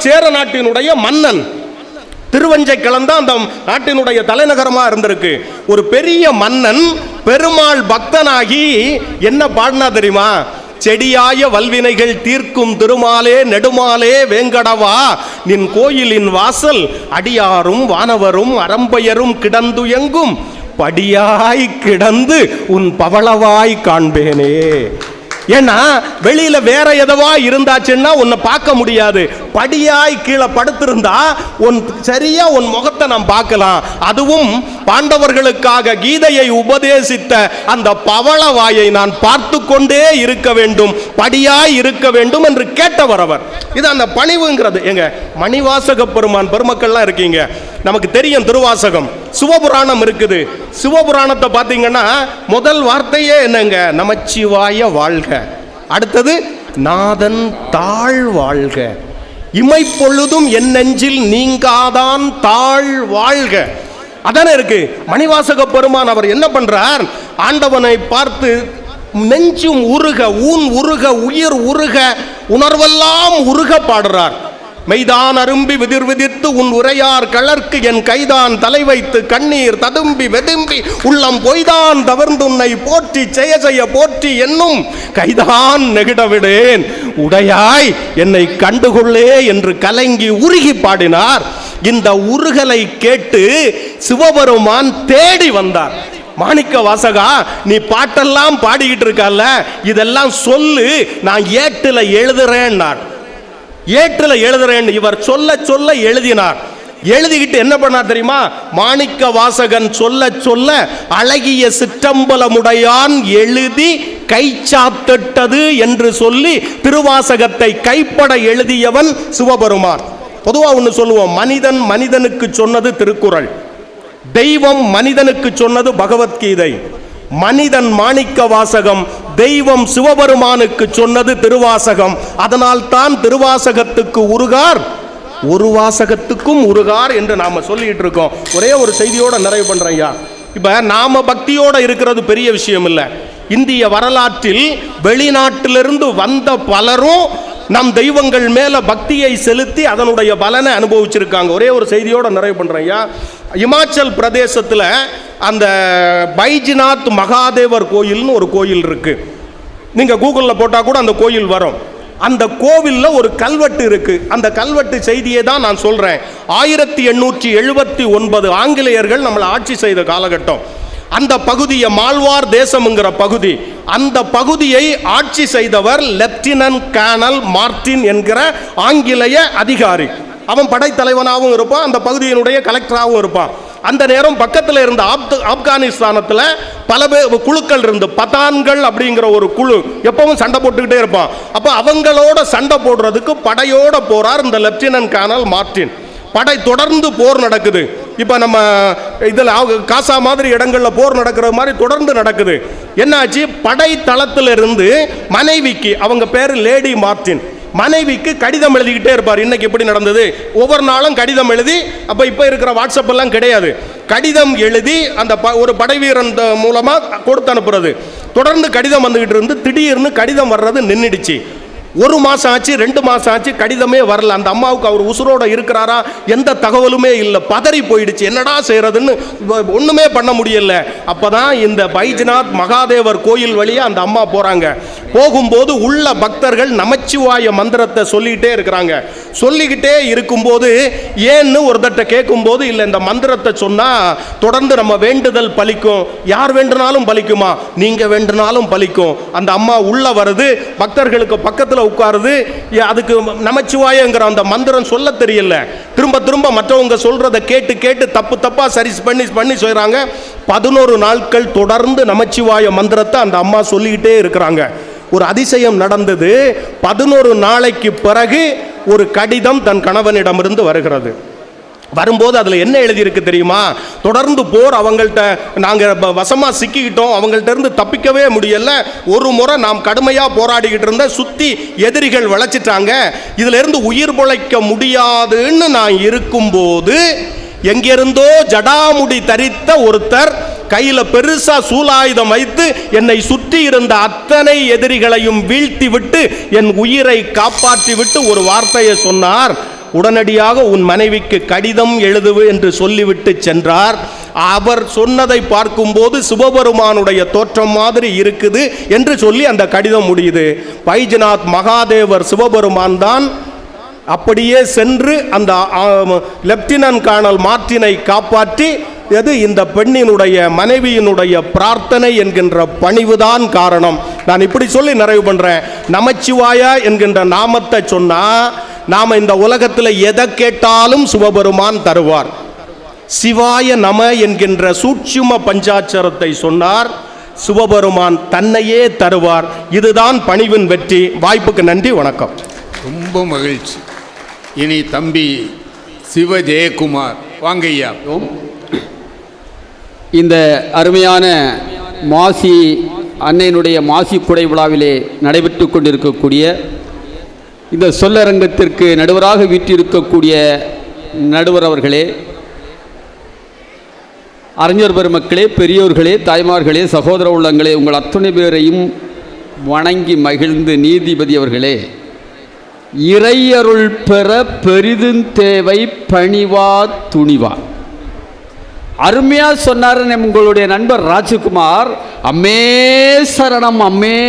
சேர நாட்டினுடைய மன்னன். திருவஞ்சை கிளந்த அந்த நாட்டினுடைய தலைநகரமா இருந்திருக்கு. ஒரு பெரிய மன்னன் பெருமாள் பக்தனாகி என்ன பாடினா தெரியுமா, செடியாய வல்வினைகள் தீர்க்கும் திருமாலே நெடுமாலே வேங்கடவா நின் கோயிலின் வாசல் அடியாரும் வானவரும் அரம்பையரும் கிடந்துயங்கும் படியாய் கிடந்து உன் பவளவாய் காண்பேனே. ஏன்னா வெளியில வேற எதவா இருந்தாச்சுன்னா உன்னை பார்க்க முடியாது. படியாய் கீழே படுத்திருந்தா சரியா உன் முகத்தை நாம் பார்க்கலாம். அதுவும் பாண்டவர்களுக்காக கீதையை உபதேசித்த அந்த பவளவாயை நான் பார்த்து கொண்டே இருக்க வேண்டும், படியாய் இருக்க வேண்டும் என்று கேட்டவர் அவர். இது அந்த பணிவுங்கிறது. எங்க மணிவாசக பெருமான் பெருமக்கள்லாம் இருக்கீங்க, நமக்கு தெரியும் திருவாசகம், சிவபுராணம் இருக்குது. சிவபுராணத்தை பார்த்தீங்கன்னா முதல் வார்த்தையே என்னங்க, நமச்சிவாய வாழ்க. அடுத்தது நாதன் தாழ் வாழ்க, இமைப்பொழுதும் என் நெஞ்சில் நீங்காதான் தாழ் வாழ்க. அதானே இருக்கு. மணிவாசக பெருமான் அவர் என்ன பண்றார், ஆண்டவனை பார்த்து நெஞ்சும் உருக, ஊன் உருக, உயிர் உருக, உணர்வெல்லாம் உருக பாடுறார். மெய்தான் அரும்பி விதிர் விதிர்த்து உன் உரையார் கலர்க்கு என் கைதான் தலை வைத்து கண்ணீர் ததும்பி வெதும்பி உள்ளம் பொய்தான் தவர்ந்துன்னை போற்றி செய்ய போற்றி என்னும் கைதான் நெகிடவிடேன் உடையாய் என்னை கண்டுகொள்ளே என்று கலங்கி உருகி பாடினார். இந்த உருகலை கேட்டு சிவபெருமான் தேடி வந்தார். மாணிக்க வாசகா, நீ பாட்டெல்லாம் பாடிக்கிட்டு இருக்கல்ல, இதெல்லாம் சொல்லு, நான் ஏட்டுல எழுதுறேன்னார். ஏட்டுல எழுதுறேன் இவர் சொல்ல சொல்ல எழுதினார். எழுதிக்கிட்டு என்ன பண்ணார் தெரியுமா, மாணிக்க வாசகன் சொல்ல சொல்ல அழகிய சிற்றம்பலமுடையான் எழுதி கைச்சாத்திட்டது என்று சொல்லி திருவாசகத்தை கைப்பட எழுதியவன் சிவபெருமான். பொதுவா ஒன்று சொல்லுவோம், மனிதன் மனிதனுக்கு சொன்னது திருக்குறள், தெய்வம் மனிதனுக்கு சொன்னது பகவத்கீதை. மனிதன் மாணிக்க வாசகம், தெய்வம் சிவபெருமானுக்கு சொன்னது திருவாசகம். அதனால் தான் திருவாசகத்துக்கு உருகார், ஒரு வாசகத்துக்கும் உருகார் என்று நாம சொல்லிட்டு இருக்கோம். ஒரே ஒரு செய்தியோட நிறைவு பண்றேன் ஐயா. இப்ப நாம பக்தியோட இருக்கிறது பெரிய விஷயம் இல்லை. இந்திய வரலாற்றில் வெளிநாட்டிலிருந்து வந்த பலரும் நம் தெய்வங்கள் மேல பக்தியை செலுத்தி அதனுடைய பலனை அனுபவிச்சிருக்காங்க. ஒரே ஒரு செய்தியோட நிறைவு பண்றேன் ஐயா. இமாச்சல் பிரதேசத்தில் அந்த பைஜ்நாத் மகாதேவர் கோயில்னு ஒரு கோயில் இருக்கு. நீங்க கூகுளில் போட்டால் கூட அந்த கோயில் வரும். அந்த கோவிலில் ஒரு கல்வெட்டு இருக்கு. அந்த கல்வெட்டு செய்தியை தான் நான் சொல்றேன். 1879 ஆங்கிலேயர்கள் நம்மளை ஆட்சி செய்த காலகட்டம். அந்த பகுதியை மால்வார் தேசம்ங்கிற பகுதி, அந்த பகுதியை ஆட்சி செய்தவர் லெப்டினன்ட் கர்னல் மார்டின் என்கிற ஆங்கிலேய அதிகாரி. அவன் படைத்தலைவனாகவும் இருப்பான், அந்த பகுதியினுடைய கலெக்டராகவும் இருப்பான். அந்த நேரம் பக்கத்தில் இருந்த ஆப்கானிஸ்தானத்தில் பல குழுக்கள் இருந்து, பதான்கள் அப்படிங்கிற ஒரு குழு எப்பவும் சண்டை போட்டுக்கிட்டே இருப்பான். அப்போ அவங்களோட சண்டை போடுறதுக்கு படையோட போறார் இந்த லெப்டினன்ட் கர்னல் மார்டின். படை தொடர்ந்து போர் நடக்குது. இப்போ நம்ம இதில் காசா மாதிரி இடங்களில் போர் நடக்கிற மாதிரி தொடர்ந்து நடக்குது. என்னாச்சு, படை தளத்திலிருந்து மனைவிக்கு, அவங்க பேர் லேடி மார்டின், மனைவிக்கு கடிதம் எழுதிக்கிட்டே இருப்பார். இன்னைக்கு எப்படி நடந்தது, ஒவ்வொரு நாளும் கடிதம் எழுதி, அப்போ இப்போ இருக்கிற வாட்ஸ்அப் எல்லாம் கிடையாது, கடிதம் எழுதி அந்த ஒரு படை வீரன் மூலமாக கொடுத்து அனுப்புறது. தொடர்ந்து கடிதம் வந்துகிட்டு இருந்து திடீர்னு கடிதம் வர்றது நின்றுடுச்சு. 1 மாதம் ஆச்சு, 2 மாதம் ஆச்சு, கடிதமே வரல. அந்த அம்மாவுக்கு அவர் உசுரோட இருக்கிறாரா எந்த தகவலுமே இல்லை. பதறி போயிடுச்சு, என்னடா செய்யறதுன்னு ஒண்ணுமே பண்ண முடியல. அப்பதான் இந்த பைஜ்நாத் மகாதேவர் கோயில் வழியா அந்த அம்மா போறாங்க. போகும்போது உள்ள பக்தர்கள் நமச்சிவாய மந்திரத்தை சொல்லிட்டே இருக்கிறாங்க. சொல்லிக்கிட்டே இருக்கும்போது ஏன்னு ஒருத்தட்ட கேட்கும்போது, இல்லை இந்த மந்திரத்தை சொன்னால் தொடர்ந்து நம்ம வேண்டுதல் பலிக்கும். யார் வேண்டுனாலும் பலிக்குமா? நீங்கள் வேண்டுனாலும் பலிக்கும். அந்த அம்மா உள்ள வருது, பக்தர்களுக்கு பக்கத்தில் உட்காருது. அதுக்கு நமச்சிவாயங்கிற அந்த மந்திரம் சொல்ல தெரியல. திரும்ப திரும்ப மற்றவங்க சொல்றதை கேட்டு கேட்டு தப்பு தப்பாக சரி பண்ணி சொல்கிறாங்க. 11 நாட்கள் தொடர்ந்து நமச்சிவாய மந்திரத்தை அந்த அம்மா சொல்லிக்கிட்டே இருக்கிறாங்க. ஒரு அதிசயம் நடந்தது. 11 நாளைக்கு பிறகு ஒரு கடிதம் தன் கணவனிடமிருந்து வருகிறது. வரும்போது அதில் என்ன எழுதியிருக்கு தெரியுமா? தொடர்ந்து போர், அவங்கள்ட்ட நாங்கள் வசமாக சிக்கிக்கிட்டோம், அவங்கள்ட்ட இருந்து தப்பிக்கவே முடியல. ஒரு முறை நாம் கடுமையாக போராடிக்கிட்டு இருந்த சுற்றி எதிரிகள் விளைச்சிட்டாங்க, இதில் இருந்து உயிர் பிழைக்க முடியாதுன்னு நான் இருக்கும்போது எங்கிருந்தோ ஜடாமுடி தரித்த ஒருத்தர் கையில பெருசா சூலாயுதம் வைத்து என்னை சுற்றி இருந்த அத்தனை எதிரிகளையும் வீழ்த்தி விட்டு என் உயிரை காப்பாற்றி விட்டு ஒரு வார்த்தையை சொன்னார். உடனடியாக உன் மனைவிக்கு கடிதம் எழுதுவு என்று சொல்லிவிட்டு சென்றார். அவர் சொன்னதை பார்க்கும்போது சிவபெருமானுடைய தோற்றம் மாதிரி இருக்குது என்று சொல்லி அந்த கடிதம் முடியுது. பைஜநாத் மகாதேவர் சிவபெருமான் தான். அப்படியே சென்று அந்த லெப்டினன்ட் கர்னல் மார்ட்டினை காப்பாற்றி, எது இந்த பெண்ணினுடைய மனைவியினுடைய பிரார்த்தனை என்கின்ற பணிவுதான் காரணம். நான் இப்படி சொல்லி நிறைவு பண்றேன். நமச்சிவாயா என்கின்ற நாமத்தை சொன்னா நாம இந்த உலகத்தில் எதை கேட்டாலும் சிவபெருமான் தருவார். சிவாய நம என்கின்ற சூட்சும பஞ்சாட்சரத்தை சொன்னார், சிவபெருமான் தன்னையே தருவார். இதுதான் பணிவின் வெற்றி. வாய்ப்புக்கு நன்றி, வணக்கம். ரொம்ப மகிழ்ச்சி. இனி தம்பி சிவ ஜெயக்குமார் வாங்கய்யா. இந்த அருமையான மாசி அன்னையினுடைய மாசி குடை விழாவிலே நடைபெற்று கொண்டிருக்கக்கூடிய இந்த சொல்லரங்கத்திற்கு நடுவராக வீற்றிருக்கக்கூடிய நடுவர் அவர்களே, அறிஞர் பெருமக்களே, பெரியோர்களே, தாய்மார்களே, சகோதர உள்ளங்களே, உங்கள் அத்துணை பேரையும் வணங்கி மகிழ்ந்து, நீதிபதி அவர்களே, இறையருள் பெற பெரிதும் தேவை பணிவா துணிவா. அருமையா சொன்னார் உங்களுடைய நண்பர் ராஜகுமார். அம்மே சரணம், அம்மே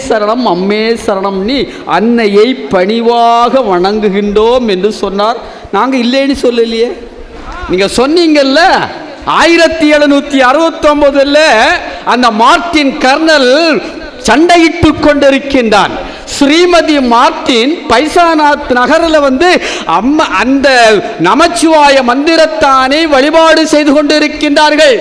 சரணம், அம்மே சரணம், நீ அன்னையை பணிவாக வணங்குகின்றோம் என்று சொன்னார். நாங்கள் இல்லைன்னு சொல்லலையே, நீங்க சொன்னீங்கல்ல. 1769 அந்த மார்ட்டின் கர்னல் சண்டையிட்டு கொண்டிருக்கின்றான். ஸ்ரீமதி மார்ட்டின் பைசாநாத் நகரில் அம்மா அந்த நமச்சிவாய மந்திரத்தானே வழிபாடு செய்து கொண்டிருக்கின்றார்கள்.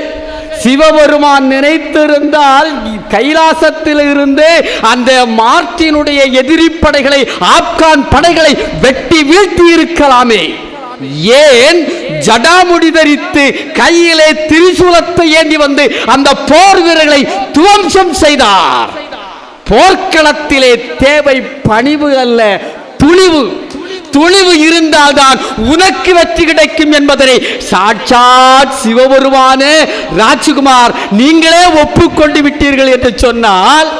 சிவபெருமான் நினைத்திருந்தால் கைலாசத்தில் இருந்து அந்த மார்ட்டினுடைய எதிரி படைகளை, ஆப்கான் படைகளை வெட்டி வீழ்த்தி இருக்கலாமே. ஏன் ஜடாமுடி தரித்து கையிலே திரிசூலத்தை ஏந்தி அந்த போர் வீரர்களை துவம்சம் செய்தார்? போர்க்களத்திலே தேவை பணிவு அல்ல, துணிவு. துணிவு இருந்தால்தான் உனக்கு வெற்றி கிடைக்கும் என்பதனை சாட்சாத் சிவபெருமானே ராஜகுமார் நீங்களே ஒப்புக்கொண்டு விட்டீர்கள் என்று சொன்னால்,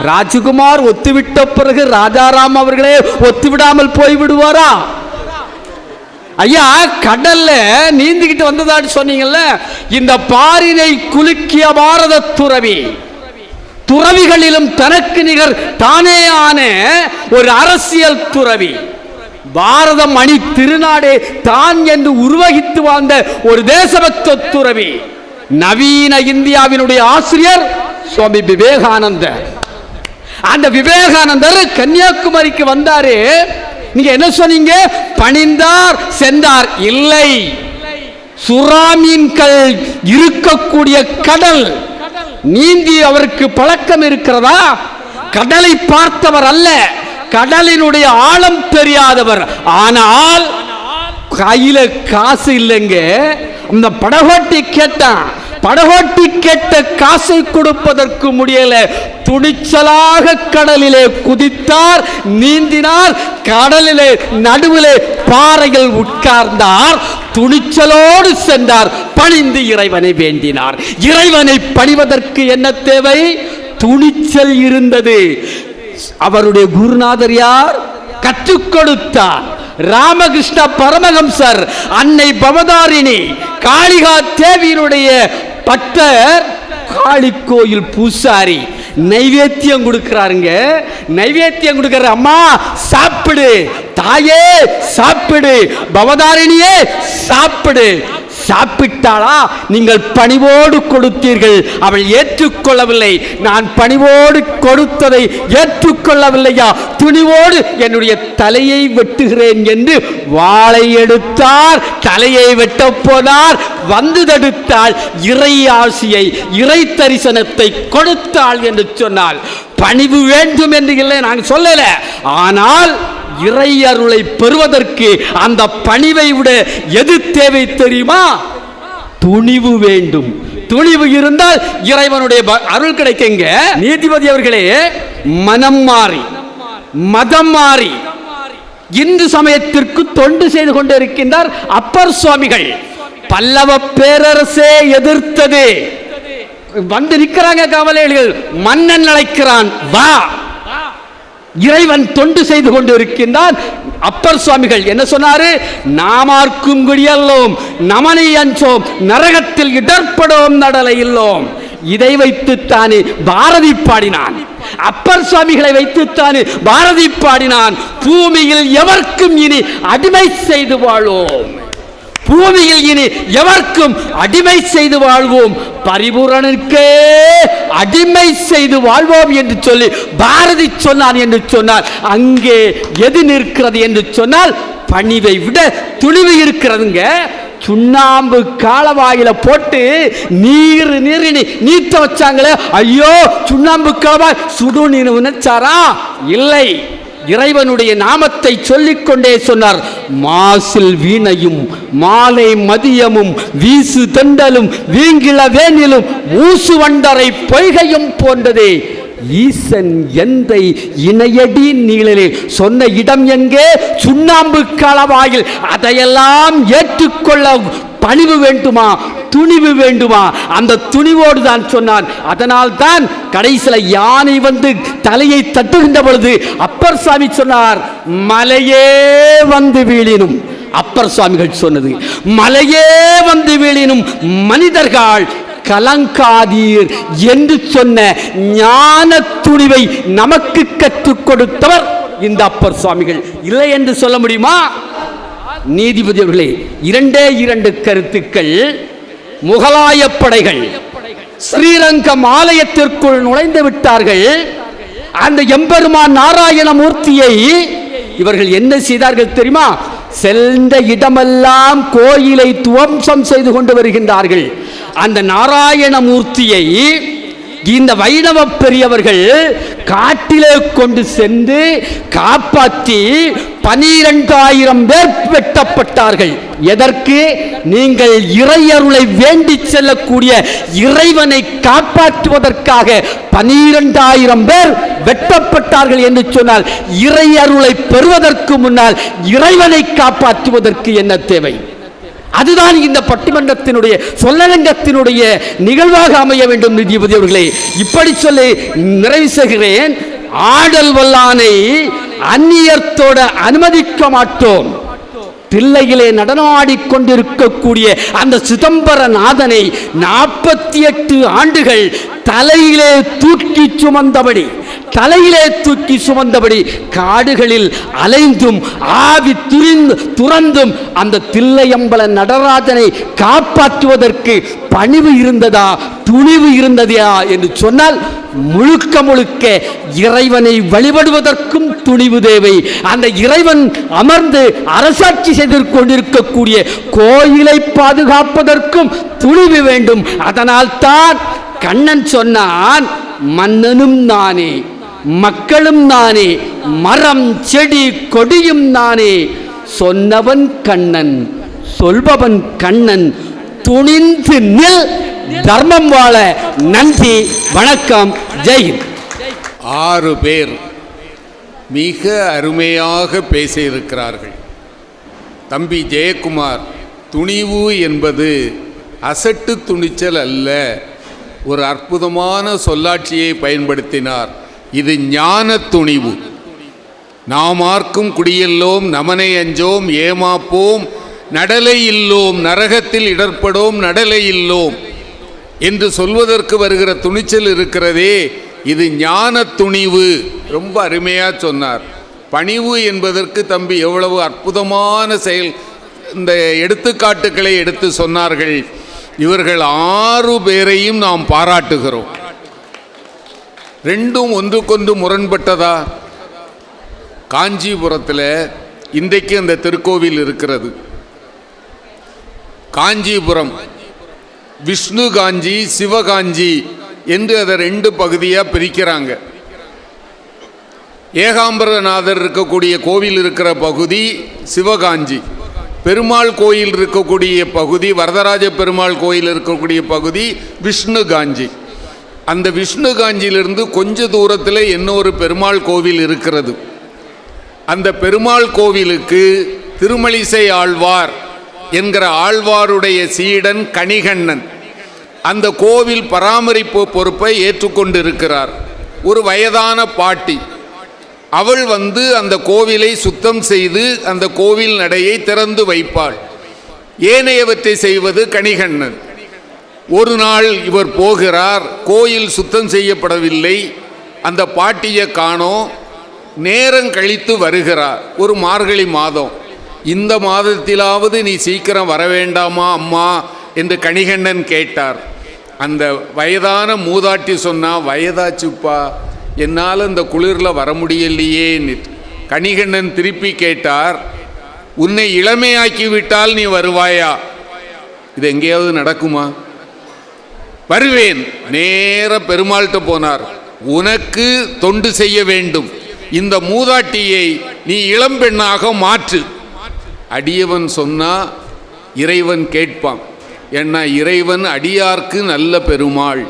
ராஜகுமார் ஒத்துவிட்ட பிறகு ராஜாராம் அவர்களே ஒத்துவிடாமல் போய்விடுவாரா? ஐயா, கடல்ல நீந்திக்கிட்டு வந்ததான்னு சொன்னீங்கல்ல. இந்த பாரினை குலுக்கிய பாரத துறவி, துறவிகளிலும் தனக்கு நிகர் தானே ஆன ஒரு அரசியல் துறவி, பாரதம் அணி திருநாடே தான் என்று உருவகித்து வாழ்ந்த ஒரு தேசபக்த துறவி, நவீன இந்தியாவினுடைய ஆசிரியர் சுவாமி விவேகானந்தர். அந்த விவேகானந்தர் கன்னியாகுமரிக்கு வந்தாரு. நீங்க என்ன சொன்னீங்க? பணிந்தார் சென்றார். இல்லை, சுறாமீன்கள் இருக்கக்கூடிய கடல் நீந்தி அவருக்கு பழக்கம் இருக்கிறதா? கடலை பார்த்தவர் அல்ல, கடலினுடைய ஆழம் தெரியாதவர். ஆனால் கையில காசு இல்லைங்க. அந்த படகோட்டி கேட்டான். படகோட்டி கேட்ட காசை கொடுப்பதற்கு முடியல. துணிச்சலாக கடலிலே குதித்தார், நீந்தினார், கடலிலே நடுவிலே பாறைகள் உட்கார்ந்தார், துணிச்சலோடு சென்றார், பணிந்து இறைவனை வேண்டினார். இறைவனை பணிவதற்கு என்ன தேவை? துணிச்சல் இருந்தது. அவருடைய குருநாதர் யார்? கற்றுக் கொடுத்தார் ராமகிருஷ்ண பரமஹம்சர். அன்னை பவதாரிணி காளிகா தேவியினுடைய பக்தர், காளி கோயில் பூசாரி. நைவேத்தியம் கொடுக்கிறாருங்க. நைவேத்தியம் கொடுக்கிற, அம்மா சாப்பிடு, தாயே சாப்பிடு, பவதாரிணியே சாப்பிடு. சாப்பிட்டாளா? நீங்கள் பணிவோடு கொடுத்தீர்கள், அவள் ஏற்றுக்கொள்ளவில்லை. நான் பணிவோடு கொடுத்ததை ஏற்றுக்கொள்ளவில்லையா? துணிவோடு என்னுடைய தலையை வெட்டுகிறேன் என்று வாளை எடுத்தார். தலையை வெட்ட போனார், வந்து தடுத்தாள். இறை ஆசியை, இறை தரிசனத்தை கொடுத்தாள் என்று சொன்னால் பணிவு வேண்டும் என்று இல்லை, நாங்கள் சொல்லல. ஆனால் இறை அருளை பெறுவதற்கு அந்த பணிவை விட எது தேவை தெரியுமா? துணிவு வேண்டும். துணிவு இருந்தால் இறைவனுடைய அருள் கிடைக்குங்க. நீதிபதி அவர்களே, மனம் மாறி மதம் மாறி இந்து சமயத்திற்கு தொண்டு செய்து கொண்டிருக்கின்றார் அப்பர் சுவாமிகள். பல்லவ பேரரசே எதிர்த்தது. வந்து நிற்கிறாங்க காவலர்கள், மன்னன் அழைக்கிறான், வா. இறைவன் தொண்டு செய்து கொண்டு இருக்கின்றான். அப்பர் சுவாமிகள் என்ன சொன்னாரு? நாமார்க்கும் குடியல்லோம், நமனை அஞ்சோம், நரகத்தில் இடர்படோம், நடலை இல்லோம். இதை வைத்துத்தானே பாரதி பாடினான். அப்பர் சுவாமிகளை வைத்துத்தானே பாரதி பாடினான். பூமியில் எவர்க்கும் இனி அடிமை செய்து வாழ்வோம், பூமியில் இனி எவர்க்கும் அடிமை செய்து வாழ்வோம், பரிபூரணனுக்கே அடிமை செய்து வாழ்வோம் என்று சொல்லி பாரதி சொன்னான் என்று சொன்னால் அங்கே எது நிற்கிறது என்று சொன்னால் பணிவை விட துணிவு இருக்கிறதுங்க. சுண்ணாம்பு காலவாயில போட்டு நீத்த வச்சாங்களே, ஐயோ சுண்ணாம்பு காலவாய் சுடு நீர் நினைச்சாரா? இல்லை, இறைவனுடைய நாமத்தை சொல்லிக்கொண்டே சொன்னார். மாசில் வீணையும் மாலை மதியமும் வீசு தெண்டலும் வீங்கிள வேனிலும் ஊசு வண்டரை பொய்கையும் போன்றதே ஈசன் எந்தை இணையடி நீளலே. சொன்ன இடம் எங்கே? சுண்ணாம்பு காலவாயில். அதையெல்லாம் ஏற்றுக்கொள்ள பணிவு வேண்டுமா, துணிவு வேண்டுமா? அந்த துணிவோடு தான் சொன்னான். அதனால் தான் கடைசியில் யானை வந்து தலையை தட்டுகின்ற பொழுது அப்பர் சுவாமி சொன்னார், மலையே வந்து வீழினும். அப்பர் சுவாமிகள் சொன்னது, மலையே வந்து வீழினும் மனிதர்கள் கலங்காதீர் என்று சொன்ன ஞான துணிவை நமக்கு கற்றுக் கொடுத்தவர் இந்த அப்பர் சுவாமிகள். இல்லை என்று சொல்ல முடியுமா? நீதிபதி அவர்களே, இரண்டு கருத்துக்கள். முகலாய படைகள் ஸ்ரீரங்கம் ஆலயத்திற்குள் நுழைந்து விட்டார்கள். அந்த எம்பெருமான் நாராயணமூர்த்தியை இவர்கள் என்ன செய்தார்கள் தெரியுமா? சென்ற இடமெல்லாம் கோயிலை துவம்சம் செய்து கொண்டு வருகின்றார்கள். அந்த நாராயணமூர்த்தியை இந்த வைணவ பெரியவர்கள் காட்டிலே கொண்டு சென்று காப்பாற்றி 12,000 பேர் வெட்டப்பட்டார்கள். எதற்கு? நீங்கள் இறையருளை வேண்டி செல்லக்கூடிய இறைவனை காப்பாற்றுவதற்காக 12,000 பேர் வெட்டப்பட்டார்கள் என்று சொன்னால் இறையருளை பெறுவதற்கு முன்னால் இறைவனை காப்பாற்றுவதற்கு என்ன தேவை? அதுதான் இந்த பட்டிமன்றத்தினுடைய சொல்லரங்கத்தினுடைய நிகழ்வாக அமைய வேண்டும். நீதிபதி அவர்களே, இப்படி சொல்லி நிறைவு செய்கிறேன். ஆடல் வல்லானை அந்நியத்தோட அனுமதிக்க மாட்டோம். தில்லையிலே நடனமாடிக்கொண்டிருக்கக்கூடிய அந்த சிதம்பரநாதனை 48 ஆண்டுகள் தலையிலே தூக்கி சுமந்தபடி காடுகளில் அலைந்தும் ஆவி துறந்தும் அந்த தில்லையம்பல நடராஜனை காப்பாற்றுவதற்கு பணிவு இருந்ததா, துணிவு இருந்ததா என்று சொன்னால் முழுக்க இறைவனை வழிபடுவதற்கும் துணிவு தேவை. அந்த இறைவன் அமர்ந்து அரசாட்சி செய்து கொண்டிருக்கக்கூடிய கோயிலை பாதுகாப்பதற்கும் துணிவு வேண்டும். அதனால் தான் கண்ணன் சொன்னான், மன்னனும் நானே, மக்களும் நானே, மரம் செடி கொடியும் நானே, சொன்னவன் கண்ணன், சொல்பவன் கண்ணன், துணிந்து நில், தர்மம் வாழ. நன்றி, வணக்கம், ஜெய்ஹிந்த். 6 பேர் மிக அருமையாக பேசியிருக்கிறார்கள். தம்பி ஜெயக்குமார், துணிவு என்பது அசட்டு துணிச்சல் அல்ல, ஒரு அற்புதமான சொல்லாட்சியை பயன்படுத்தினார். இது ஞான துணிவு. நாமார்க்கும் குடியல்லோம், நமனை அஞ்சோம், ஏமாப்போம், நடலை இல்லோம், நரகத்தில் இடர்படோம், நடலை இல்லோம் என்று சொல்வதற்கு வருகிற துணிச்சல் இருக்கிறதே, இது ஞான துணிவு. ரொம்ப அருமையாக சொன்னார். பணிவு என்பதற்கு தம்பி எவ்வளவு அற்புதமான செயல், இந்த எடுத்துக்காட்டுக்களை எடுத்து சொன்னார்கள். இவர்கள் 6 பேரையும் நாம் பாராட்டுகிறோம். ரெண்டும் ஒன்றுக்கொன்று முரண்பட்டதா? காஞ்சிபுரத்தில் இன்றைக்கு அந்த திருக்கோவில் இருக்கிறது. காஞ்சிபுரம் விஷ்ணு காஞ்சி, சிவகாஞ்சி என்று அதை 2 பகுதியாக பிரிக்கிறாங்க. ஏகாம்பரநாதர் இருக்கக்கூடிய கோவில் இருக்கிற பகுதி சிவகாஞ்சி, பெருமாள் கோயில் இருக்கக்கூடிய பகுதி, வரதராஜ பெருமாள் கோயில் இருக்கக்கூடிய பகுதி விஷ்ணு காஞ்சி. அந்த விஷ்ணு காஞ்சியிலிருந்து கொஞ்ச தூரத்தில் இன்னொரு பெருமாள் கோவில் இருக்கிறது. அந்த பெருமாள் கோவிலுக்கு திருமழிசை ஆழ்வார் என்கிற ஆழ்வாருடைய சீடன் கணிகண்ணன் அந்த கோவில் பராமரிப்பு பொறுப்பை ஏற்றுக்கொண்டிருக்கிறார். ஒரு வயதான பாட்டி, அவள் அந்த கோவிலை சுத்தம் செய்து அந்த கோவில் நடையை திறந்து வைப்பாள். ஏனையவற்றை செய்வது கணிகண்ணன். ஒரு நாள் இவர் போகிறார், கோயில் சுத்தம் செய்யப்படவில்லை, அந்த பாட்டியை காணோம். நேரம் கழித்து வருகிறார். ஒரு மார்கழி மாதம், இந்த மாதத்திலாவது நீ சீக்கிரம் வர வேண்டாமா அம்மா என்று கணிகண்ணன் கேட்டார். அந்த வயதான மூதாட்டி சொன்னா, வயதாச்சுப்பா, என்னால் இந்த குளிரில் வர முடியலையே. கணிகண்ணன் திருப்பி கேட்டார், உன்னை இளமையாக்கி விட்டால் நீ வருவாயா? இது எங்கேயாவது நடக்குமா? வருவேன். நேர பெருமாள்கிட்ட போனார். உனக்கு தொண்டு செய்ய வேண்டும், இந்த மூதாட்டியை நீ இளம்பெண்ணாக மாற்று. அடியவன் சொன்னா இறைவன் கேட்பான். ஏன்னா இறைவன் அடியார்க்கு நல்ல பெருமாள்.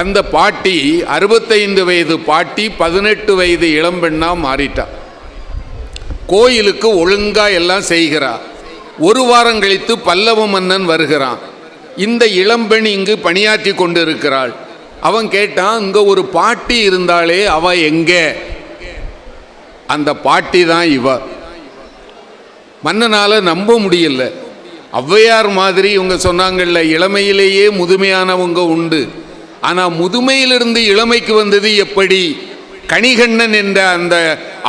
அந்த பாட்டி 65 வயது பாட்டி 18 வயது இளம்பெண்ணா மாறிட்டா. கோயிலுக்கு ஒழுங்கா எல்லாம் செய்கிறார். ஒரு வாரம் கழித்து பல்லவ மன்னன் வருகிறான். இந்த இளம்பெண் இங்கு பணியாற்றி கொண்டிருக்கிறாள். அவன் கேட்டான், இங்க ஒரு பாட்டி இருந்தாலே அவ எங்க? அந்த பாட்டி தான் இவ. மன்னனால நம்ப முடியல. ஔவையார் மாதிரி இவங்க சொன்னாங்கல்ல, இளமையிலேயே முதுமையானவங்க உண்டு. ஆனால் முதுமையிலிருந்து இளமைக்கு வந்தது எப்படி? கணிகண்ணன் என்ற அந்த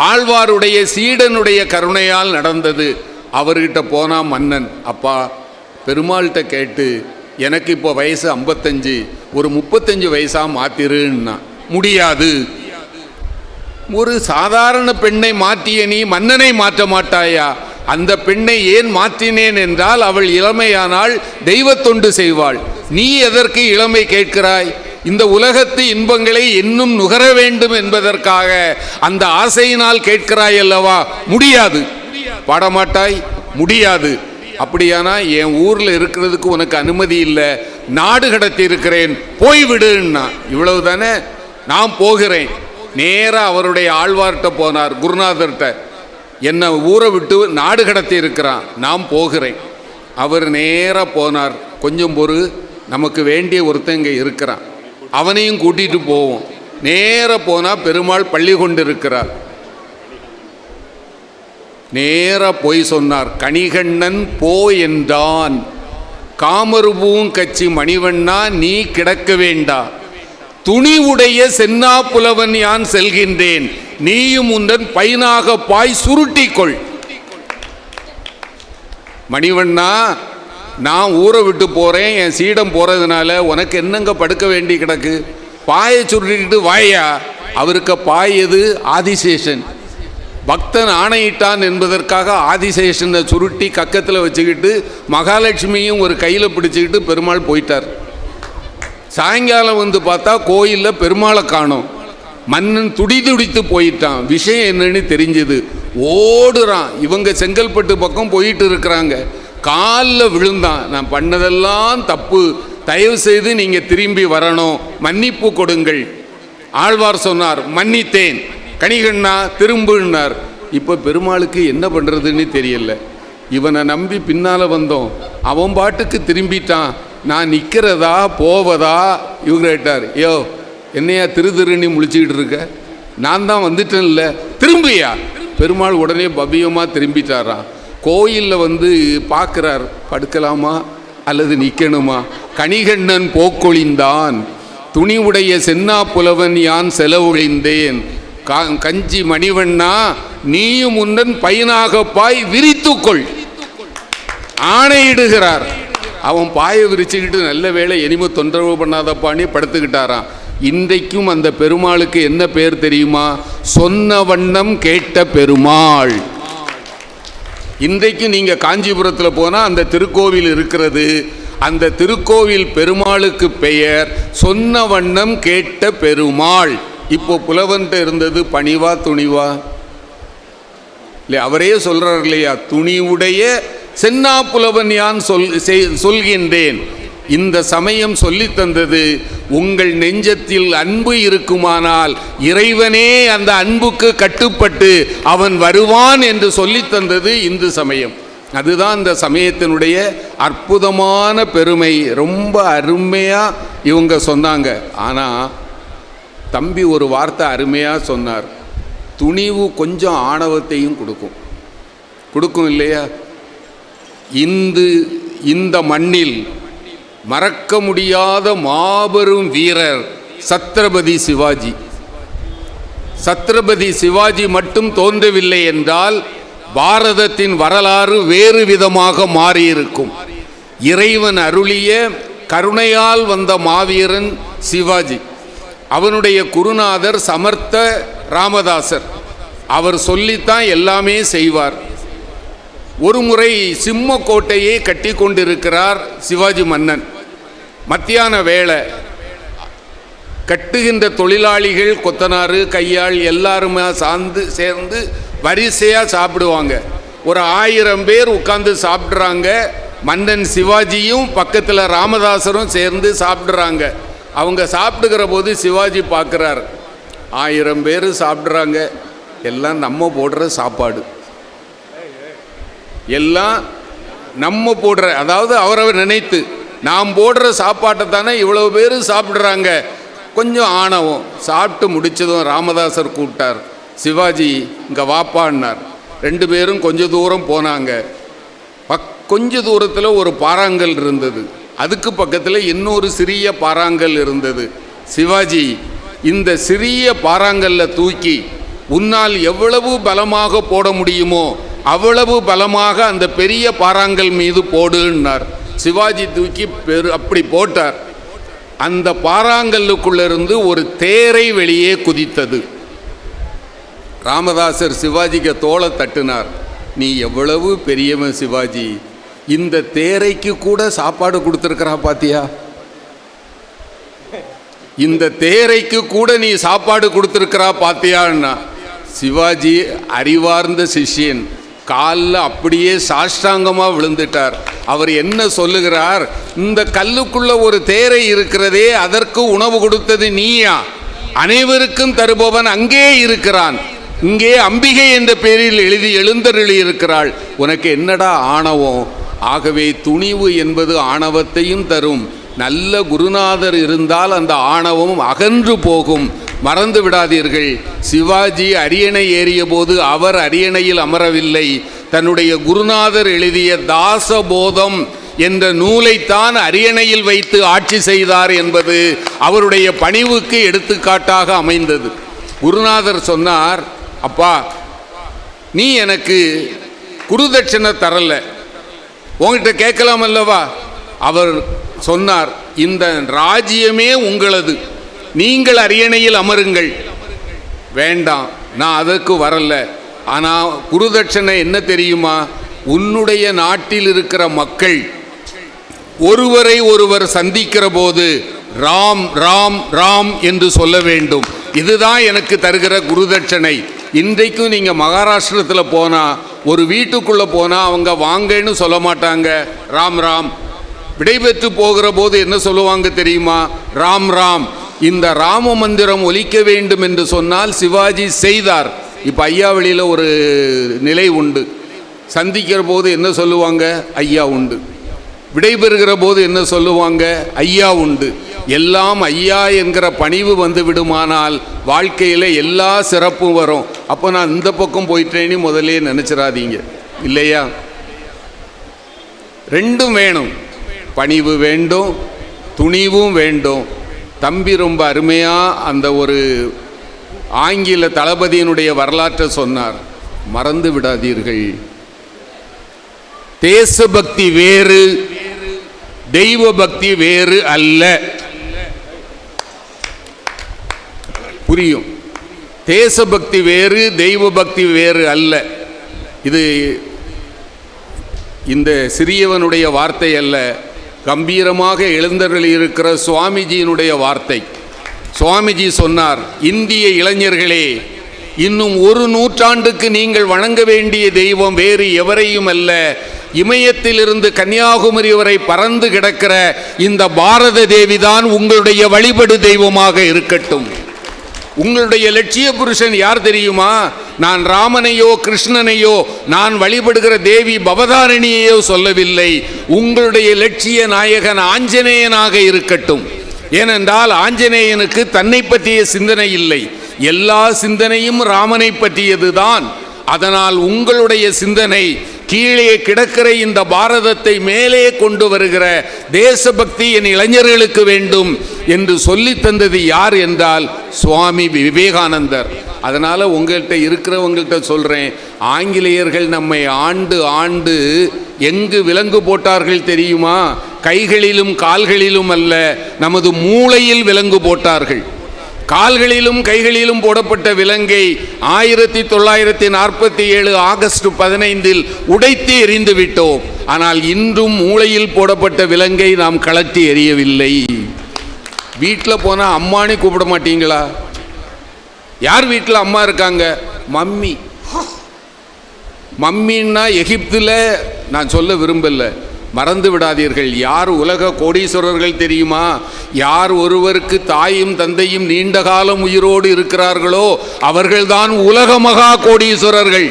ஆழ்வாருடைய சீடனுடைய கருணையால் நடந்தது. அவர்கிட்ட போனா மன்னன், அப்பா பெருமாள்கிட்ட கேட்டு எனக்கு இப்போ வயசு 55, ஒரு 35 வயசா மாத்திருன்னா. முடியாது. ஒரு சாதாரண பெண்ணை மாற்றிய நீ மன்னனை மாற்ற மாட்டாயா? அந்த பெண்ணை ஏன் மாற்றினேன் என்றால் அவள் இளமையானால் தெய்வத்தொண்டு செய்வாள். நீ எதற்கு இளமை கேட்கிறாய்? இந்த உலகத்து இன்பங்களை இன்னும் நுகர வேண்டும் என்பதற்காக அந்த ஆசையினால் கேட்கிறாய் அல்லவா? முடியாது. பாடமாட்டாய்? முடியாது. அப்படியானா என் ஊரில் இருக்கிறதுக்கு உனக்கு அனுமதி இல்லை, நாடு கடத்தி இருக்கிறேன், போய்விடுன்னா. இவ்வளவு தானே, நான் போகிறேன். நேராக அவருடைய ஆழ்வார்கிட்ட போனார், குருநாதர்கிட்ட. என்னை ஊரை விட்டு நாடு கடத்தி இருக்கிறான், நான் போகிறேன். அவர் நேராக போனார். கொஞ்சம் பொறு, நமக்கு வேண்டிய ஒருத்தன் இங்கே இருக்கிறான், அவனையும் கூட்டிகிட்டு போவோம். நேராக போனால் பெருமாள் பள்ளி கொண்டிருக்கிறார். நேராக போய் சொன்னார், கணிகண்ணன் போ என்றான். காமருபூங் கச்சி மணிவண்ணா நீ கிடக்க வேண்டா, துணிவுடைய சென்னா புலவன் யான் செல்கின்றேன், நீயும் உந்தன் பைனாக பாய் சுருட்டிக்கொள். மணிவண்ணா, நான் ஊரை விட்டு போறேன், என் சீடம் போறதுனால உனக்கு என்னங்க படுக்க வேண்டி கிடக்கு? பாயை சுருட்டிட்டு வாயா. அவருக்கு பாய் எது? ஆதிசேஷன். பக்தன் ஆணையிட்டான் என்பதற்காக ஆதிசேஷனை சுருட்டி கக்கத்தில் வச்சுக்கிட்டு மகாலட்சுமியும் ஒரு கையில் பிடிச்சிக்கிட்டு பெருமாள் போயிட்டார். சாயங்காலம் பார்த்தா கோயிலில் பெருமாளை காணோம். மன்னன் துடித்து போயிட்டான். விஷயம் என்னன்னு தெரிஞ்சது. ஓடுறான். இவங்க செங்கல்பட்டு பக்கம் போயிட்டு இருக்கிறாங்க. காலில் விழுந்தான். நான் பண்ணதெல்லாம் தப்பு, தயவு செய்து நீங்கள் திரும்பி வரணும், மன்னிப்பு கொடுங்கள். ஆழ்வார் சொன்னார், மன்னித்தேன். கணிகண்ணா திரும்புனார். இப்போ பெருமாளுக்கு என்ன பண்ணுறதுன்னு தெரியல. இவனை நம்பி பின்னால் வந்தோம், அவன் பாட்டுக்கு திரும்பிட்டான். நான் நிற்கிறதா போவதா? இவங்க கேட்டார், யோ என்னையா திருன்னு முழிச்சுக்கிட்டு இருக்க? நான் தான் வந்துட்டேன்ல, திரும்பியா? பெருமாள் உடனே பவ்யமாக திரும்பிட்டாராம். கோயிலில் பார்க்குறார், படுக்கலாமா அல்லது நிற்கணுமா? கணிகண்ணன் போக்கொழிந்தான், துணிவுடைய சென்னா புலவன் யான் செலவொழிந்தேன், கஞ்சி மணிவண்ணா நீயும் உன்னன் பையனாக பாய் விரித்துக்கொள் ஆணையிடுகிறார். அவன் பாயை விரிச்சுக்கிட்டு நல்ல வேளை இனிமே தொந்தரவு பண்ணாதப்பானே படுத்துக்கிட்டாராம். இன்றைக்கும் அந்த பெருமாளுக்கு என்ன பேர் தெரியுமா? சொன்ன வண்ணம் கேட்ட பெருமாள். இன்றைக்கும் நீங்க காஞ்சிபுரத்தில் போனால் அந்த திருக்கோவில் இருக்கிறது. அந்த திருக்கோவில் பெருமாளுக்கு பெயர் சொன்ன வண்ணம் கேட்ட பெருமாள். இப்போ புலவன்ட்ட இருந்தது பணிவா துணிவா இல்லையா? அவரே சொல்றார் இல்லையா, துணிவுடைய சென்னா புலவன் யான் சொல்கின்றேன். இந்த சமயம் சொல்லி தந்தது, உங்கள் நெஞ்சத்தில் அன்பு இருக்குமானால் இறைவனே அந்த அன்புக்கு கட்டுப்பட்டு அவன் வருவான் என்று சொல்லி தந்தது இந்து சமயம். அதுதான் இந்த சமயத்தினுடைய அற்புதமான பெருமை. ரொம்ப அருமையாக இவங்க சொன்னாங்க. ஆனால் தம்பி ஒரு வார்த்தை அருமையாக சொன்னார். துணிவு கொஞ்சம் ஆணவத்தையும் கொடுக்கும் இல்லையா? இந்த மண்ணில் மறக்க முடியாத மாபெரும் வீரர் சத்ரபதி சிவாஜி. சத்ரபதி சிவாஜி மட்டும் தோன்றவில்லை என்றால் பாரதத்தின் வரலாறு வேறு விதமாக மாறியிருக்கும். இறைவன் அருளிய கருணையால் வந்த மாவீரன் சிவாஜி. அவனுடைய குருநாதர் சமர்த்த ராமதாசர். அவர் சொல்லித்தான் எல்லாமே செய்வார். ஒரு முறை சிம்ம கோட்டையை கட்டி கொண்டிருக்கிறார் சிவாஜி மன்னன். மத்தியான வேளை கட்டுகின்ற தொழிலாளிகள், கொத்தனாறு, கையாள் எல்லாருமே சேர்ந்து வரிசையாக சாப்பிடுவாங்க. ஒரு 1000 பேர் உட்கார்ந்து சாப்பிட்றாங்க. மன்னன் சிவாஜியும் பக்கத்தில் ராமதாசரும் சேர்ந்து சாப்பிட்றாங்க. அவங்க சாப்பிடுகிற போது சிவாஜி பார்க்குறார், 1000 பேர் சாப்பிட்றாங்க, எல்லாம் நம்ம போடுற சாப்பாடு, எல்லாம் நம்ம போடுற, அதாவது அவரவர் நினைத்து நாம் போடுற சாப்பாட்டை தானே இவ்வளவு பேர் சாப்பிட்றாங்க. கொஞ்சம் ஆணவம். சாப்பிட்டு முடித்ததும் ராமதாசர் கூப்பிட்டார், சிவாஜி இங்கே வாப்பான்னார். 2 பேரும் கொஞ்சம் தூரம் போனாங்க. கொஞ்ச தூரத்தில் ஒரு பாறாங்கல் இருந்தது. அதுக்கு பக்கத்தில் இன்னொரு சிறிய பாறாங்கல் இருந்தது. சிவாஜி, இந்த சிறிய பாறாங்கல்ல தூக்கி உன்னால் எவ்வளவு பலமாக போட முடியுமோ அவ்வளவு பலமாக அந்த பெரிய பாறாங்கல் மீது போடுன்னார். சிவாஜி தூக்கி அப்படி போட்டார். அந்த பாறாங்கல்லுக்குள்ளிருந்து ஒரு தேரை வெளியே குதித்தது. ராமதாசர் சிவாஜிக்கு தோளை தட்டினார், நீ எவ்வளவு பெரியவன் சிவாஜி, இந்த தேரைக்கு கூட சாப்பாடு கொடுத்துருக்கிறா பாத்தியா, இந்த தேரைக்கு கூட நீ சாப்பாடு கொடுத்துருக்கிறா பாத்தியான்னா. சிவாஜி அறிவார்ந்த சிஷ்யன், காலில் அப்படியே சாஷ்டாங்கமாக விழுந்துட்டார். அவர் என்ன சொல்லுகிறார், இந்த கல்லுக்குள்ள ஒரு தேரை இருக்கிறதே, அதற்கு உணவு கொடுத்தது நீயா? அனைவருக்கும் தருபவன் அங்கே இருக்கிறான், இங்கே அம்பிகை என்ற பெயரில் எழுந்தருளி இருக்கிறாள், உனக்கு என்னடா ஆணவம்? ஆகவே துணிவு என்பது ஆணவத்தையும் தரும். நல்ல குருநாதர் இருந்தால் அந்த ஆணவம் அகன்று போகும். மறந்து விடாதீர்கள், சிவாஜி அரியணை ஏறிய போது அவர் அரியணையில் அமரவில்லை, தன்னுடைய குருநாதர் எழுதிய தாசபோதம் என்ற நூலைத்தான் அரியணையில் வைத்து ஆட்சி செய்தார் என்பது அவருடைய பணிவுக்கு எடுத்துக்காட்டாக அமைந்தது. குருநாதர் சொன்னார், அப்பா நீ எனக்கு குருதட்சணை தரல, உங்ககிட்ட கேட்கலாம் அல்லவா? அவர் சொன்னார், இந்த ராஜ்யமே உங்களது, நீங்கள் அரியணையில் அமருங்கள். வேண்டாம், நான் அதற்கு வரல. ஆனால் குருதட்சணை என்ன தெரியுமா? உன்னுடைய நாட்டில் இருக்கிற மக்கள் ஒருவரை ஒருவர் சந்திக்கிற போது ராம் ராம் ராம் என்று சொல்ல வேண்டும். இதுதான் எனக்கு தருகிற குருதட்சணை. இன்றைக்கும் நீங்கள் மகாராஷ்டிரத்தில் போனால், ஒரு வீட்டுக்குள்ளே போனால் அவங்க வாங்கன்னு சொல்ல மாட்டாங்க, ராம் ராம். விடைபெற்று போகிற போது என்ன சொல்லுவாங்க தெரியுமா? ராம் ராம். இந்த ராம மந்திரம் ஒலிக்க வேண்டும் என்று சொன்னால் சிவாஜி செய்தார். இப்போ ஐயாவளியில் ஒரு நிலை உண்டு, சந்திக்கிற போது என்ன சொல்லுவாங்க? ஐயா உண்டு. விடைபெறுகிற போது என்ன சொல்லுவாங்க? ஐயா உண்டு. எல்லாம் ஐயா என்கிற பணிவு வந்து விடுமானால் வாழ்க்கையில் எல்லா சிறப்பும் வரும். அப்போ நான் இந்த பக்கம் போயிட்டேன்னு முதலே நினச்சிடாதீங்க, இல்லையா? ரெண்டும் வேணும், பணிவு வேண்டும், துணிவும் வேண்டும். தம்பி ரொம்ப அருமையாக அந்த ஒரு ஆங்கில தளபதியினுடைய வரலாற்றை சொன்னார். மறந்து விடாதீர்கள், தேசபக்தி வேறு, தெய்வ பக்தி வேறு அல்ல. புரியும்? தேசபக்தி வேறு, தெய்வ பக்தி வேறு அல்ல. இது இந்த சிறியவனுடைய வார்த்தை அல்ல, கம்பீரமாக எழுந்தருளி இருக்கிற சுவாமிஜியினுடைய வார்த்தை. சுவாமிஜி சொன்னார், இந்திய இளைஞர்களே, இன்னும் 1 நூற்றாண்டுக்கு நீங்கள் வணங்க வேண்டிய தெய்வம் வேறு எவரையும் அல்ல, இமயத்திலிருந்து கன்னியாகுமரி வரை பறந்து கிடக்கிற இந்த பாரத தேவிதான் உங்களுடைய வழிபடு தெய்வமாக இருக்கட்டும். உங்களுடைய லட்சிய புருஷன் யார் தெரியுமா? நான் ராமனையோ கிருஷ்ணனையோ நான் வழிபடுகிற தேவி பவதாரணியையோ சொல்லவில்லை. உங்களுடைய லட்சிய நாயகன் ஆஞ்சநேயனாக இருக்கட்டும். ஏனென்றால் ஆஞ்சநேயனுக்கு தன்னை பற்றிய சிந்தனை இல்லை, எல்லா சிந்தனையும் ராமனை பற்றியதுதான். அதனால் உங்களுடைய சிந்தனை கீழே கிடக்கிற இந்த பாரதத்தை மேலே கொண்டு வருகிற தேசபக்தி என் இளைஞர்களுக்கு வேண்டும் என்று சொல்லி தந்தது யார் என்றால் சுவாமி விவேகானந்தர். அதனால் உங்கள்கிட்ட இருக்கிறவங்கள்ட்ட சொல்கிறேன், ஆங்கிலேயர்கள் நம்மை ஆண்டு ஆண்டு எங்கு விலங்கு போட்டார்கள் தெரியுமா? கைகளிலும் கால்களிலும் அல்ல, நமது மூளையில் விலங்கு போட்டார்கள். கால்களிலும் கைகளிலும் போடப்பட்ட விலங்கை 1947 ஆகஸ்ட் 15 உடைத்து எறிந்து விட்டோம். ஆனால் இன்றும் மூளையில் போடப்பட்ட விலங்கை நாம் கழற்றி எறியவில்லை. வீட்டில் போனால் அம்மானி கூப்பிட மாட்டீங்களா? யார் வீட்டில் அம்மா இருக்காங்க? மம்மி. மம்மின்னா எகிப்தில் நான் சொல்ல விரும்பல, மறந்து விடாதீர்கள். யார் உலக கோடீஸ்வரர்கள் தெரியுமா? யார் ஒருவருக்கு தாயும் தந்தையும் நீண்ட காலம் உயிரோடு இருக்கிறார்களோ அவர்கள்தான் உலக மகா கோடீஸ்வரர்கள்.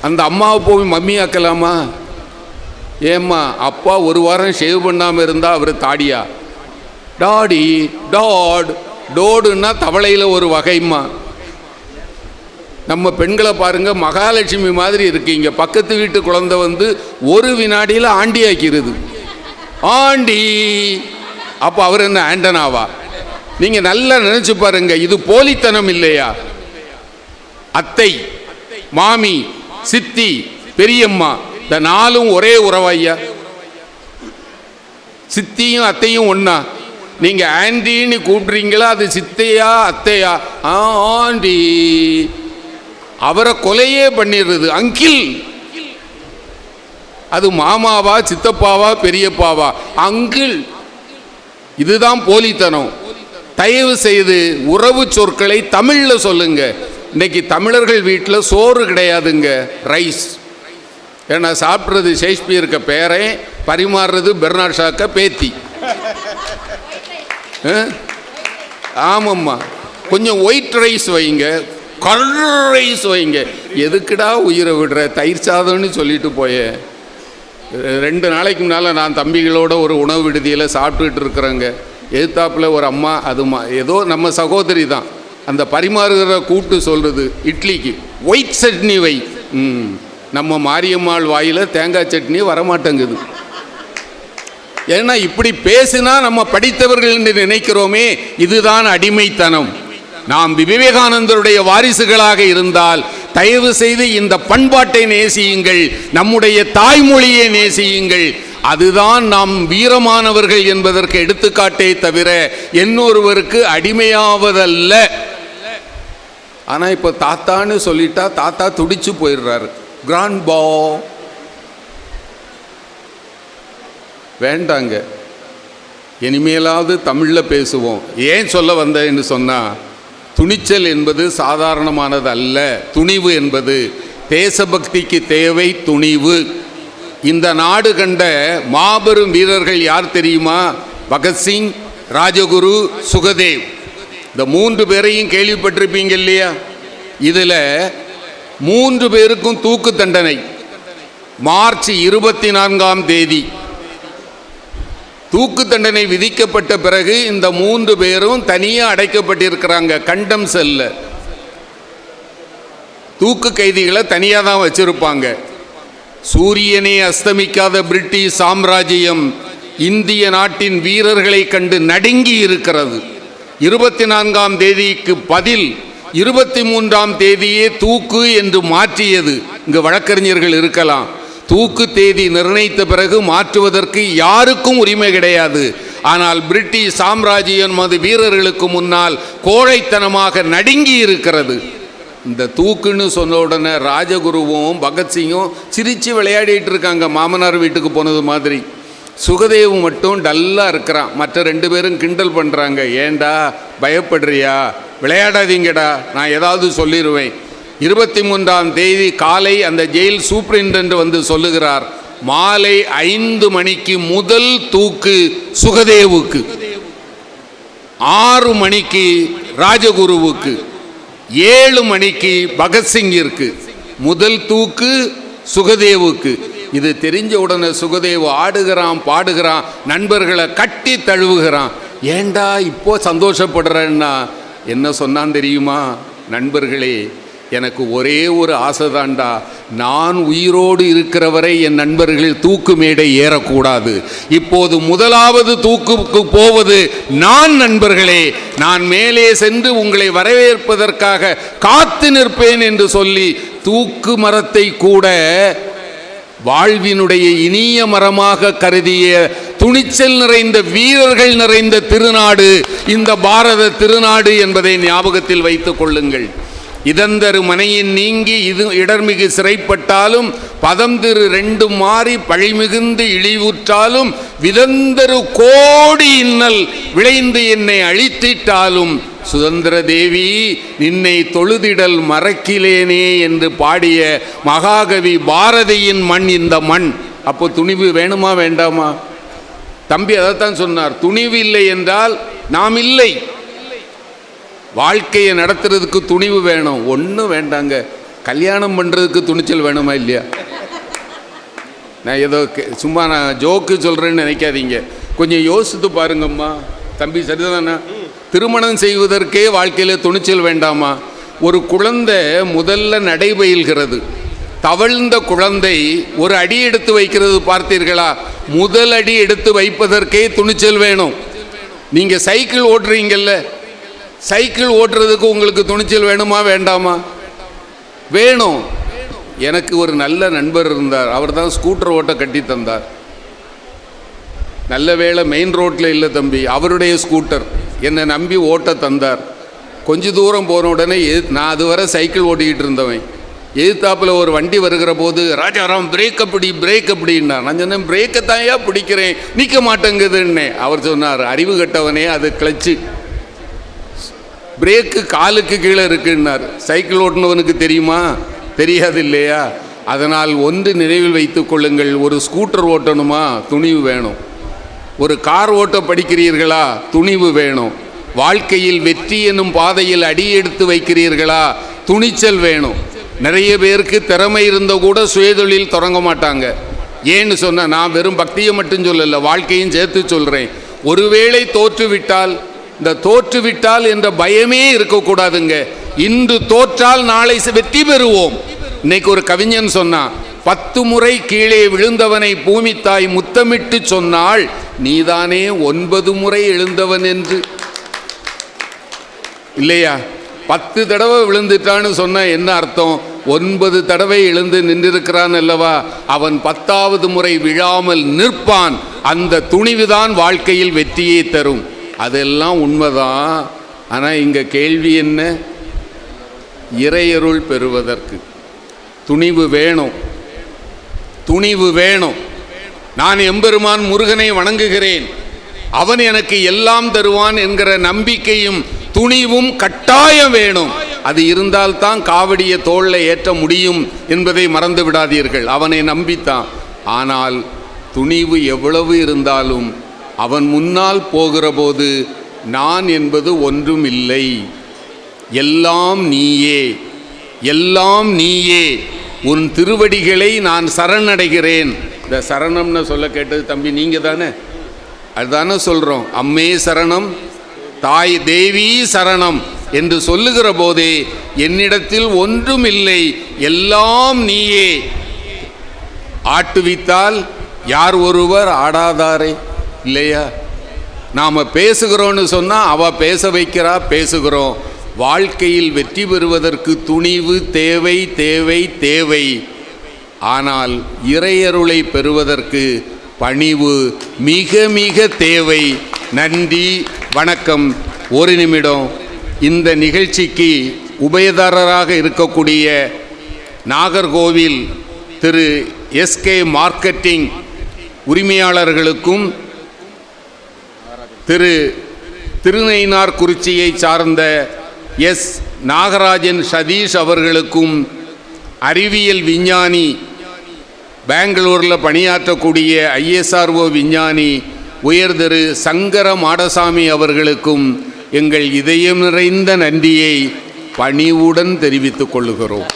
அந்த அம்மாவை போய் மம்மி ஆக்கலாமா? ஏம்மா, அப்பா 1 வாரம் ஷேவ் பண்ணாமல் இருந்தால் அவர் தாடியா? Daddy, dot. டோடுன்னா தவளையில் ஒரு வகைம்மா. நம்ம பெண்களை பாருங்க, மகாலட்சுமி மாதிரி இருக்கீங்க. பக்கத்து வீட்டு குழந்தை வந்து 1 வினாடியில் ஆண்டி ஆக்கிறது. ஆண்டி. அப்போ அவர் என்ன ஆண்டனாவா? நீங்கள் நல்லா நினைச்சு பாருங்க, இது போலித்தனம் இல்லையா? அத்தை, மாமி, சித்தி, பெரியம்மா, இந்த 4ம் ஒரே உறவையா? சித்தியும் அத்தையும் ஒன்னா? நீங்க ஆண்டின்னு கூப்பிடுறீங்களா? அது சித்தையா அத்தையா? ஆண்டி. அவரை கொலையே பண்ணிடுறது அங்கிள். அது மாமாவா சித்தப்பாவா பெரியப்பாவா? அங்கிள். இதுதான் போலித்தனம். தயவு செய்து உறவு சொற்களை தமிழ்ல சொல்லுங்க. இன்னைக்கு தமிழர்கள் வீட்டில் சோறு கிடையாதுங்க, ரைஸ். ஏன்னா சாப்பிட்றது ஷேக்ஸ்பியருக்கு பேரன், பரிமாறுறது பெர்னாட் ஷாக்க பேத்தி. ஆமாம்மா, கொஞ்சம் ஒயிட் ரைஸ் வைங்க, கலர் ரைஸ் வைங்க. எதுக்குடா உயிரை விடுற? தயிர் சாதம்னு சொல்லிட்டு போய. 2 நாளைக்கு முன்னால் நான் தம்பிகளோட ஒரு உணவு விடுதியில் சாப்பிட்டுட்டு இருக்கிறேங்க. எதிர்த்தாப்பில் ஒரு அம்மா, அதுமா ஏதோ நம்ம சகோதரி தான், அந்த பரிமாறுகிற கூட்டு சொல்கிறது, இட்லிக்கு ஒயிட் சட்னி வை. நம்ம மாரியம்மாள் வாயில் தேங்காய் சட்னி வரமாட்டேங்குது. ஏன்னா இப்படி பேசினா நம்ம படித்தவர்கள் என்று நினைக்கிறோமே, இதுதான் அடிமைத்தனம். நாம் விவேகானந்தருடைய வாரிசுகளாக இருந்தால் தயவு செய்து இந்த பண்பாட்டை நேசியுங்கள், நம்முடைய தாய்மொழியை நேசியுங்கள். அதுதான் நாம் வீரமானவர்கள் என்பதற்கு எடுத்துக்காட்டே தவிர இன்னொருவருக்கு அடிமையாவதல்ல. ஆனால் இப்போ தாத்தான்னு சொல்லிட்டா தாத்தா துடிச்சு போயிடுறாரு. கிராண்ட் பா வேண்டாங்க, இனிமேலாவது தமிழில் பேசுவோம். ஏன் சொல்ல வந்தேன்னு சொன்னால், துணிச்சல் என்பது சாதாரணமானது அல்ல. துணிவு என்பது, தேசபக்திக்கு தேவை துணிவு. இந்த நாடு கண்ட மாபெரும் வீரர்கள் யார் தெரியுமா? பகத்சிங், ராஜகுரு, சுகதேவ். இந்த 3 பேரையும் கேள்விப்பட்டிருப்பீங்க இல்லையா? இதில் 3 பேருக்கும் தூக்கு தண்டனை. மார்ச் 24ஆம் தேதி தூக்கு தண்டனை விதிக்கப்பட்ட பிறகு இந்த 3 பேரும் தனியாக அடைக்கப்பட்டிருக்கிறாங்க கண்டம் செல்ல. தூக்கு கைதிகளை தனியாக தான் வச்சிருப்பாங்க. சூரியனே அஸ்தமிக்காத பிரிட்டிஷ் சாம்ராஜ்யம் இந்திய நாட்டின் வீரர்களை கண்டு நடுங்கி இருக்கிறது. 24ஆம் தேதிக்கு பதில் 23ஆம் தேதியே தூக்கு என்று மாற்றியது. இங்கு வழக்கறிஞர்கள் இருக்கலாம். தூக்கு தேதி நிர்ணயித்த பிறகு மாற்றுவதற்கு யாருக்கும் உரிமை கிடையாது. ஆனால் பிரிட்டிஷ் சாம்ராஜ்யம் மது வீரர்களுக்கு முன்னால் கோழைத்தனமாக நடுங்கி இருக்கிறது. இந்த தூக்குன்னு சொன்ன உடனே ராஜகுருவும் பகத்சிங்கும் சிரித்து விளையாடிட்டு இருக்காங்க, மாமனார் வீட்டுக்கு போனது மாதிரி. சுகதேவ் மட்டும் டல்லாக இருக்கிறான். மற்ற 2 பேரும் கிண்டல் பண்ணுறாங்க. ஏண்டா பயப்படுறியா, விளையாடாதீங்கடா, நான் ஏதாவது சொல்லிடுவேன். 23ஆம் தேதி காலை அந்த ஜெயில் சூப்பரிண்டென்ட் வந்து சொல்லுகிறார், மாலை 5 மணிக்கு முதல் தூக்கு சுகதேவுக்கு, 6 மணிக்கு ராஜகுருவுக்கு, 7 மணிக்கு பகத்சிங்கிற்கு. முதல் தூக்கு சுகதேவுக்கு. இது தெரிஞ்ச உடனே சுகதேவ் ஆடுகிறான், பாடுகிறான், நண்பர்களை கட்டி தழுவுகிறான். ஏண்டா இப்போ சந்தோஷப்படுறேன்னா என்ன சொன்னான் தெரியுமா? நண்பர்களே, எனக்கு ஒரே ஒரு ஆசைதான்டா, நான் உயிரோடு இருக்கிறவரை என் நண்பர்கள் தூக்கு மேடை ஏறக்கூடாது. இப்போது முதலாவது தூக்குக்கு போவது நான். நண்பர்களே, நான் மேலே சென்று உங்களை வரவேற்பதற்காக காத்து நிற்பேன் என்று சொல்லி தூக்கு மரத்தை கூட வாழ்வினுடைய இனிய மரமாக கருதிய துணிச்சல் நிறைந்த வீரர்கள் நிறைந்த திருநாடு இந்த பாரத திருநாடு என்பதை ஞாபகத்தில் வைத்துக் கொள்ளுங்கள். இதந்தரு மனையின் நீங்கி இது இடர்மிகு சிறைப்பட்டாலும் பதம் திரு 2 மாறி பழிமிகுந்து இழிவுற்றாலும் விதந்தரு கோடி இன்னல் விளைந்து என்னை அழித்திட்டாலும் சுதந்திர தேவி நின்னை தொழுதிடல் மறக்கிலேனே என்று பாடிய மகாகவி பாரதியின் மண் இந்த மண். அப்போ துணிவு வேணுமா வேண்டாமா? தம்பி அதைத்தான் சொன்னார். துணிவு இல்லை என்றால் நாம் இல்லை. வாழ்க்கையை நடத்துறதுக்கு துணிவு வேணும். ஒன்றும் வேண்டாங்க, கல்யாணம் பண்ணுறதுக்கு துணிச்சல் வேணுமா இல்லையா? நான் ஏதோ சும்மா நான் ஜோக்கு சொல்கிறேன்னு நினைக்காதீங்க, கொஞ்சம் யோசித்து பாருங்கம்மா. தம்பி சரிதானா? திருமணம் செய்வதற்கே வாழ்க்கையில் துணிச்சல் வேண்டாமா? ஒரு குழந்தை முதல்ல நடைபயில்கிறது. தவழ்ந்த குழந்தை ஒரு அடி எடுத்து வைக்கிறது பார்த்தீர்களா? முதல் அடி எடுத்து வைப்பதற்கே துணிச்சல் வேணும். நீங்கள் சைக்கிள் ஓட்டுறீங்கல்ல, சைக்கிள் ஓட்டுறதுக்கு உங்களுக்கு துணிச்சல் வேணுமா வேண்டாமா? வேணும். எனக்கு ஒரு நல்ல நண்பர் இருந்தார், அவர் தான் ஸ்கூட்டர் ஓட்ட கட்டி தந்தார். நல்ல வேளை மெயின் ரோட்டில் இல்லை தம்பி, அவருடைய ஸ்கூட்டர் என்னை நம்பி ஓட்ட தந்தார். கொஞ்ச தூரம் போன உடனே நான் அதுவரை சைக்கிள் ஓட்டிக்கிட்டு இருந்தவன், எதிர்த்தாப்பில் ஒரு வண்டி வருகிற போது, ராஜாராம் பிரேக் அப்படின்னா நான் சொன்னேன், பிரேக்கை தான்யா பிடிக்கிறேன், நிற்க மாட்டேங்குதுன்னே. அவர் சொன்னார், அறிவு கட்டவனே, அது கிளச்சு, பிரேக்கு காலுக்கு கீழே இருக்குன்னார். சைக்கிள் ஓட்டுனவனுக்கு தெரியுமா? தெரியாது இல்லையா? அதனால் ஒன்று நினைவில் வைத்துக் கொள்ளுங்கள், ஒரு ஸ்கூட்டர் ஓட்டணுமா துணிவு வேணும். ஒரு கார் ஓட்ட படிக்கிறீர்களா துணிவு வேணும். வாழ்க்கையில் வெற்றி என்னும் பாதையில் அடியெடுத்து வைக்கிறீர்களா துணிச்சல் வேணும். நிறைய பேருக்கு திறமை இருந்த கூட சுயதொழில் தொடங்க மாட்டாங்க. ஏன்னு சொன்ன, நான் வெறும் பக்தியை மட்டும் சொல்லல, வாழ்க்கையும் சேர்த்து சொல்கிறேன். ஒருவேளை தோற்றுவிட்டால், இந்த தோற்றுவிட்டால் என்ற பயமே இருக்கக்கூடாதுங்க. இன்று தோற்றால் நாளை வெற்றி பெறுவோம். இன்னைக்கு ஒரு கவிஞன் சொன்னான், 10 முறை கீழே விழுந்தவனை பூமி தாய் முத்தமிட்டு சொன்னாள், நீதானே 9 முறை எழுந்தவன் என்று. இல்லையா? 10 தடவை விழுந்துட்டான்னு சொன்ன என்ன அர்த்தம்? 9 தடவை எழுந்து நின்றிருக்கிறான் அல்லவா? அவன் 10வது முறை விழாமல் நிற்பான். அந்த துணிவுதான் வாழ்க்கையில் வெற்றியை தரும். அதெல்லாம் உண்மைதான். ஆனால் இங்கே கேள்வி என்ன? இறையருள் பெறுவதற்கு துணிவு வேணும். துணிவு வேணும். நான் எம்பெருமான் முருகனை வணங்குகிறேன், அவன் எனக்கு எல்லாம் தருவான் என்கிற நம்பிக்கையும் துணிவும் கட்டாயம் வேணும். அது இருந்தால்தான் காவடியை தோளில் ஏற்ற முடியும் என்பதை மறந்து விடாதீர்கள். அவனை நம்பித்தான். ஆனால் துணிவு எவ்வளவு இருந்தாலும் அவன் முன்னால் போகிற போது நான் என்பது ஒன்றும் இல்லை, எல்லாம் நீயே, எல்லாம் நீயே, உன் திருவடிகளை நான் சரணடைகிறேன். இந்த சரணம்னு சொல்ல கேட்டது தம்பி நீங்கள் தானே? அதுதானே சொல்கிறோம். அம்மே சரணம், தாய் தேவி சரணம் என்று சொல்லுகிற போதே என்னிடத்தில் ஒன்றும் இல்லை, எல்லாம் நீயே. ஆட்டுவித்தால் யார் ஒருவர் ஆடாதாரே, இல்லையா? நாம் பேசுகிறோன்னு சொன்னால் அவள் பேச வைக்கிறா, பேசுகிறோம். வாழ்க்கையில் வெற்றி பெறுவதற்கு துணிவு தேவை தேவை தேவை. ஆனால் இறையருளை பெறுவதற்கு பணிவு மிக மிக தேவை. நன்றி, வணக்கம். ஒரு நிமிடம். இந்த நிகழ்ச்சிக்கு உபயதாரராக இருக்கக்கூடிய நாகர்கோவில் திரு எஸ்கே மார்க்கெட்டிங் உரிமையாளர்களுக்கும் திரு திருநெய்னார்குறிச்சியை சார்ந்த எஸ் நாகராஜன் சதீஷ் அவர்களுக்கும் அறிவியல் விஞ்ஞானி பெங்களூரில் பணியாற்றக்கூடிய ISRO விஞ்ஞானி உயர் திரு சங்கர மாடசாமி அவர்களுக்கும் எங்கள் இதயம் நிறைந்த நன்றியை பணிவுடன் தெரிவித்துக் கொள்கிறோம்.